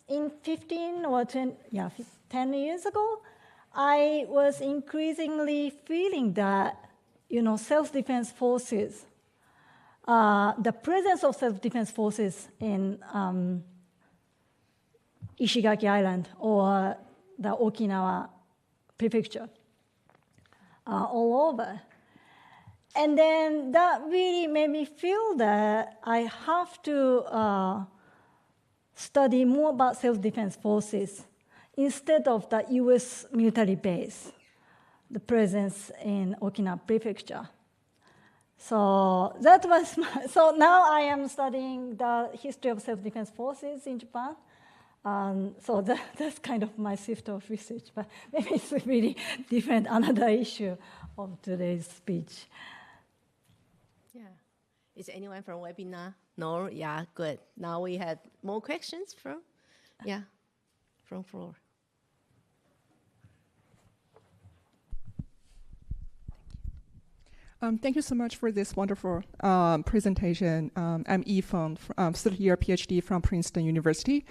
in 10 years ago, I was increasingly feeling that, self-defense forces, the presence of self-defense forces in Ishigaki Island or the Okinawa Prefecture all over. And then that really made me feel that I have to study more about self-defense forces instead of the US military base, the presence in Okinawa Prefecture. So that was so now I am studying the history of self-defense forces in Japan. So that's kind of my shift of research, but maybe it's really different, another issue of today's speech. Yeah. Is anyone from webinar? No? Yeah, good. Now we have more questions from floor. Thank you so much for this wonderful presentation. I'm Yifeng, third-year PhD from Princeton University.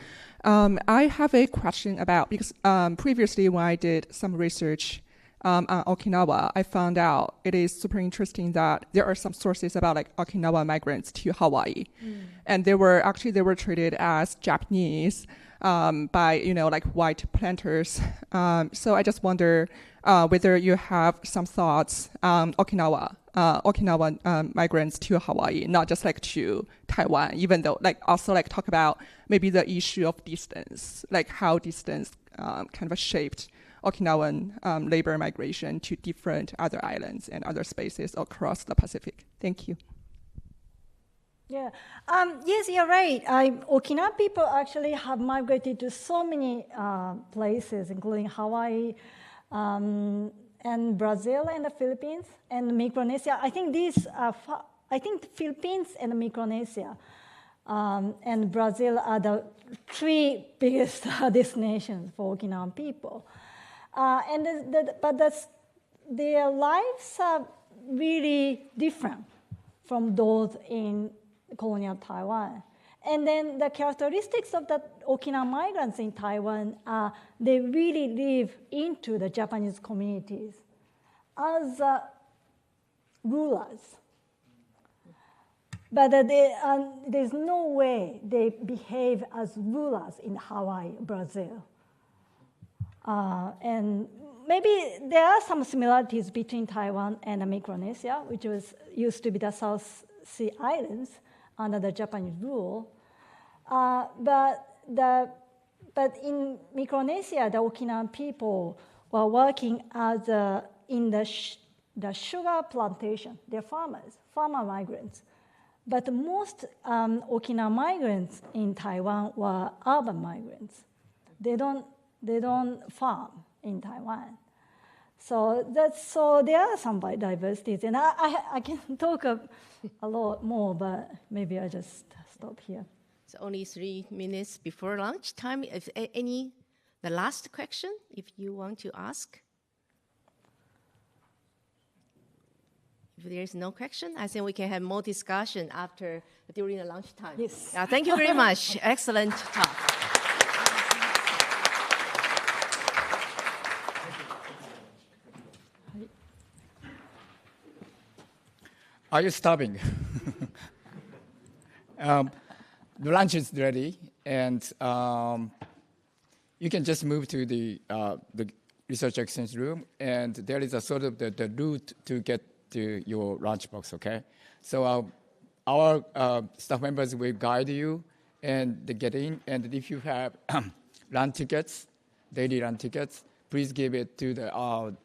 I have a question about, because previously when I did some research on Okinawa, I found out it is super interesting that there are some sources about like Okinawa migrants to Hawaii, and they were treated as Japanese by like white planters. So I just wonder whether you have some thoughts on Okinawa migrants to Hawaii, not just like to Taiwan, even though like also like talk about maybe the issue of distance, like how distance kind of shaped Okinawan labor migration to different other islands and other spaces across the Pacific. Thank you. Yeah. Yes, you're right. Okinawan people actually have migrated to so many places, including Hawaii, and Brazil and the Philippines and Micronesia. I think these are, Philippines and Micronesia and Brazil are the three biggest destinations for Okinawan people. But their lives are really different from those in colonial Taiwan. And then the characteristics of the Okinawan migrants in Taiwan are they really live into the Japanese communities as rulers. But there's no way they behave as rulers in Hawaii, Brazil. And maybe there are some similarities between Taiwan and Micronesia, which used to be the South Sea Islands under the Japanese rule. But in Micronesia, the Okinawan people were working in the sugar plantation. They're farmer migrants. But most Okinawan migrants in Taiwan were urban migrants. They don't farm in Taiwan. So there are some diversities, and I can talk a lot more, but maybe I just stop here. It's only 3 minutes before lunchtime. If the last question, if you want to ask. If there is no question, I think we can have more discussion during the lunchtime. Yes. Thank you very much. Excellent talk. Are you starving? The lunch is ready, and you can just move to the research exchange room, and there is a sort of the route to get to your lunchbox, okay? So our staff members will guide you and get in, and if you have lunch tickets, daily lunch tickets, please give it to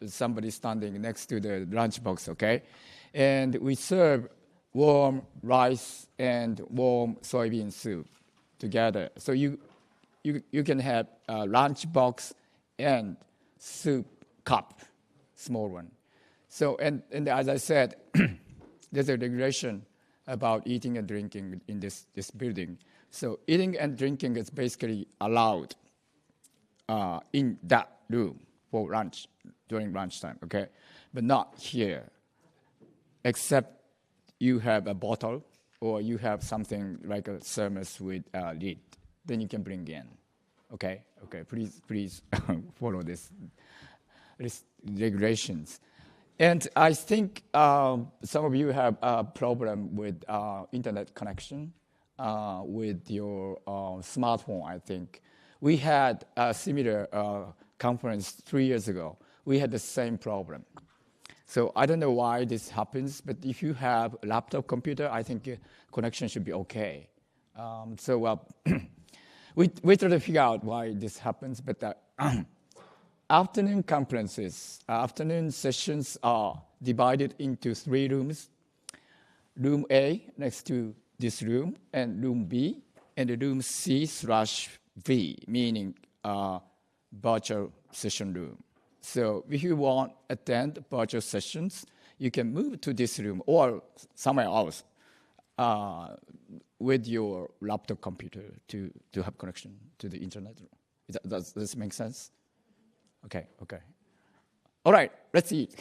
somebody standing next to the lunchbox, okay? And we serve warm rice and warm soybean soup together. So you can have a lunch box and soup cup, small one. So and as I said, there's a regulation about eating and drinking in this building. So eating and drinking is basically allowed in that room for lunch during lunchtime, okay? But not here, except you have a bottle or you have something like a thermos with a lid, then you can bring in. Okay, please follow this regulations. And I think some of you have a problem with internet connection with your smartphone, I think. We had a similar conference 3 years ago. We had the same problem. So I don't know why this happens, but if you have a laptop computer, I think connection should be okay. We try to figure out why this happens, but afternoon conferences, afternoon sessions are divided into 3 rooms. Room A next to this room, and room B, and room C/V, meaning virtual session room. So if you want to attend virtual sessions, you can move to this room or somewhere else with your laptop computer to have connection to the internet. Does this make sense? Okay. All right, let's eat.